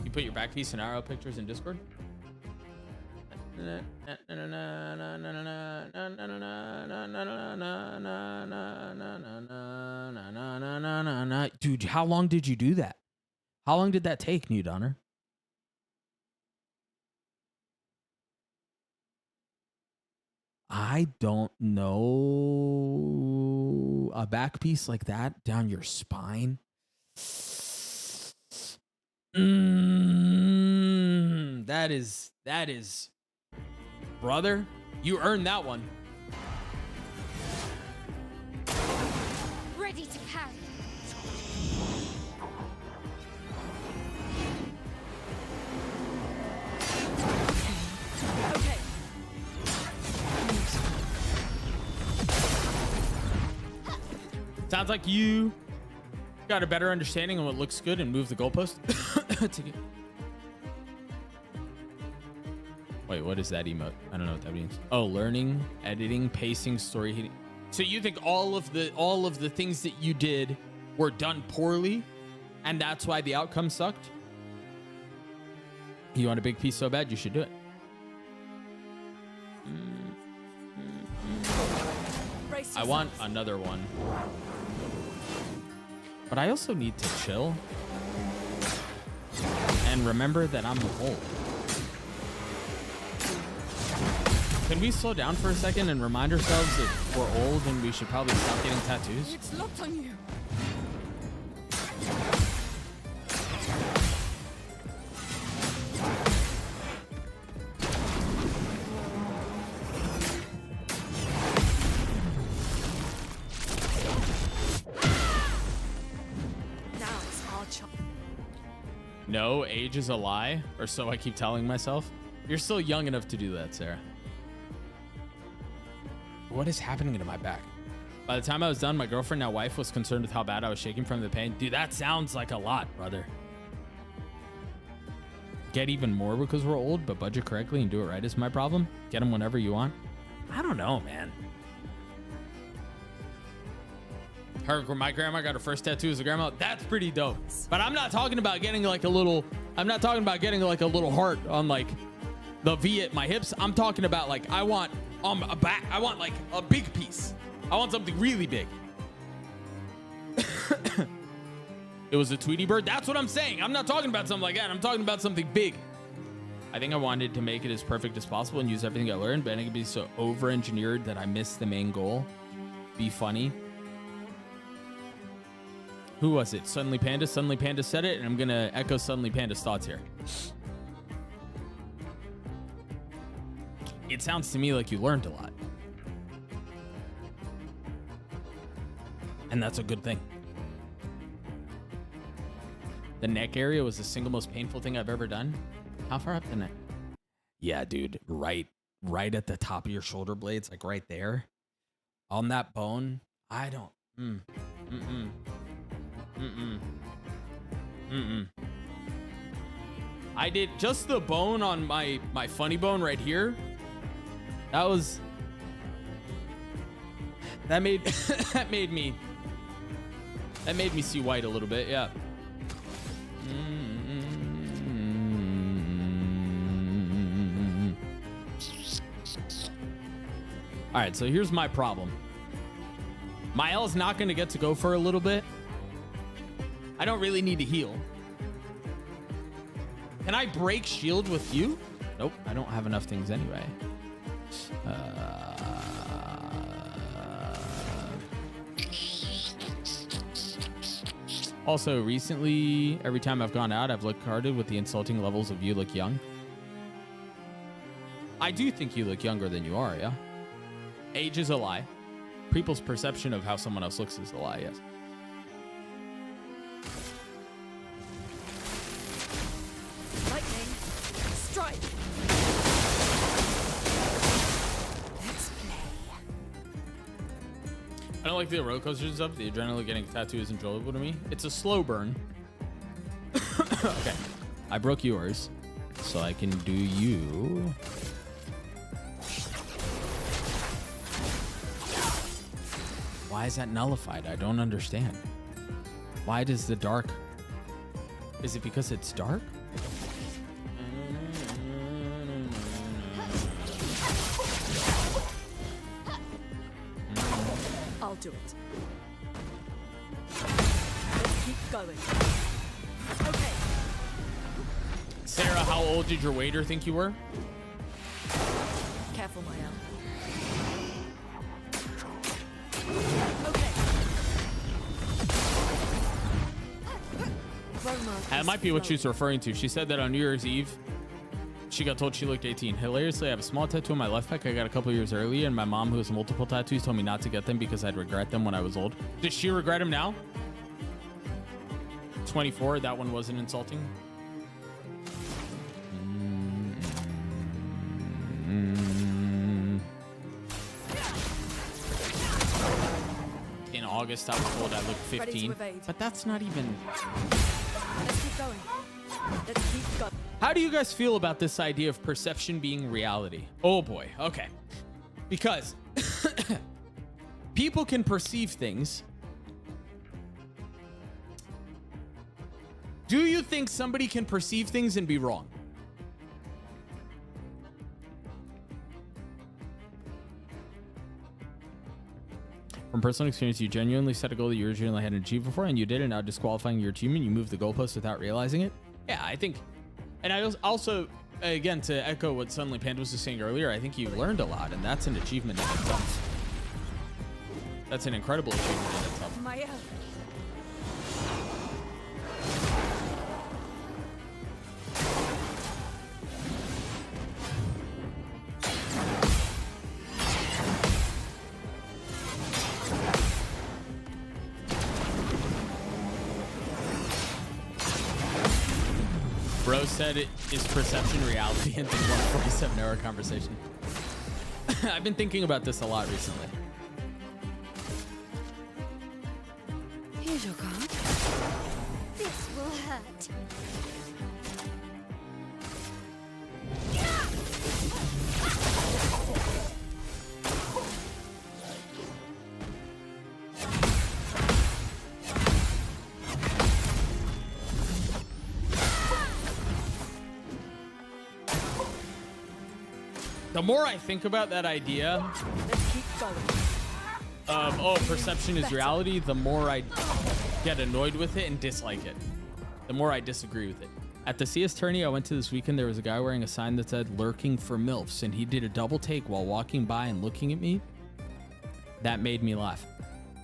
You put your back piece and arrow pictures in Discord? Dude, how long did you do that? How long did that take, New Donner? I don't know. Oh, a back piece like that down your spine. That is, brother, you earned that one. Ready to carry. Okay. Sounds like you got a better understanding of what looks good and move the goalpost. Wait, what is that emote? I don't know what that means. Oh, learning, editing, pacing, story hitting. So you think all of the things that you did were done poorly, and that's why the outcome sucked? You want a big piece so bad, you should do it. I want another one. But I also need to chill and remember that I'm old. Can we slow down for a second and remind ourselves that we're old and we should probably stop getting tattoos? It's locked on you. Now it's our chance. No, age is a lie, or so I keep telling myself. You're still young enough to do that, Sarah. What is happening to my back? By the time I was done, my girlfriend, now wife, was concerned with how bad I was shaking from the pain. Dude, that sounds like a lot, brother. Get even more because we're old, but budget correctly and do it right is my problem. Get them whenever you want. I don't know, man. My grandma got her first tattoo as a grandma. That's pretty dope. But I'm not talking about getting like a little heart on like the V at my hips. I'm talking about like I want a back. I want like a big piece. I want something really big. It was a Tweety bird. That's what I'm saying. I'm not talking about something like that. I'm talking about something big. I think I wanted to make it as perfect as possible and use everything I learned, but it could be so over-engineered that I missed the main goal. Be funny. Who was it? Suddenly Panda? Suddenly Panda said it, and I'm going to echo Suddenly Panda's thoughts here. It sounds to me like you learned a lot. And that's a good thing. The neck area was the single most painful thing I've ever done. How far up the neck? Yeah, dude. Right at the top of your shoulder blades, like right there. On that bone. I don't. I did just the bone on my funny bone right here. That made me see white a little bit. Yeah. All right, so here's my problem. My L is not going to get to go for a little bit. I don't really need to heal. Can I break shield with you? Nope, I don't have enough things anyway. Also, recently, every time I've gone out, I've looked carded with the insulting levels of you look young. I do think you look younger than you are, yeah? Age is a lie. People's perception of how someone else looks is a lie, yes. Lightning. Strike. Let's play. I don't like the roller coasters and stuff. The adrenaline getting a tattoo is enjoyable to me. It's a slow burn. Okay. I broke yours, so I can do you. Why is that nullified? I don't understand. Why does the dark... Is it because it's dark? I'll do it. Let's keep going. Okay. Sarah, how old did your waiter think you were? Careful, my L. Okay. That might be what she's referring to. She said that on New Year's Eve, she got told she looked 18. Hilariously, I have a small tattoo on my left back I got a couple years earlier, and my mom, who has multiple tattoos, told me not to get them because I'd regret them when I was old. Does she regret them now? 24, that one wasn't insulting. In August, I was told I looked 15, but that's not even... Let's keep going. Let's keep going. How do you guys feel about this idea of perception being reality? Oh boy, okay. Because people can perceive things. Do you think somebody can perceive things and be wrong? From personal experience, you genuinely set a goal that you originally hadn't achieved before, and you did it, now disqualifying your achievement. You moved the goalpost without realizing it. Yeah, I think, and I also, again, to echo what Suddenly Panda was just saying earlier, I think you learned a lot, and that's an achievement in itself. That's an incredible achievement in itself. Maya. Bro said it is perception reality in the 147-hour conversation. I've been thinking about this a lot recently. Here's your card. This will hurt. The more I think about that idea of, oh, perception is reality, the more I get annoyed with it and dislike it. The more I disagree with it. At the CS tourney I went to this weekend, there was a guy wearing a sign that said lurking for MILFs, and he did a double take while walking by and looking at me. That made me laugh.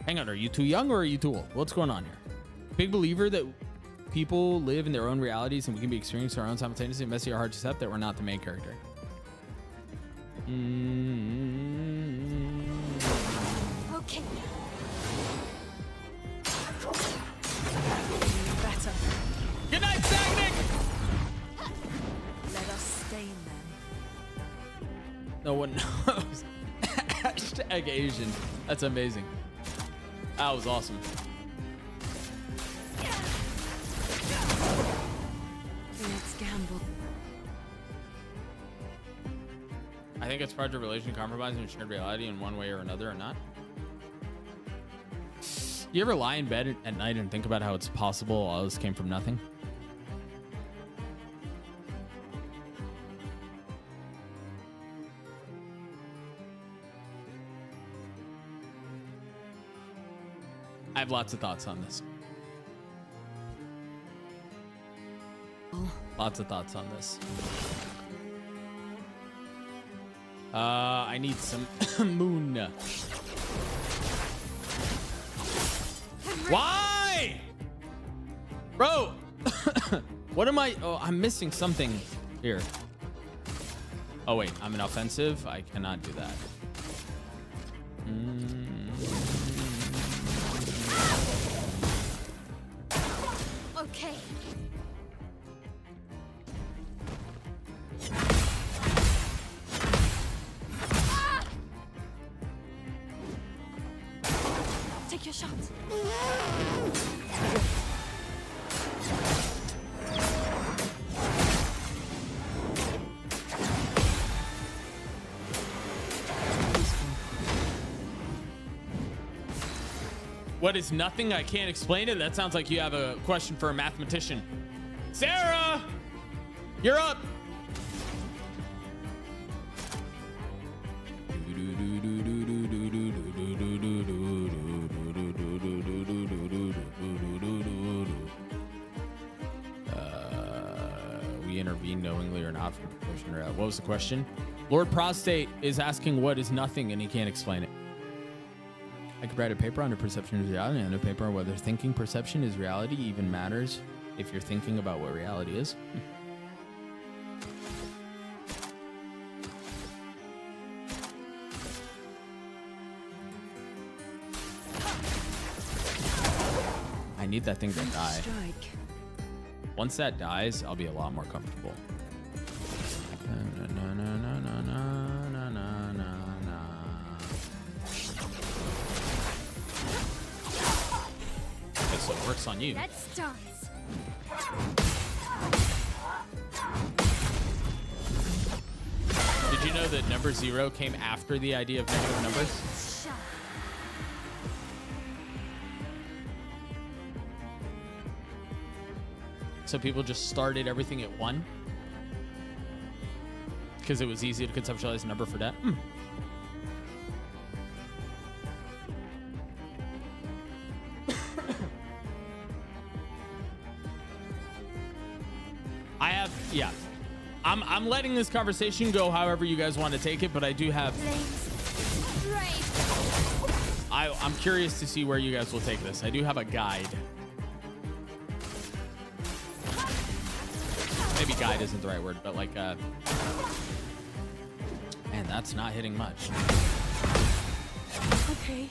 Hang on, are you too young or are you too old? What's going on here? Big believer that people live in their own realities and we can be experiencing our own simultaneously. Messy or hard to accept that we're not the main character. Okay. Better. Good night, Sagnick! Let us stain them. No one knows. Hashtag Asian. That's amazing. That was awesome. Let's gamble. I think it's part of relation compromising shared reality in one way or another or not. You ever lie in bed at night and think about how it's possible all this came from nothing? I have lots of thoughts on this. Lots of thoughts on this. I need some moon. Why? Bro, what am I? Oh, I'm missing something here. Oh, wait, I'm an offensive. I cannot do that. Okay. Take your shot. What is nothing? I can't explain it. That sounds like you have a question for a mathematician. Sarah, you're up. We intervene knowingly or not from the question or out. What was the question? Lord Prostate is asking what is nothing and he can't explain it. I could write a paper on the perception of reality and a paper on whether thinking perception is reality even matters if you're thinking about what reality is. I need that thing to die. Strike. Once that dies, I'll be a lot more comfortable. Okay, so it works on you. That starts. Did you know that number 0 came after the idea of negative numbers? Shot. So people just started everything at 1 because it was easy to conceptualize a number for debt. Yeah. I'm letting this conversation go however you guys want to take it, but I do have Flames. Right. I'm curious to see where you guys will take this. I do have a guide. Maybe guide isn't the right word, but like man, that's not hitting much. Okay.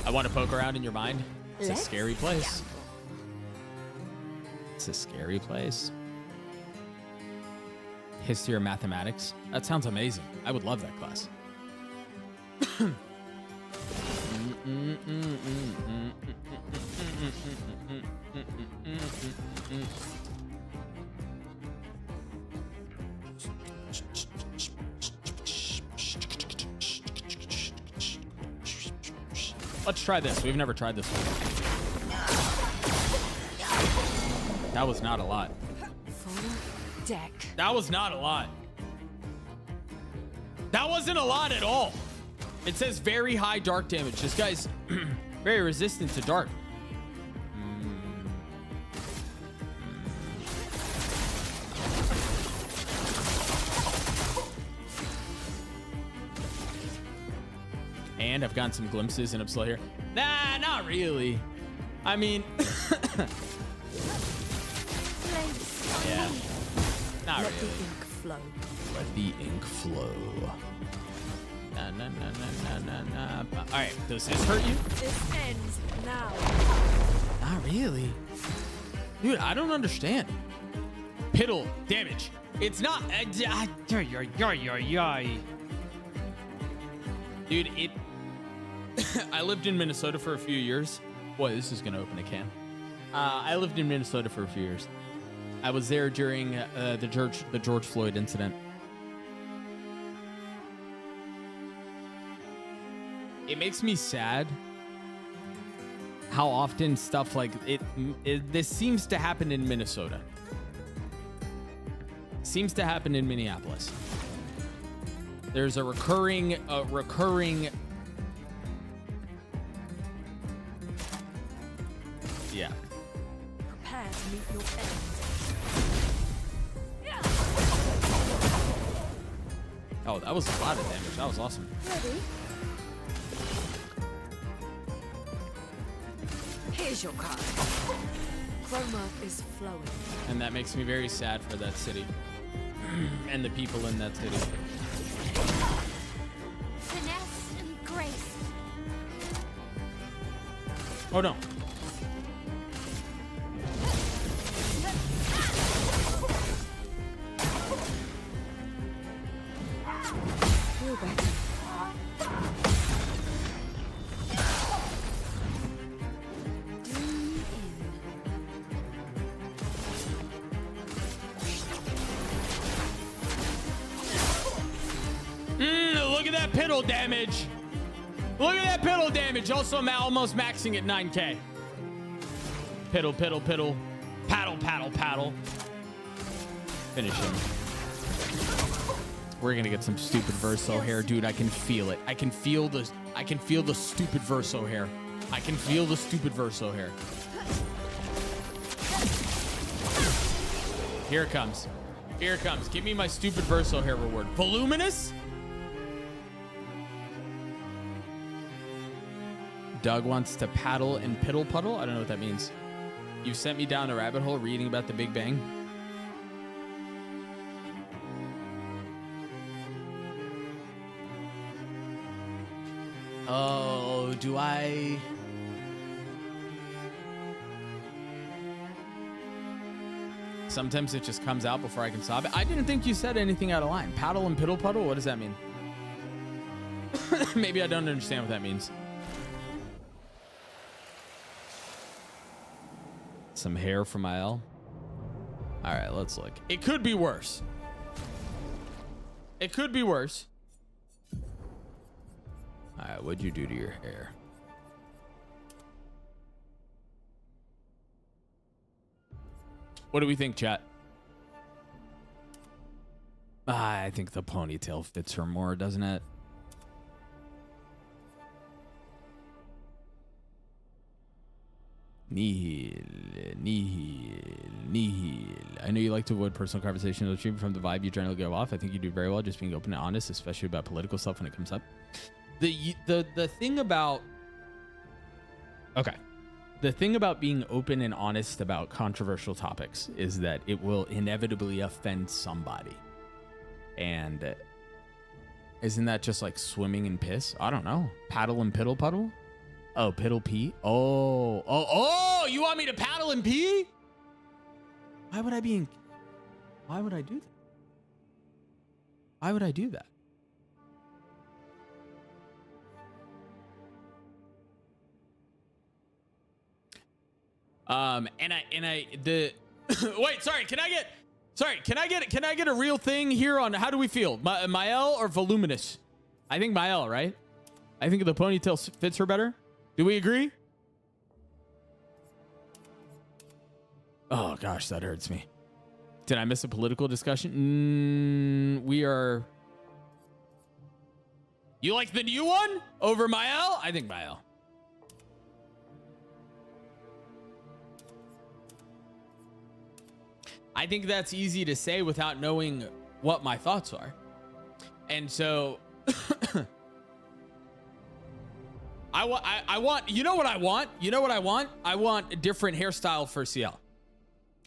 I want to poke around in your mind. It's a Let's scary place. It's a scary place. History or mathematics? That sounds amazing. I would love that class. Let's try this. We've never tried this one. That was not a lot. Full deck. That was not a lot. That wasn't a lot at all. It says very high dark damage. This guy's very resistant to dark. And I've gotten some glimpses and I'm still here. Nah, not really. I mean, yeah, not Let the really. ink flow. Let the ink flow. Na, na, na, na, na, na, na. All right, does this hurt you? This ends now. Not really. Dude, I don't understand. Piddle damage. It's not. Dude, it. I lived in Minnesota for a few years. Boy, this is gonna open a can. I lived in Minnesota for a few years. I was there during the George Floyd incident. It makes me sad how often stuff like this seems to happen in Minnesota. Seems to happen in Minneapolis. There's a recurring yeah. Prepare to meet your end. Oh, that was a lot of damage. That was awesome. Ready? Here's your card. Chroma is flowing. And that makes me very sad for that city and the people in that city. Finesse and grace. Oh no. Feel better. Look at that piddle damage. Look at that piddle damage. Also almost maxing at 9k. Piddle, piddle, piddle. Paddle, paddle, paddle. Finish him. We're gonna get some stupid verso hair, dude. I can feel it. I can feel the stupid verso hair. I can feel the stupid verso hair. Here it comes. Here it comes. Give me my stupid verso hair reward. Voluminous? Doug wants to paddle and piddle puddle. I don't know what that means. You've sent me down a rabbit hole reading about the Big Bang. Oh, do I? Sometimes it just comes out before I can stop it. I didn't think you said anything out of line. Paddle and piddle puddle? What does that mean? Maybe I don't understand what that means. Some hair from my L. All right, let's look. It could be worse. It could be worse. All right, what'd you do to your hair? What do we think, chat? I think the ponytail fits her more, doesn't it? Nihil. I know you like to avoid personal conversations with you from the vibe you generally give off. I think you do very well just being open and honest, especially about political stuff when it comes up. The thing about... Okay. The thing about being open and honest about controversial topics is that it will inevitably offend somebody. And isn't that just like swimming in piss? I don't know. Paddle and piddle puddle? Oh, piddle pee? Oh, you want me to paddle and pee? Why would I do that? Why would I do that? Wait, sorry, can I get a real thing here on how do we feel? Mael or voluminous? I think Mael, right? I think the ponytail fits her better. Do we agree? Oh gosh, that hurts me. Did I miss a political discussion? We are... You like the new one over Mael? I think Mael. I think that's easy to say without knowing what my thoughts are. And so I want, you know what I want? I want a different hairstyle for CL.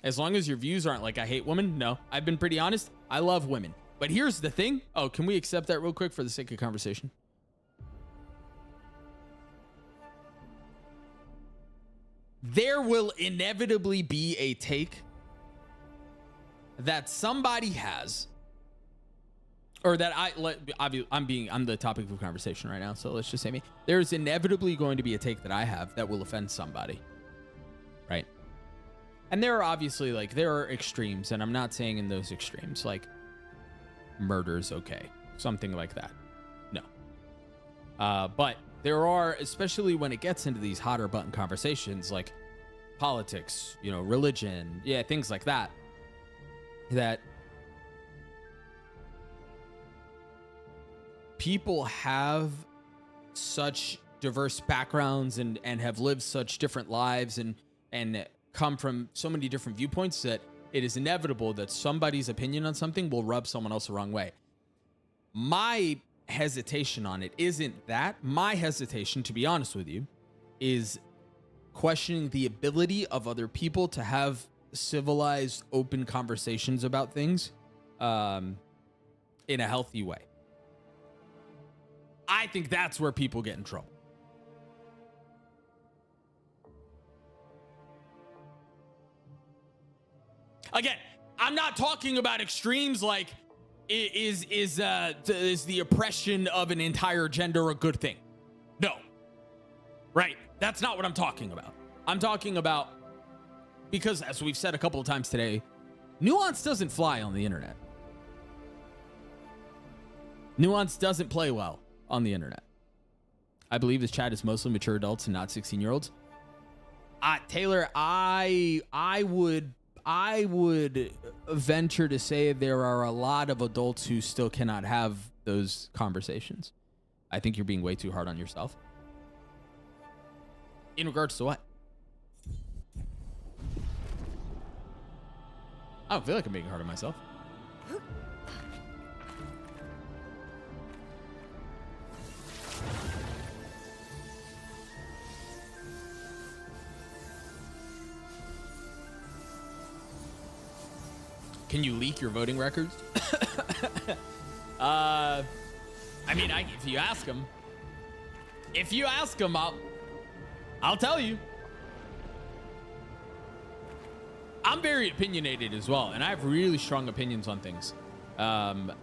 As long as your views aren't like I hate women. No, I've been pretty honest. I love women. But here's the thing. Oh, can we accept that real quick for the sake of conversation? There will inevitably be a take that somebody has, or that I'm the topic of conversation right now, so let's just say me. There's inevitably going to be a take that I have that will offend somebody, right? And there are obviously, like, there are extremes, and I'm not saying in those extremes, like, murder's okay, something like that. No. But there are, especially when it gets into these hotter button conversations, like politics, you know, religion, yeah, things like that, that people have such diverse backgrounds and have lived such different lives and come from so many different viewpoints that it is inevitable that somebody's opinion on something will rub someone else the wrong way. My hesitation on it isn't that. My hesitation, to be honest with you, is questioning the ability of other people to have civilized, open conversations about things in a healthy way. I think that's where people get in trouble. Again, I'm not talking about extremes like is the oppression of an entire gender a good thing? No. Right? That's not what I'm talking about. I'm talking about, because as we've said a couple of times today, nuance doesn't fly on the internet. Nuance doesn't play well on the internet. I believe this chat is mostly mature adults and not 16-year-olds. Taylor, I would venture to say there are a lot of adults who still cannot have those conversations. I think you're being way too hard on yourself. In regards to what? I don't feel like I'm being hard on myself. Can you leak your voting records? I mean, if you ask them, I'll tell you. I'm very opinionated as well, and I have really strong opinions on things. But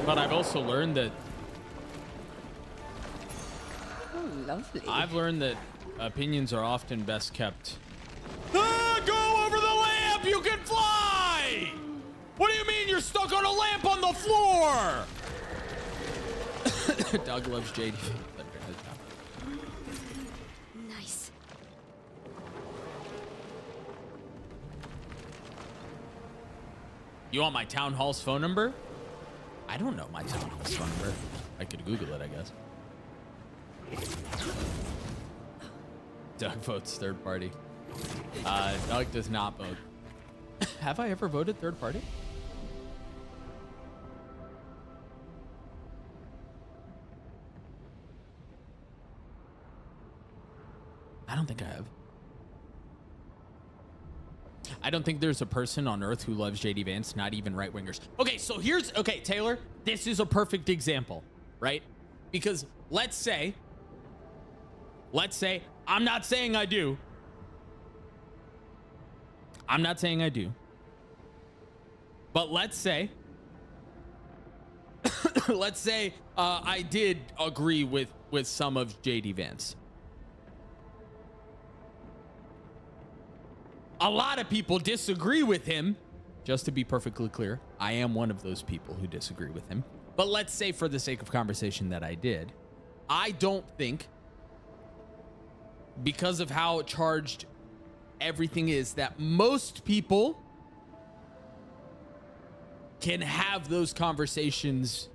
I've also learned that Lovely. I've learned that opinions are often best kept. Ah, go over the lamp! You can fly! What do you mean you're stuck on a lamp on the floor? Doug loves JD. Nice. You want my town hall's phone number? I don't know my town hall's phone number. I could Google it, I guess. Doug votes third party. Doug does not vote. Have I ever voted third party? I don't think I have. I don't think there's a person on earth who loves JD Vance, not even right wingers. Okay, so okay, Taylor, this is a perfect example, right? Because let's say, I'm not saying I do. But let's say, I did agree with some of JD Vance. A lot of people disagree with him. Just to be perfectly clear, I am one of those people who disagree with him. But let's say for the sake of conversation that I did. I don't think, because of how charged everything is, that most people can have those conversations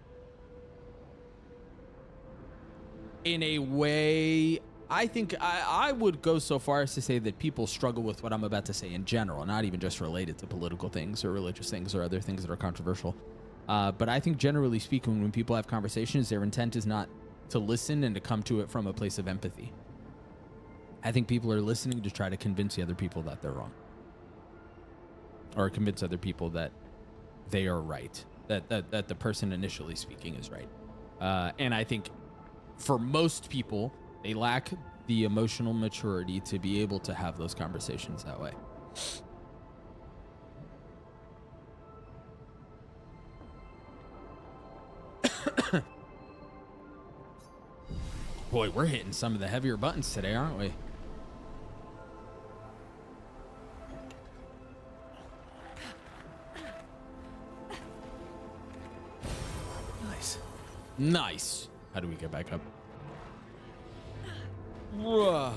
in a way. I think I would go so far as to say that people struggle with what I'm about to say in general, not even just related to political things or religious things or other things that are controversial. But I think generally speaking, when people have conversations, their intent is not to listen and to come to it from a place of empathy. I think people are listening to try to convince the other people that they're wrong, or convince other people that they are right, that the person initially speaking is right. And I think for most people, they lack the emotional maturity to be able to have those conversations that way. Boy, we're hitting some of the heavier buttons today, aren't we? Nice. How do we get back up? Oh,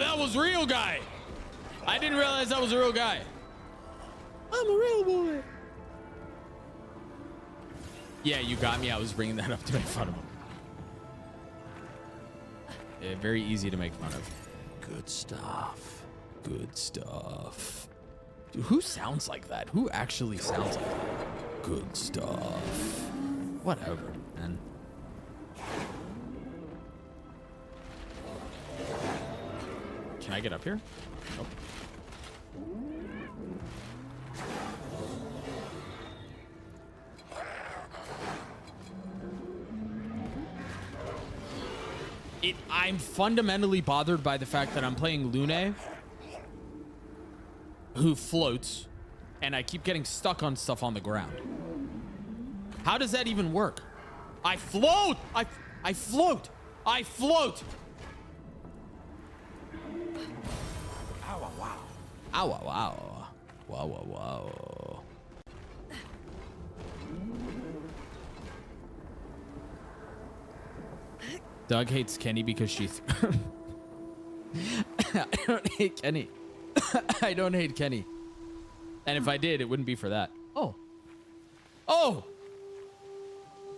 that was real guy. I didn't realize that was a real guy. I'm a real boy. Yeah, you got me. I was bringing that up to make fun of him. Yeah, very easy to make fun of. Good stuff. Good stuff. Dude, who sounds like that? Who actually sounds like that? Good stuff. Whatever, man. Can I get up here? Nope. I'm fundamentally bothered by the fact that I'm playing Lune, who floats, and I keep getting stuck on stuff on the ground. How does that even work? I float! I float! I float! Ow, wow, wow. Ow, wow, wow. Wow, wow, wow. Doug hates Kenny because she... I don't hate Kenny. I don't hate Kenny. And if I did, it wouldn't be for that. Oh. Oh!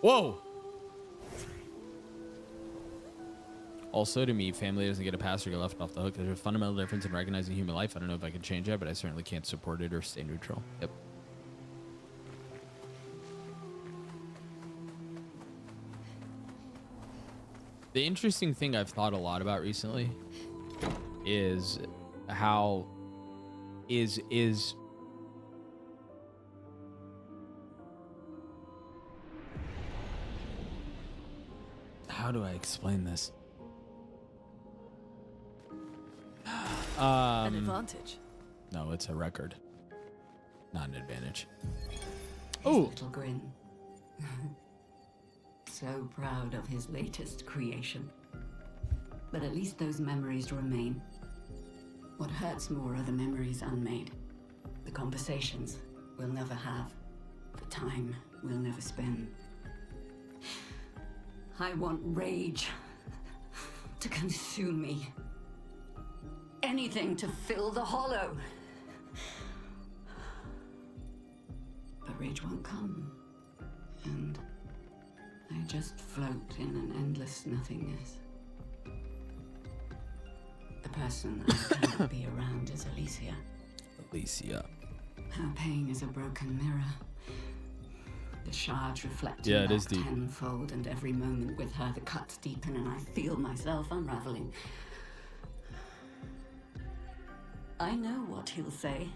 Whoa. Also, to me, family doesn't get a pass or get left off the hook. There's a fundamental difference in recognizing human life. I don't know if I can change that, but I certainly can't support it or stay neutral. Yep. The interesting thing I've thought a lot about recently is how is how do I explain this? An advantage. No, it's a record, not an advantage. His Oh, little grin. So proud of his latest creation. But at least those memories remain. What hurts more are the memories unmade. The conversations we'll never have. The time we'll never spend. I want rage to consume me. Anything to fill the hollow. But rage won't come. And I just float in an endless nothingness. The person I cannot be around is Alicia. Alicia. Her pain is a broken mirror. The shards reflecting Yeah, it is back deep. tenfold, and every moment with her the cuts deepen and I feel myself unraveling. I know what he'll say.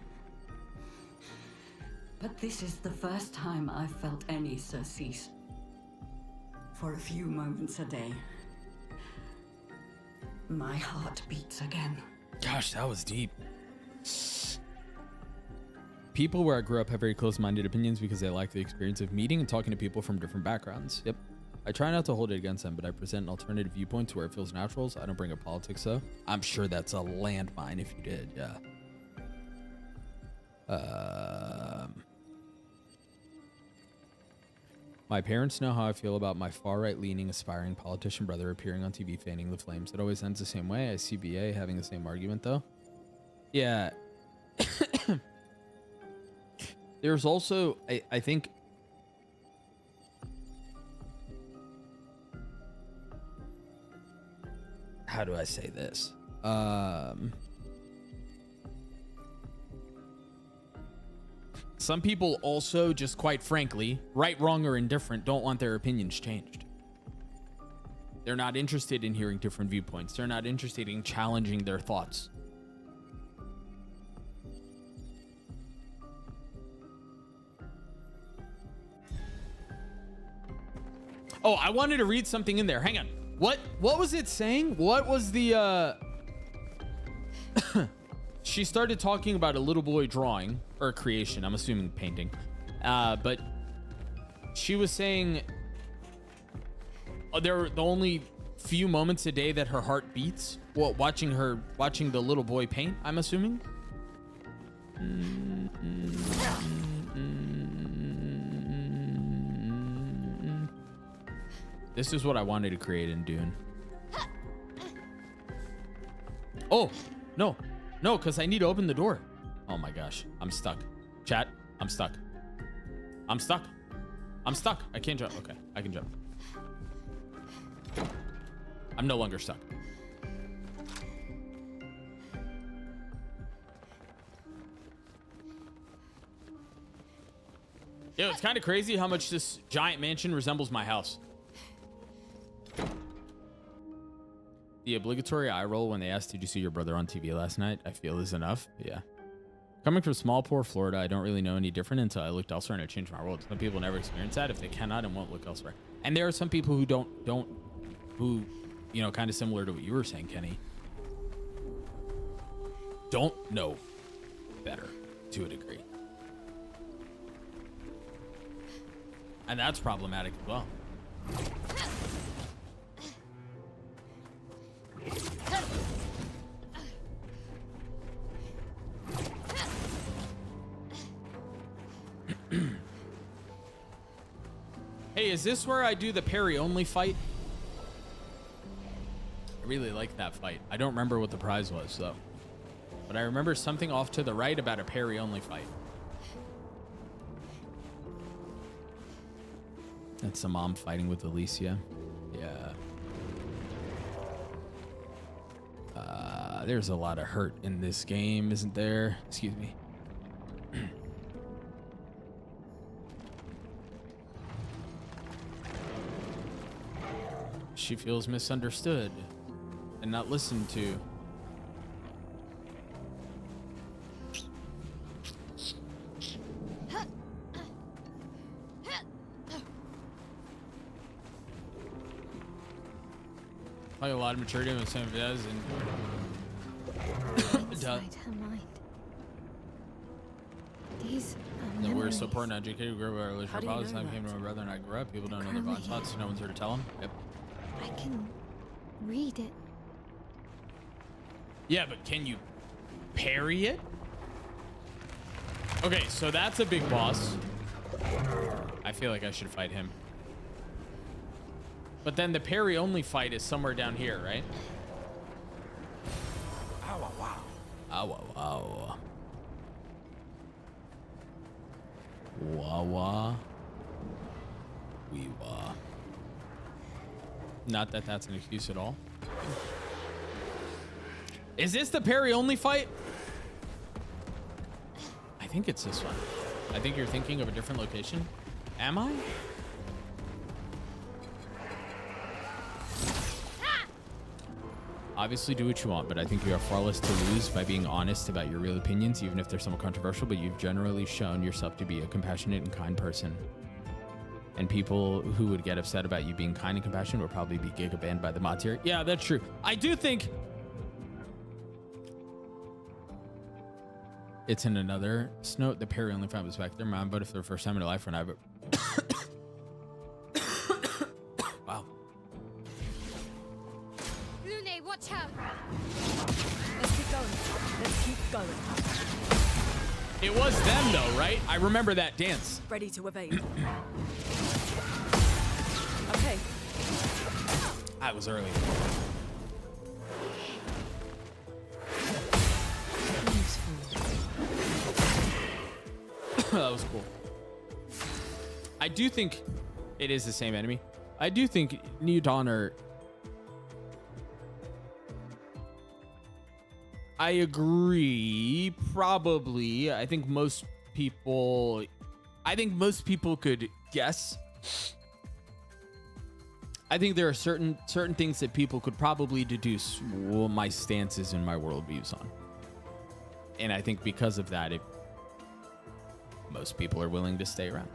But this is the first time I've felt any surcease. For a few moments a day, my heart beats again. Gosh, that was deep. People where I grew up have very close-minded opinions because they lack the experience of meeting and talking to people from different backgrounds. Yep. I try not to hold it against them, but I present an alternative viewpoint to where it feels natural, so I don't bring up politics, though. I'm sure that's a landmine if you did, yeah. My parents know how I feel about my far-right-leaning, aspiring politician brother appearing on TV fanning the flames. It always ends the same way. I see BA having the same argument, though. Yeah. There's also, I think... How do I say this? Some people also, just quite frankly, right, wrong, or indifferent, don't want their opinions changed. They're not interested in hearing different viewpoints. They're not interested in challenging their thoughts. Oh, I wanted to read something in there. Hang on. What was it saying? What was the she started talking about a little boy drawing or a creation. I'm assuming painting. But she was saying there are the only few moments a day that her heart beats. Well, watching the little boy paint, I'm assuming. This is what I wanted to create in Dune. Oh, no, because I need to open the door. Oh my gosh, I'm stuck. Chat, I'm stuck. I'm stuck. I can't jump. Okay, I can jump. I'm no longer stuck. Yo, it's kind of crazy how much this giant mansion resembles my house. The obligatory eye roll when they asked, "Did you see your brother on TV last night?" I feel is enough. Yeah. Coming from small, poor Florida, I don't really know any different until I looked elsewhere and it changed my world. Some people never experience that if they cannot and won't look elsewhere. And there are some people who who, you know, kind of similar to what you were saying, Kenny, don't know better to a degree. And that's problematic as well. Hey, is this where I do the parry only fight? I really like that fight. I don't remember what the prize was though, but I remember something off to the right about a parry only fight. That's the mom fighting with Alicia. Yeah. There's a lot of hurt in this game, isn't there? Excuse me. She feels misunderstood and not listened to. Like a lot of maturity when Sam does, and Inside her mind. These are that we're memories. so poor and educated. We grew up with our How relationship do you problems. know Time came to that? my brother and I grew up. People don't know their blind spots. No one's here to tell them. Yep. I can read it. Yeah, but can you parry it? Okay, so that's a big boss. I feel like I should fight him. But then the parry only fight is somewhere down here, right? Ow, wow. Ow, wow. Wah, wah. Wee, wah. Not that that's an excuse at all. Is this the parry only fight? I think it's this one. I think you're thinking of a different location. Am I? Obviously do what you want, but I think you are far less to lose by being honest about your real opinions, even if they're somewhat controversial, but you've generally shown yourself to be a compassionate and kind person. And people who would get upset about you being kind and compassionate would probably be giga banned by the mods here. Yeah, that's true. I do think it's in another note. The parry only fight was back there. Mom voted for the first time in her life when I wow. Lune, watch out! Let's keep going. Let's keep going. It was them though, right? I remember that dance. Ready to evade. Okay. I was early. That was cool. I do think it is the same enemy. I do think New Dawn are... I agree. Probably. I think most people could guess. I think there are certain things that people could probably deduce what my stances and my worldviews on. And I think because of that, most people are willing to stay around.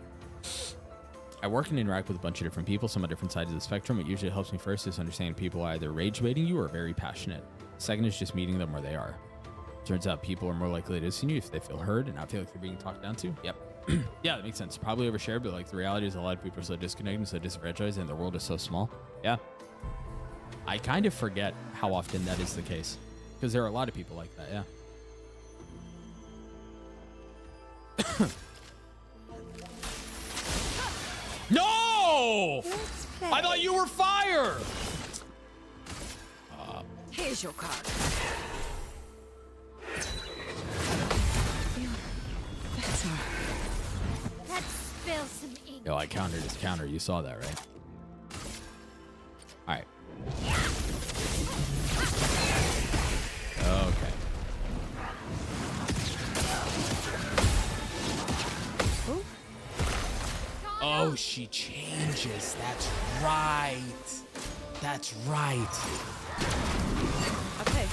I work and interact with a bunch of different people, some on different sides of the spectrum. What usually helps me first is understanding people are either rage baiting you or very passionate. Second is just meeting them where they are. Turns out people are more likely to listen to you if they feel heard and not feel like they're being talked down to. Yep. Yeah, that makes sense. Probably overshared, but like the reality is a lot of people are so disconnected and so disenfranchised and the world is so small. Yeah. I kind of forget how often that is the case because there are a lot of people like that. Yeah. No! Let's play. I thought you were fire! Here's your card. Better. Let's spill some ink. Yo, I countered his counter. You saw that, right? All right. Okay. Oh, she changes. That's right. That's right. Okay.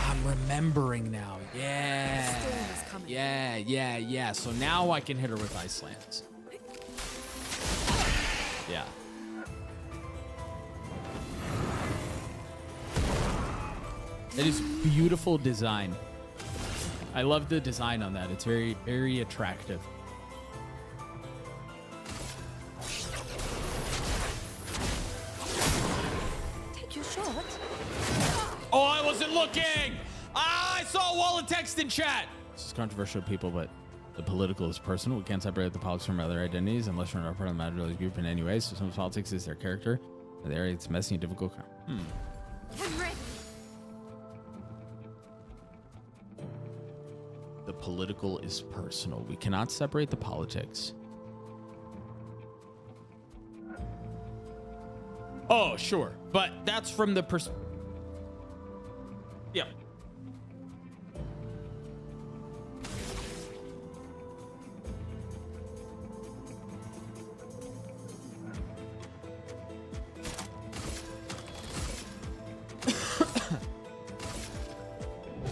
I'm remembering now. Yeah. Storm is coming. Yeah. So now I can hit her with ice slams. Yeah. It is beautiful design. I love the design on that. It's very, very attractive. Take your shot. Oh, I wasn't looking. I saw a wall of text in chat. This is controversial to people, but the political is personal. We can't separate the politics from other identities unless we're not part of the majority group in any way. So some politics is their character. There, it's messy and difficult. I'm ready. The political is personal. We cannot separate the politics. Oh, sure. But that's from the yeah.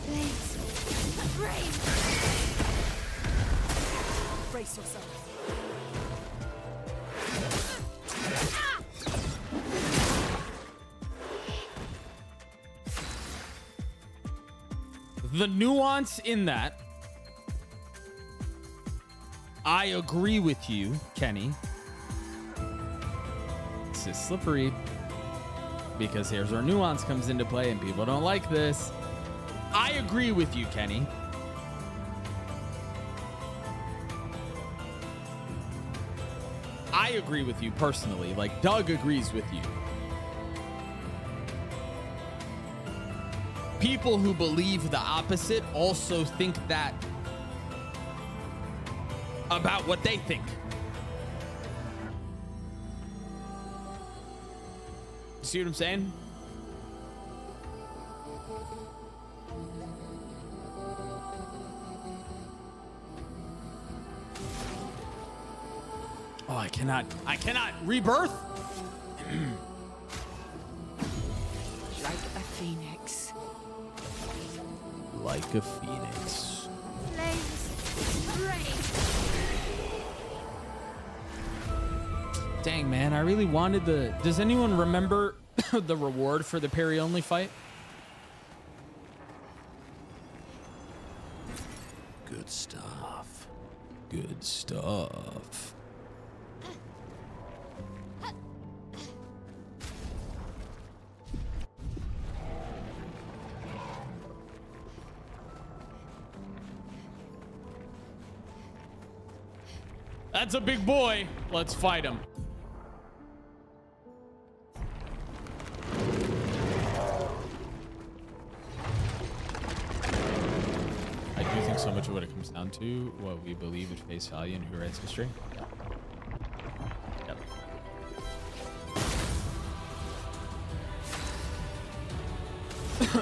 Blades. Brave. Brace yourself. The nuance in that, I agree with you, Kenny. This is slippery because here's where nuance comes into play and people don't like this. I agree with you, Kenny. I agree with you personally. Like, Doug agrees with you. People who believe the opposite also think that about what they think. See what I'm saying? Oh, I cannot rebirth. Like a phoenix. Like a phoenix. Flames rain. Dang, man, I really wanted the... Does anyone remember the reward for the Parry only fight? Good stuff. Good stuff. That's a big boy. Let's fight him. I do think so much of what it comes down to, what we believe at face value and who writes history. Yeah. Yep.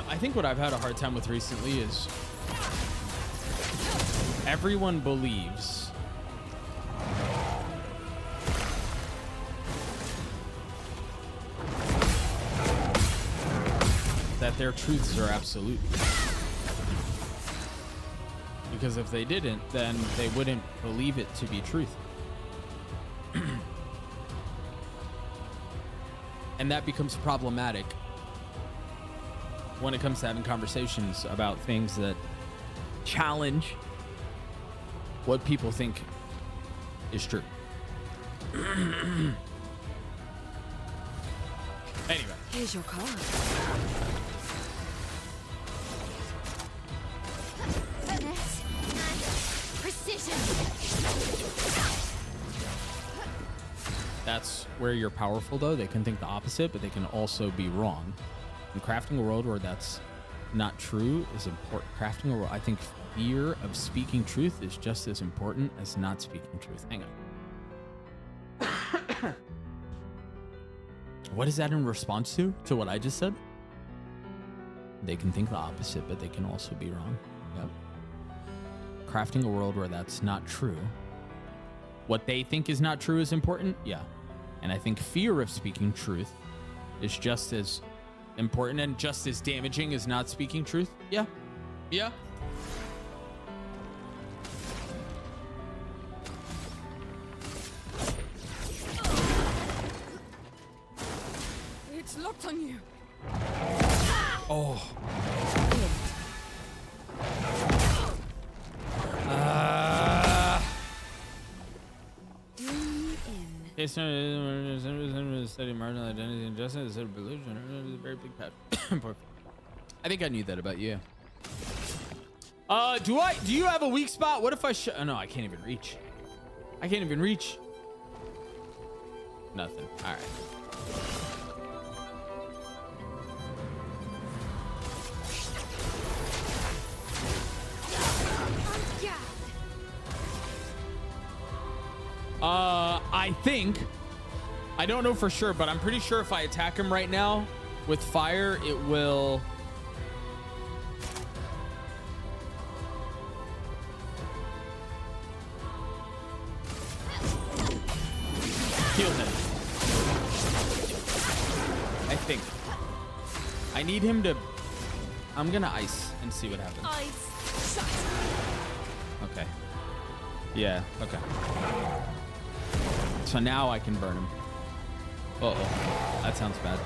I think what I've had a hard time with recently is everyone believes that their truths are absolute. Because if they didn't, then they wouldn't believe it to be truth. And that becomes problematic when it comes to having conversations about things that challenge what people think is true. Anyway. Here's your card. Finesse and precision. That's where you're powerful, though. They can think the opposite, but they can also be wrong. And crafting a world where that's not true is important. Crafting a world, I think fear of speaking truth is just as important as not speaking truth. Hang on. What is that in response to what I just said? They can think the opposite, but they can also be wrong. Yep. Crafting a world where that's not true. What they think is not true is important. Yeah. And I think fear of speaking truth is just as important and just as damaging as not speaking truth. Yeah. Yeah. It's locked on you. Oh. It's study marginal identity and justice instead of religion. It's a very big pet. I think I knew that about you. Do you have a weak spot? What if I oh no, I can't even reach. I can't even reach. Nothing. All right. I think, I don't know for sure, but I'm pretty sure if I attack him right now with fire, it will heal him. I think. I need him to, I'm gonna ice and see what happens. Ice. Shut. Okay. Yeah, okay. So now I can burn him. Uh-oh. That sounds bad.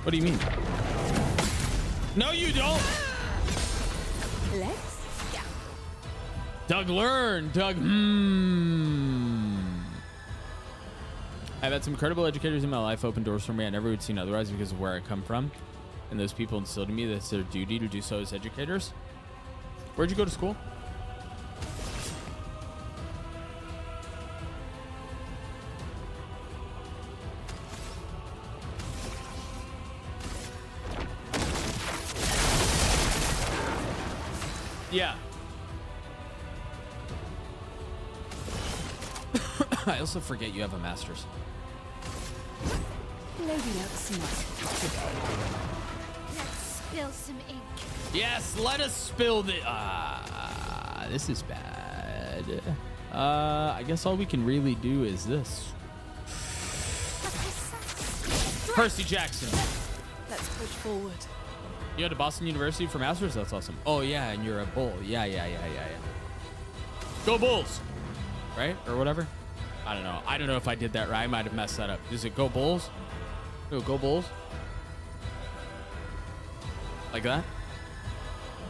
What do you mean? No, you don't. Let's go. Doug, learn. Doug, I've had some incredible educators in my life open doors for me I never would have seen otherwise because of where I come from. And those people instilled in me that it's their duty to do so as educators. Where'd you go to school? Yeah. I also forget you have a master's. Lady Luck smart today. Let's spill some ink. Yes, let us spill the. This is bad. I guess all we can really do is this. Percy Jackson. Let's push forward. You had to Boston University for masters? That's awesome. Oh yeah, and you're a bull. Yeah. Go Bulls, right or whatever. I don't know. I don't know if I did that right. I might have messed that up. Is it go Bulls? Go Bulls. Like that?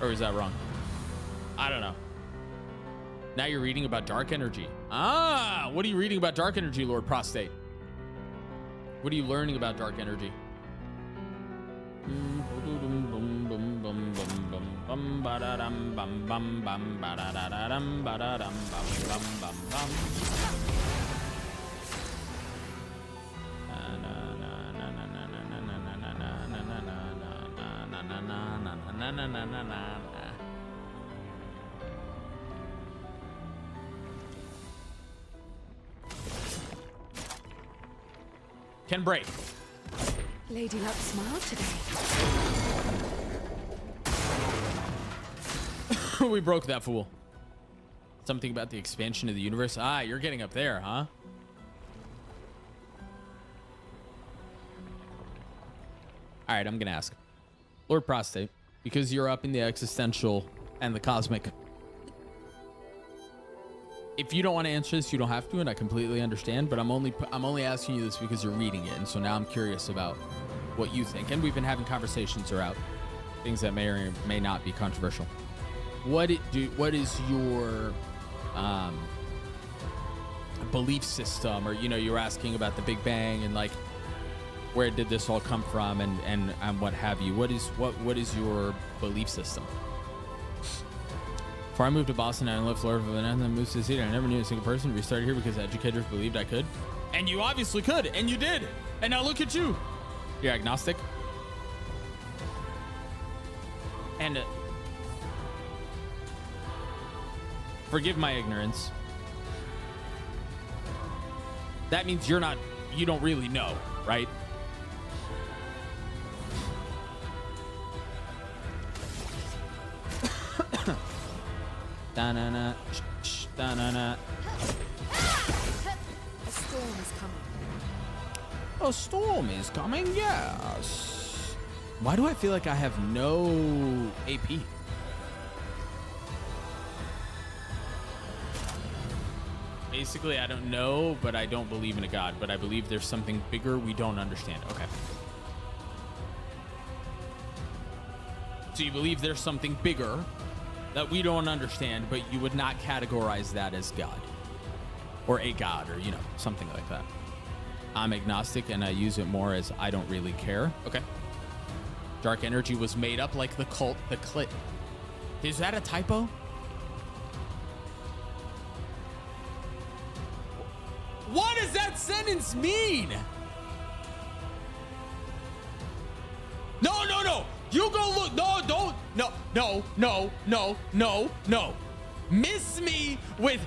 Or is that wrong? I don't know. Now you're reading about dark energy. Ah, what are you reading about dark energy, Lord Prostate? What are you learning about dark energy? Can break. Lady Luck smiled today. We broke that fool. Something about the expansion of the universe. Ah, you're getting up there, huh? All right, I'm gonna ask Lord Prostate, because you're up in the existential and the cosmic. If you don't want to answer this, you don't have to, and I completely understand. But I'm only asking you this because you're reading it, and so now I'm curious about what you think. And we've been having conversations around things that may or may not be controversial. What is your belief system, or you were asking about the Big Bang and like where did this all come from and what have you? What is your belief system? Before I moved to Boston, I left Florida, and then moved to the city. I never knew a single person. We started here because educators believed I could, and you obviously could, and you did. And now look at you. You're agnostic. And forgive my ignorance. That means you don't really know, right? Da-na-na, da-na-na. A storm is coming. A storm is coming, yes. Why do I feel like I have no AP? Basically, I don't know, but I don't believe in a God, but I believe there's something bigger we don't understand. Okay. So you believe there's something bigger that we don't understand, but you would not categorize that as God or a God or, something like that. I'm agnostic and I use it more as I don't really care. Okay. Dark energy was made up like the cult, the clit. Is that a typo? What does that sentence mean? No. You go look. No, don't. No. Miss me with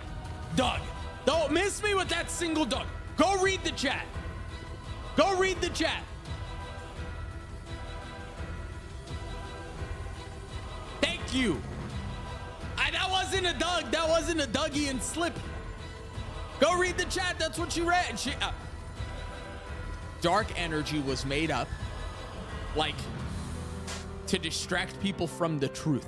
Doug. Don't miss me with that single Doug. Go read the chat. Thank you. That wasn't a Doug. That wasn't a Dougie and Slip. Go read the chat. That's what you read. Dark energy was made up like to distract people from the truth.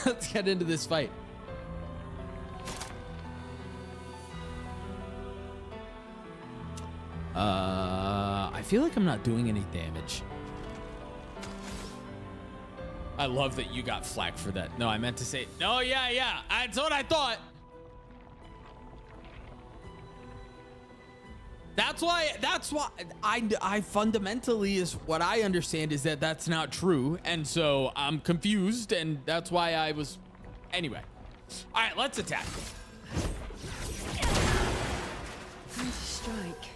Let's get into this fight. I feel like I'm not doing any damage. I love that you got flack for that. No, I meant to say, no, yeah. That's what I thought. That's why I fundamentally is what I understand is that that's not true. And so I'm confused, and that's why I was, anyway. All right, let's attack. Time to strike.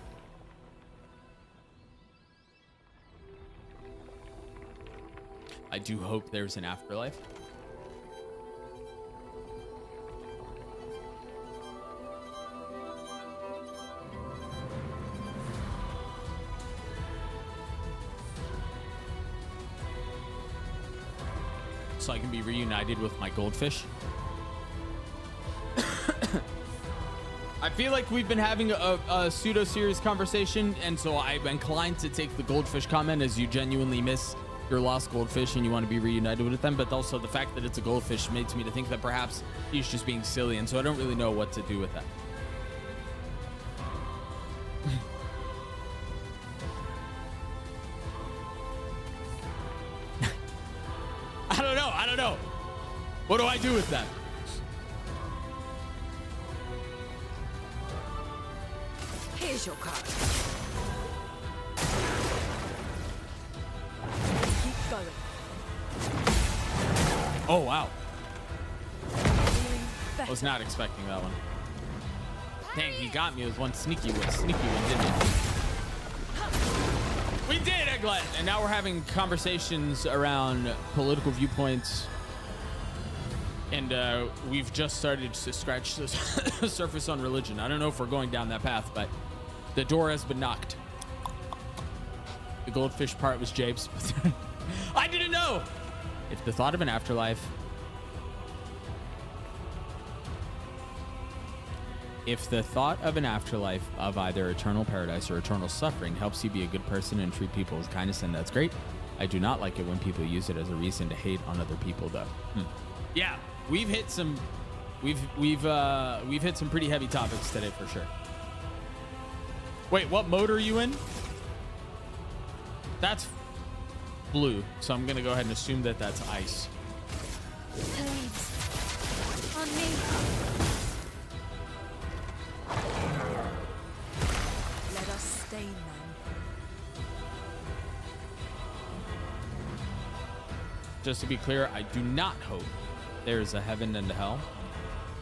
I do hope there's an afterlife. So I can be reunited with my goldfish. I feel like we've been having a pseudo-serious conversation, and so I'm inclined to take the goldfish comment as you genuinely miss your lost goldfish and you want to be reunited with them, but also the fact that it's a goldfish makes me to think that perhaps he's just being silly, and so I don't really know what to do with that. I don't know. What do I do with that? Here's your card. Keep going. Oh, wow. Feeling I better. was not expecting that one. Dang, he got me with one sneaky one, didn't he? We did, Egglet! And now we're having conversations around political viewpoints. And we've just started to scratch the surface on religion. I don't know if we're going down that path, but the door has been knocked. The goldfish part was Jabe's. I didn't know! If the thought of an afterlife... If the thought of an afterlife of either eternal paradise or eternal suffering helps you be a good person and treat people with kindness, then that's great. I do not like it when people use it as a reason to hate on other people, though. Yeah, we've hit some hit some pretty heavy topics today for sure. Wait, what mode are you in? That's blue, so I'm gonna go ahead and assume that that's ice. Flames. On me. Let us stain them. Just to be clear, I do not hope there is a heaven and a hell.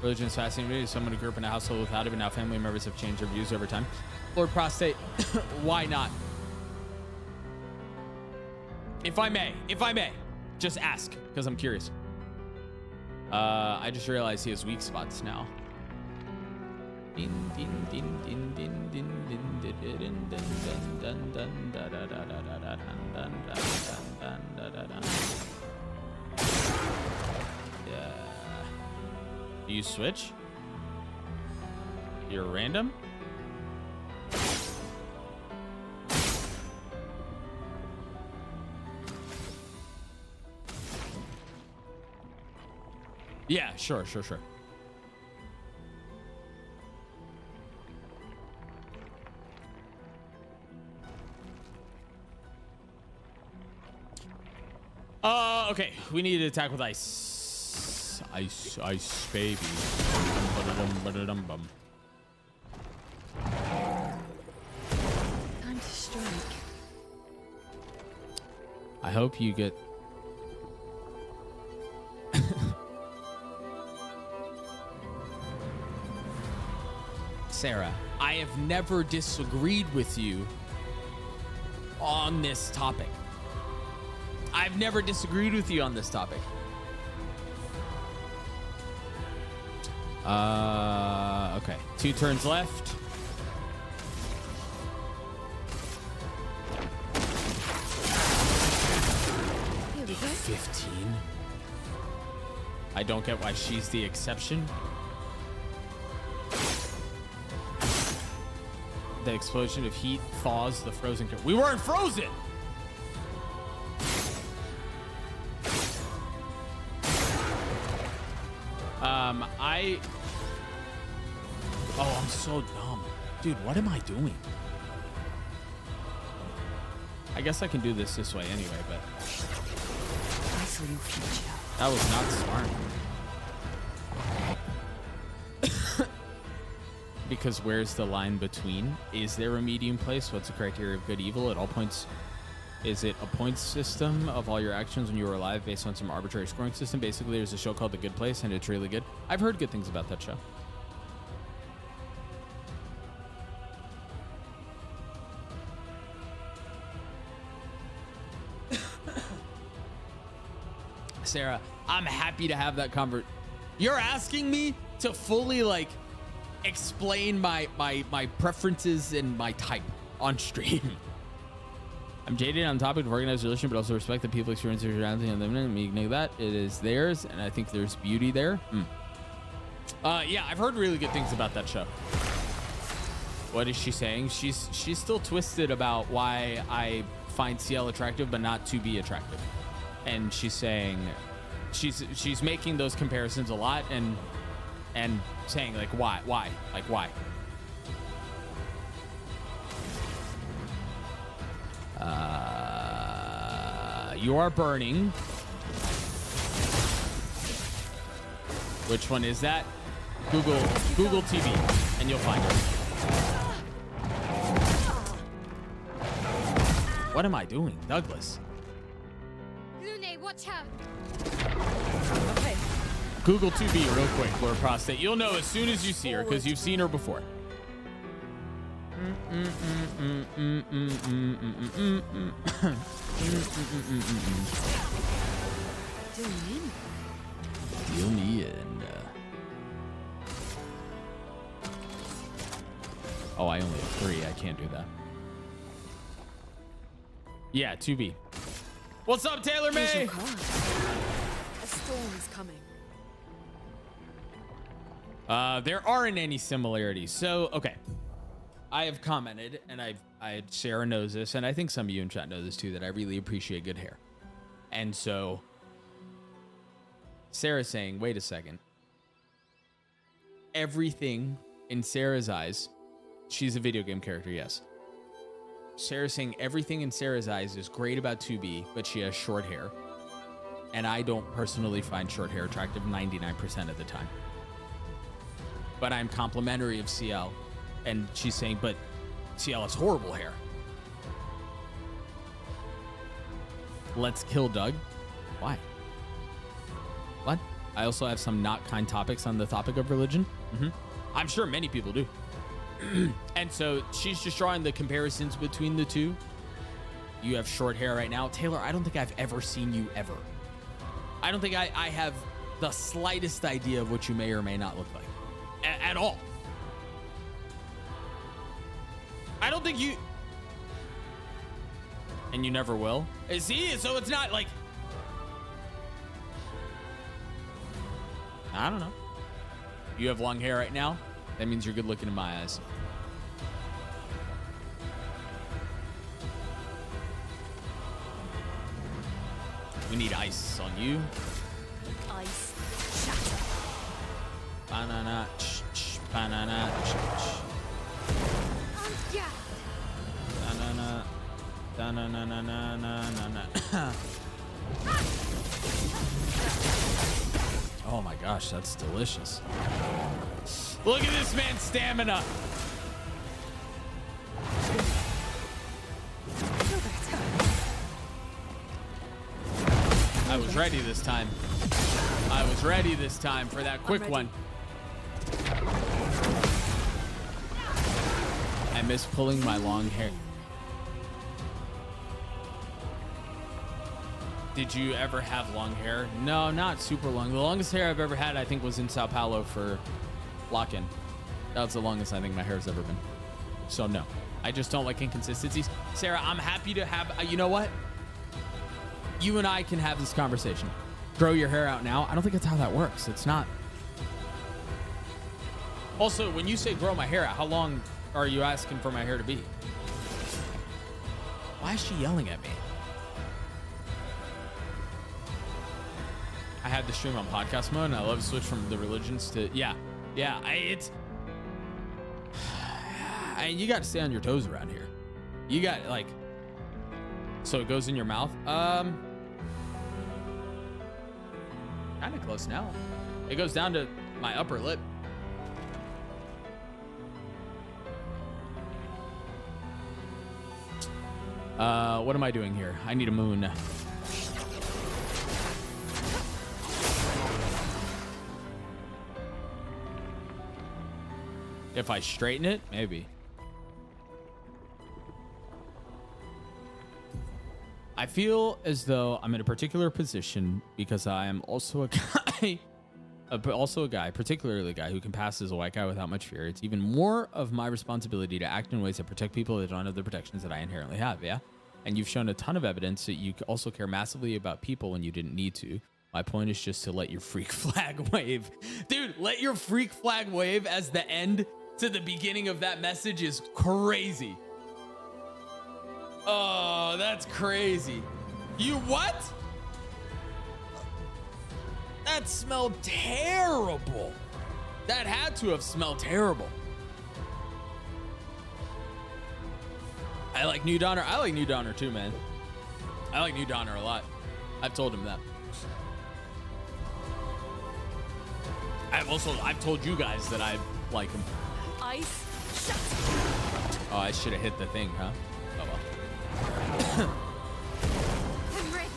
Religion is fascinating me. Someone who grew up in a household without it, and now family members have changed their views over time. Lord Prostate, why not? If I may, just ask, because I'm curious. I just realized he has weak spots now. Yeah. Do you switch? You're random? Yeah, sure. Okay, we need to attack with ice. Ice, baby. Ba-da-dum. Time to strike. I hope you get... Sarah, I have never disagreed with you on this topic. I've never disagreed with you on this topic. Okay. 2 turns left. Here we go. 15. I don't get why she's the exception. The explosion of heat thaws the frozen. We weren't frozen! Oh, I'm so dumb. Dude, what am I doing? I guess I can do this way anyway, but I saw your future. that was not smart. Because where's the line between? Is there a medium place? What's the criteria of good evil? At all points, is it a point system of all your actions when you were alive based on some arbitrary scoring system? Basically, there's a show called The Good Place, and it's really good. I've heard good things about that show. Sarah, I'm happy to have that convert. You're asking me to fully like explain my preferences and my type on stream. I'm jaded on the topic of organized religion, but also respect that people experience their reality and them. Me ignore that. It is theirs, and I think there's beauty there. Yeah, I've heard really good things about that show. What is she saying? She's still twisted about why I find CL attractive, but not to be attractive. And she's saying she's making those comparisons a lot and saying like why like why. You are burning. Which one is that? Google TV and you'll find it. What am I doing, Douglas? Lune, watch out! Okay. Google 2B real quick, Lord Prostate. You'll know as soon as you see her because you've seen her before. Deal me in. Oh, I only have 3. I can't do that. Yeah, 2B. What's up, Taylor May? A storm is coming. There aren't any similarities. So, okay. I have commented, and Sarah knows this, and I think some of you in chat know this too, that I really appreciate good hair. And so, Sarah's saying, wait a second. Everything in Sarah's eyes, she's a video game character, yes. Sarah's saying everything in Sarah's eyes is great about 2B, but she has short hair. And I don't personally find short hair attractive 99% of the time. But I'm complimentary of CL. And she's saying, but CL has horrible hair. Let's kill Doug. Why? What? I also have some not kind topics on the topic of religion. I'm sure many people do. And so she's just drawing the comparisons between the two. You have short hair right now. Taylor, I don't think I've ever seen you ever. I don't think I have the slightest idea of what you may or may not look like. At all. I don't think you... And you never will? See? So it's not like... I don't know. You have long hair right now? That means you're good looking in my eyes. We need ice on you. Ice shatter. Banana, banana, Yeah. banana, banana. Oh my gosh, that's delicious. Look at this man's stamina. I was ready this time. I was ready this time for that quick one. I miss pulling my long hair. Did you ever have long hair? No, not super long. The longest hair I've ever had, I think, was in Sao Paulo for lock-in. That's the longest I think my hair's ever been. So no, I just don't like inconsistencies. Sarah, I'm happy to have, you know what? You and I can have this conversation. Grow your hair out now. I don't think that's how that works. It's not. Also, when you say grow my hair out, how long are you asking for my hair to be? Why is she yelling at me? I had the stream on podcast mode, and I love to switch from the religions to it's you got to stay on your toes around here. You got like, so it goes in your mouth. Kind of close now. It goes down to my upper lip. What am I doing here? I need a moon. If I straighten it, maybe. I feel as though I'm in a particular position because I am also a guy, particularly a guy who can pass as a white guy without much fear. It's even more of my responsibility to act in ways that protect people that don't have the protections that I inherently have, yeah? And you've shown a ton of evidence that you also care massively about people when you didn't need to. My point is just to let your freak flag wave. Dude, let your freak flag wave as the end to the beginning of that message is crazy. Oh, that's crazy. You what? That smelled terrible. That had to have smelled terrible. I like New Donner. I like New Donner too, man. I like New Donner a lot. I've told him that. I've told you guys that I like him. Ice. Shut. Oh, I should have hit the thing, huh? Oh well. I'm ready.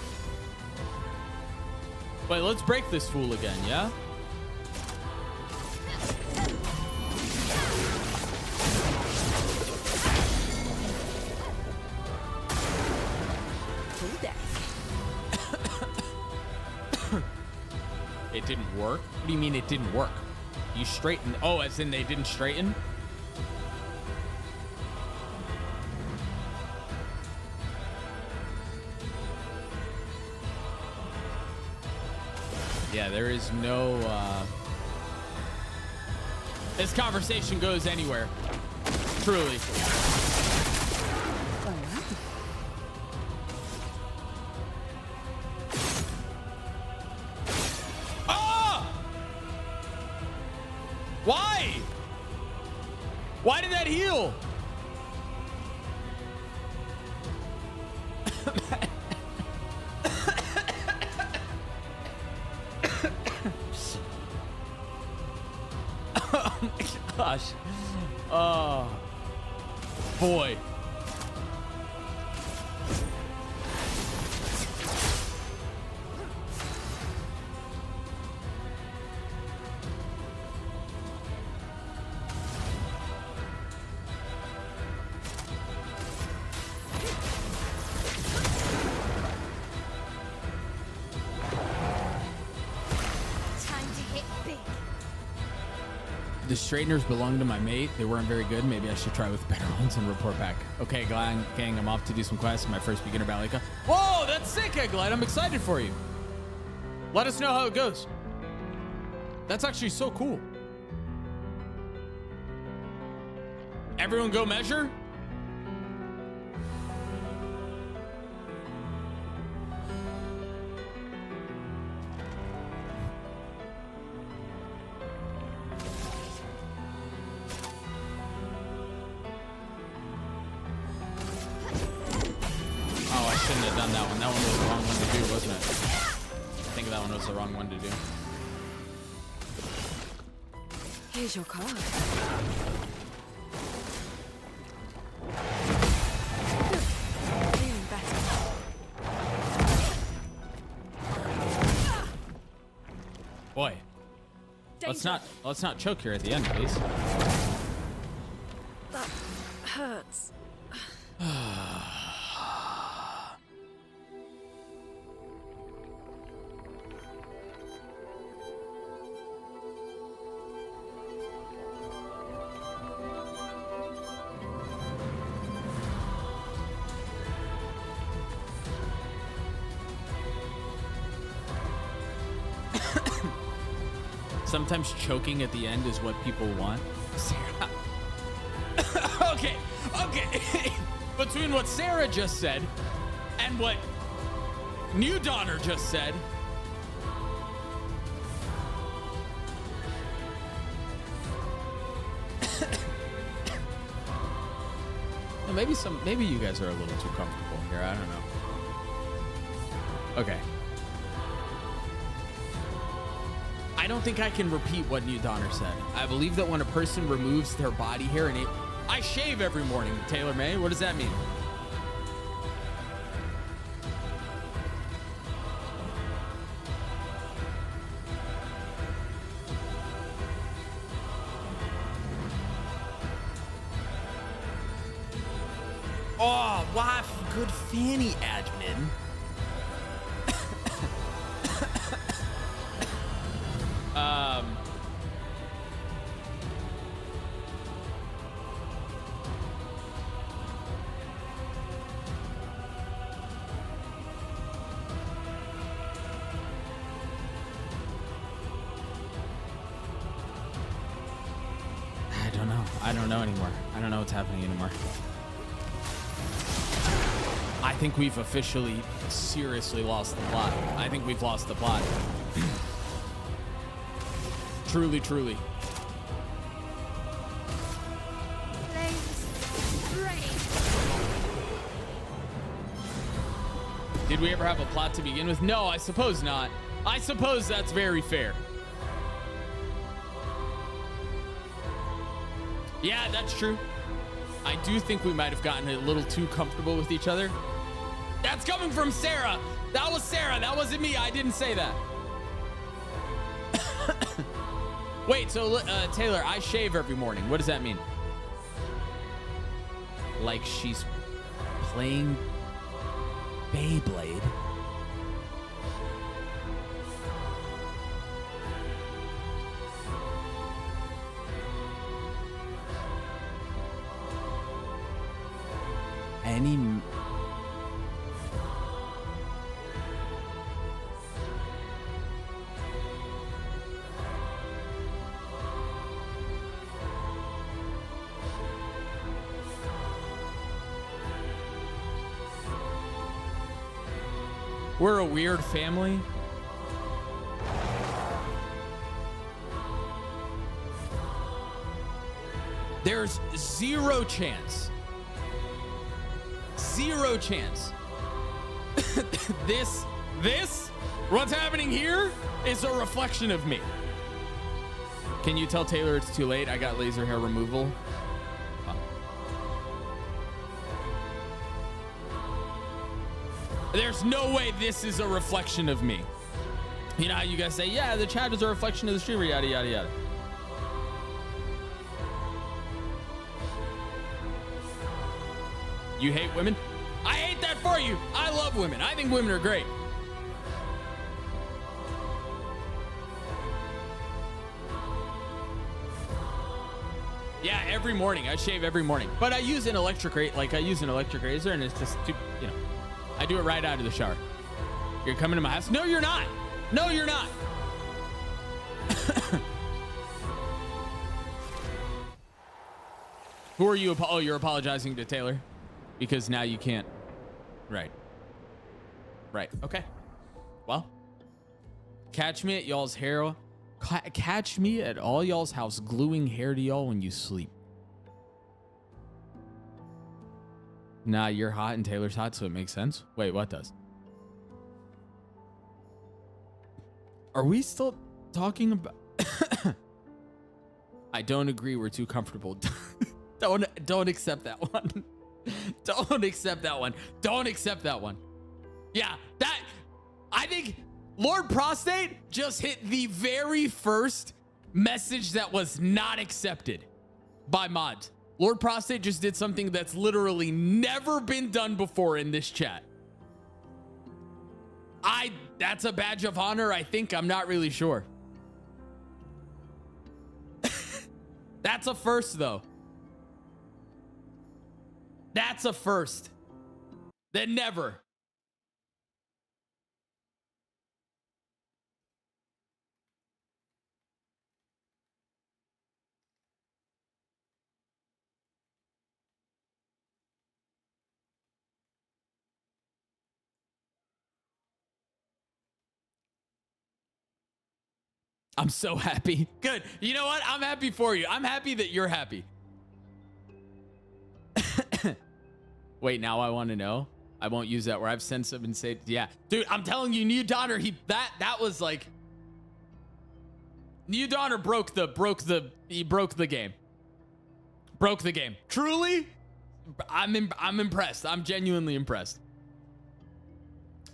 Wait, let's break this fool again, yeah? It didn't work? What do you mean it didn't work? You straightened. Oh, as in they didn't straighten? Yeah, there is no this conversation goes anywhere. Truly. Why? Why did that heal? Oh my gosh. Oh boy. The straighteners belong to my mate. They weren't very good. Maybe I should try with better ones and report back. Okay, gang, I'm off to do some quests in my first beginner Valley. Whoa, that's sick, Egglite. I'm excited for you. Let us know how it goes. That's actually so cool. Everyone go measure. Here's your card. Feeling better. Boy, let's not choke here at the end, please. That hurts. Sometimes choking at the end is what people want. Okay. Between what Sarah just said and what New Donner just said, maybe you guys are a little too comfortable here. I don't know. Okay. I don't think I can repeat what New Donner said. I believe that when a person removes their body hair and I shave every morning, Taylor May. What does that mean? Oh, wow, good fanny admin. I don't know anymore. I don't know what's happening anymore. I think we've officially seriously lost the plot. I think we've lost the plot. Truly, truly. Did we ever have a plot to begin with? No, I suppose not. I suppose that's very fair. Yeah, that's true. I do think we might have gotten a little too comfortable with each other. That's coming from Sarah. That was Sarah. That wasn't me. I didn't say that. Wait, so Taylor, I shave every morning. What does that mean? Like she's playing Beyblade. We're a weird family. There's zero chance. Zero chance. This, what's happening here is a reflection of me. Can you tell Taylor it's too late? I got laser hair removal. There's no way this is a reflection of me. You know how you guys say, yeah, the chat is a reflection of the streamer, yada, yada, yada. You hate women? I hate that for you. I love women. I think women are great. Yeah, every morning. I shave every morning. But I use an electric razor, and it's just too, you know. I do it right out of the shower. You're coming to my house? No, you're not. No, you're not. Who are you? Oh, you're apologizing to Taylor because now you can't. Right. Right. Okay. Well, catch me at y'all's hair. Catch me at all y'all's house gluing hair to y'all when you sleep. Nah, you're hot and Taylor's hot, so it makes sense. Wait, what does? Are we still talking about? I don't agree. We're too comfortable. Don't accept that one. Don't accept that one. Don't accept that one. Yeah, that I think Lord Prostate just hit the very first message that was not accepted by mods. Lord Prostate just did something that's literally never been done before in this chat. That's a badge of honor, I think. I'm not really sure. That's a first, though. That's a first. Then never. I'm so happy. Good. You know what? I'm happy for you. I'm happy that you're happy. Wait, now I want to know. I won't use that where I've sent some and said, yeah, dude, I'm telling you, New Donner, that was like, New Donner broke the game. Broke the game. Truly, I'm impressed. I'm genuinely impressed.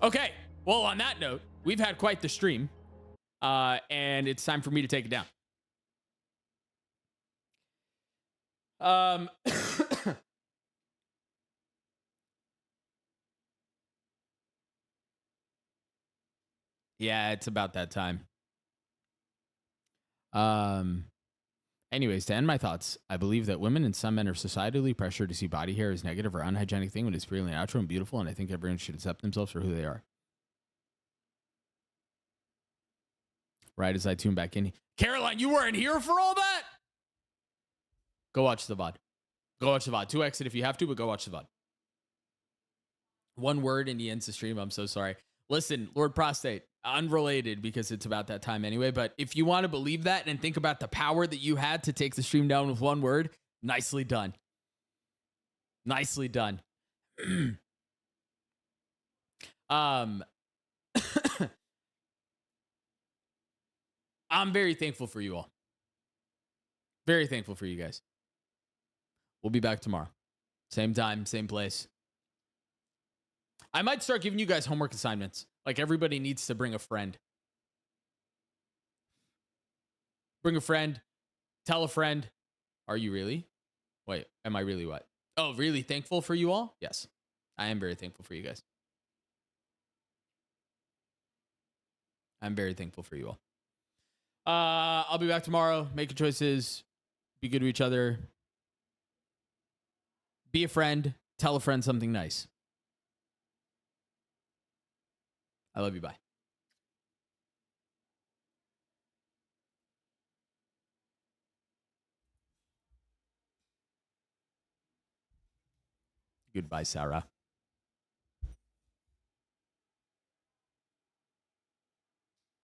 Okay, well, on that note, we've had quite the stream, and it's time for me to take it down. Yeah, it's about that time. Anyways, to end my thoughts, I believe that women and some men are societally pressured to see body hair as negative or unhygienic thing when it's really natural and beautiful, and I think everyone should accept themselves for who they are. Right as I tune back in. Caroline, you weren't here for all that? Go watch the VOD. Go watch the VOD. 2X it if you have to, but go watch the VOD. One word and he ends the stream. I'm so sorry. Listen, Lord Prostate, unrelated because it's about that time anyway, but if you want to believe that and think about the power that you had to take the stream down with one word, nicely done. Nicely done. I'm very thankful for you all. Very thankful for you guys. We'll be back tomorrow. Same time, same place. I might start giving you guys homework assignments. Like everybody needs to bring a friend. Bring a friend. Tell a friend. Are you really? Wait, am I really what? Oh, really thankful for you all? Yes. I am very thankful for you guys. I'm very thankful for you all. I'll be back tomorrow. Make your choices. Be good to each other. Be a friend. Tell a friend something nice. I love you. Bye. Goodbye, Sarah.